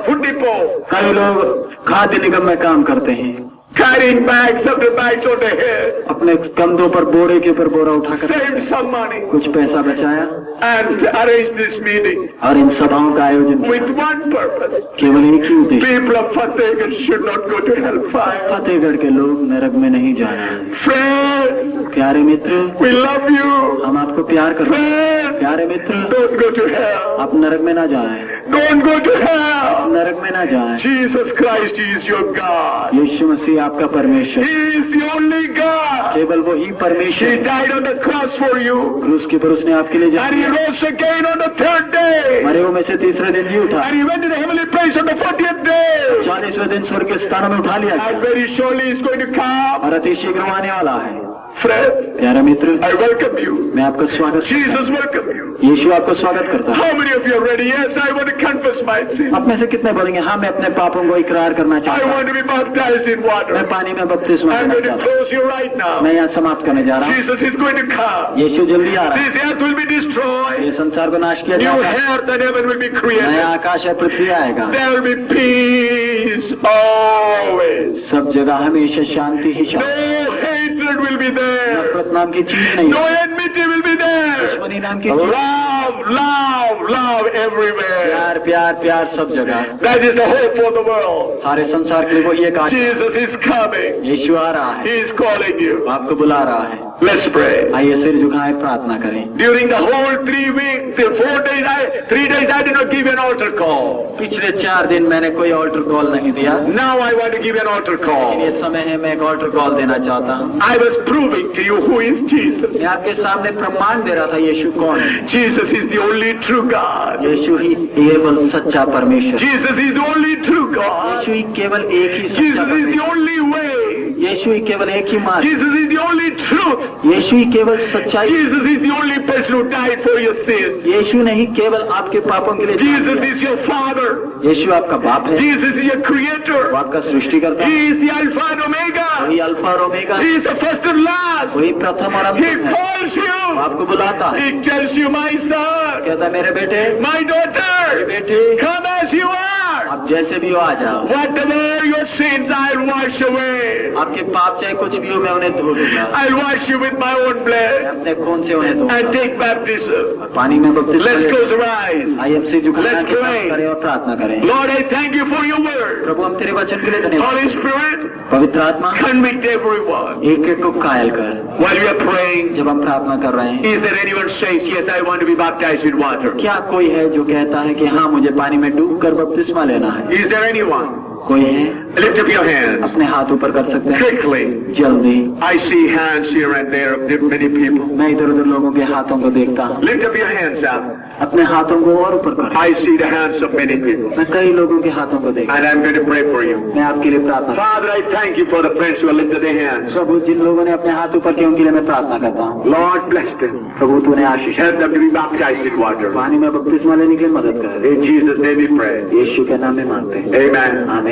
food depot. कई लोग खाद्य निगम में काम करते हैं। Carrying bags after bags on their head. अपने कंधों पर बोरे के ऊपर बोरा उठाकर Saved some money कुछ पैसा बचाया and arranged this meeting और इन सभाओं का आयोजन किया। with one purpose. केवल एक ही उद्देश्य, People of Fatehgarh should not go to hellfire. Fatehgarh के लोग नरक में नहीं जाना है। Friends, प्यारे मित्र, we love you. हम आपको प्यार करते हैं। Friends, प्यारे मित्र, don't go to hell. आप नरक में ना जाएं। Don't go to hell. नरक में ना जाएं। Jesus Christ is your God. यीशु मसीह आपका परमेश्वर, He is the only God. केवल वही He परमेश्वर। died on the cross for you. क्रूस के पर उसने आपके लिए And जान he rose again on the 3rd day. मरे हुए में से तीसरे दिन जी उठा। And he went to the heavenly place on the 40th day. 40वें दिन स्वर्ग के स्थानों में उठा लिया And गया very surely he's going to come. और अति शीघ्र आने वाला है। Friend, प्यारा मित्र, I welcome you. मैं आपका स्वागत करता Jesus welcome you. हूं। यीशु आपको स्वागत करता है। How many of you are ready? Yes, I want to confess my sins. आप में से कितने बोलेंगे हाँ मैं अपने पापों को इकरार करना I चाहता हूँ, want to be baptized in मैं water. पानी में बपतिस्मा I'm लेना going to चाहता हूँ। close you right now. मैं यहाँ समाप्त करने जा रहा हूँ। Jesus is going to come. यीशु जल्दी आ रहा है। This earth will be destroyed. ये संसार को नाश किया New जाएगा। earth and heaven will be नया created. आकाश है पृथ्वी आएगा। There will be peace always. सब जगह हमेशा शांति ही शांति। No hatred will be there. नफरत नाम की चीज नहीं No है। enmity will be there. दुश्मनी नाम की चीज। Love, love, love everywhere. प्यार प्यार प्यार सब जगह। That is the hope for the world. सारे संसार के लिए वही एक आशा। Jesus is coming. यीशु आ रहा है, He is calling you. आपको बुला रहा है। Let's pray. आइए सिर झुकाएं, प्रार्थना करें। During the whole 3 weeks, the 4 days, 3 days, I did not give an altar call. पिछले 4 दिन मैंने कोई ऑल्टर कॉल नहीं दिया। Now I want to give an altar लेकिन call. ये समय है मैं एक ऑल्टर कॉल देना चाहता हूँ। I was proving to you who is Jesus. मैं आपके सामने प्रमाण दे रहा था यीशु कौन है। Jesus is the only true God. यीशु ही केवल सच्चा परमेश्वर। Jesus is the only true God. यीशु ही केवल एक ही सच्चा Jesus is the परमेश्वर। only way. यीशु ही केवल एक ही मार्ग, Jesus is the only truth. यीशु ही केवल सच्चाई, Jesus is the only person who died for your sins. यीशु नहीं केवल आपके पापों के लिए Jesus is your Father. यीशु आपका बाप है, Jesus is your Creator. वो आपका सृष्टिकर्ता है, He is the Alpha and Omega. वही अल्फा और omega, He is the first and last. वही प्रथम और He अंतिम है, calls वो you. आपको बुलाता है, He tells you, my son, कहता है मेरे बेटे, my daughter, बेटे come as you are. आप जैसे भी हो आ जाओ, Whatever your sins, I'll wash away. आपके पाप चाहे कुछ भी हो मैं उन्हें धो दूंगा, I'll wash you with my own मैं blood अपने खून से उन्हें धोऊंगा, and take baptism. पानी में बपतिस्मा Let's लें। close our eyes. आइए हम सिर झुकाएं, Let's pray. करें और प्रार्थना करें। Lord, I thank you for your word. प्रभु हम तेरे वचन के लिए धन्यवाद, Holy Spirit, पवित्र आत्मा convict everyone. एक एक को कायल कर, While we are praying, जब हम प्रार्थना कर रहे हैं, is there anyone says, yes, I want to be baptized with water? क्या कोई है जो कहता है कि हाँ मुझे पानी में डूब कर बपतिस्मा लेना है? Is there anyone? कोई है? Lift up your hands. अपने हाथ ऊपर कर सकते हैं Quickly. जल्दी। I see hands here and there of many people. मैं इधर उधर लोगों के हाथों को देखता हूँ, Lift up your hands up. अपने हाथों को और ऊपर कर। I see the hands of many people. मैं कई लोगों के हाथों को देखता And I'm going to pray for you. हूँ, मैं आपके लिए प्रार्थना। Father, I thank you for the friends who have lifted their hands. प्रभु जिन लोगों ने अपने हाथ ऊपर किए उनके लिए मैं प्रार्थना करता हूँ, Lord, bless them. प्रभु तूने आशीष Help them to be baptized with water. पानी में बपतिस्मा लेने के लिए मदद कर। In Jesus' name we pray. यीशु के नाम में मांगते हैं, Amen. आमीन।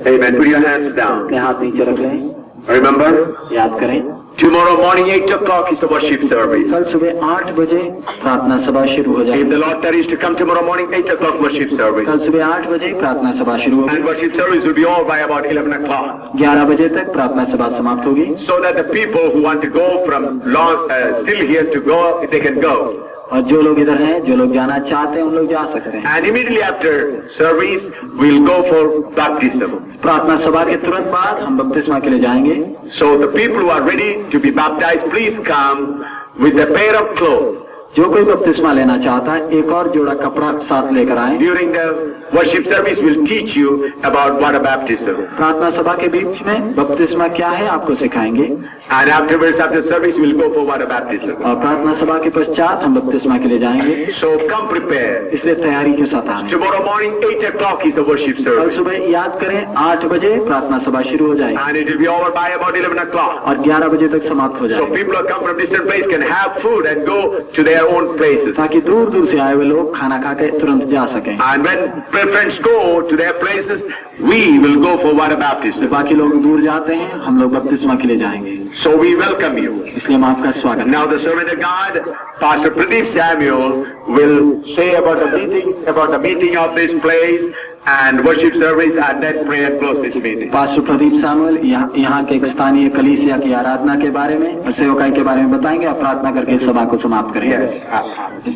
Amen. Put your hands down. अपने हाथ नीचे रख लें, Remember, याद करें tomorrow morning 8 o'clock is the worship service. कल सुबह 8 बजे प्रार्थना सभा शुरू हो If जाएगी। the Lord tarries to come tomorrow morning 8 o'clock worship service. कल सुबह 8 बजे प्रार्थना सभा शुरू होगी, And worship service will be over by about 11 o'clock. 11 बजे तक प्रार्थना सभा समाप्त होगी, So that the people who want to go from long, still here to go, they can go. और जो लोग इधर हैं, जो लोग जाना चाहते हैं उन लोग जा सकते हैं। And immediately after service, we'll go for baptism. प्रार्थना सभा के तुरंत बाद हम बपतिस्मा के लिए जाएंगे। So the people who are ready to be baptized, please come with a pair of clothes. जो कोई बपतिस्मा लेना चाहता है एक और जोड़ा कपड़ा साथ लेकर आए। During the worship service, we'll teach you about water baptism. प्रार्थना सभा के बीच में बपतिस्मा क्या है आपको सिखाएंगे, And afterwards, after service, we'll go for water baptism. और प्रार्थना सभा के पश्चात हम बपतिस्मा के लिए जाएंगे, So come prepared. इसलिए तैयारी के साथ आए। Tomorrow morning 8 o'clock is the worship कल service. सुबह याद करें 8 बजे प्रार्थना सभा शुरू हो जाएगी And it will be over by about 11 o'clock. और 11 बजे तक समाप्त हो So जाएगी, people who come from distant places can have food and go to their own places. ताकि दूर दूर से आए हुए लोग खाना खा के तुरंत जा सकें। And when friends go to their places, we will go for water baptism. बाकी लोग दूर जाते हैं, हम लोग बपतिस्मा के लिए जाएंगे, So we welcome you. इसलिए हम आपका स्वागत। Now the servant of God, Pastor Pradeep Samuel, will say about the meeting of this place and worship service, and then pray and close this meeting. Pastor Pradeep Samuel यहाँ के एक स्थानीय कलीसिया की आराधना के बारे में और सेवकाई के बारे में बताएंगे और प्रार्थना करके इस सभा को समाप्त करेंगे। Yes.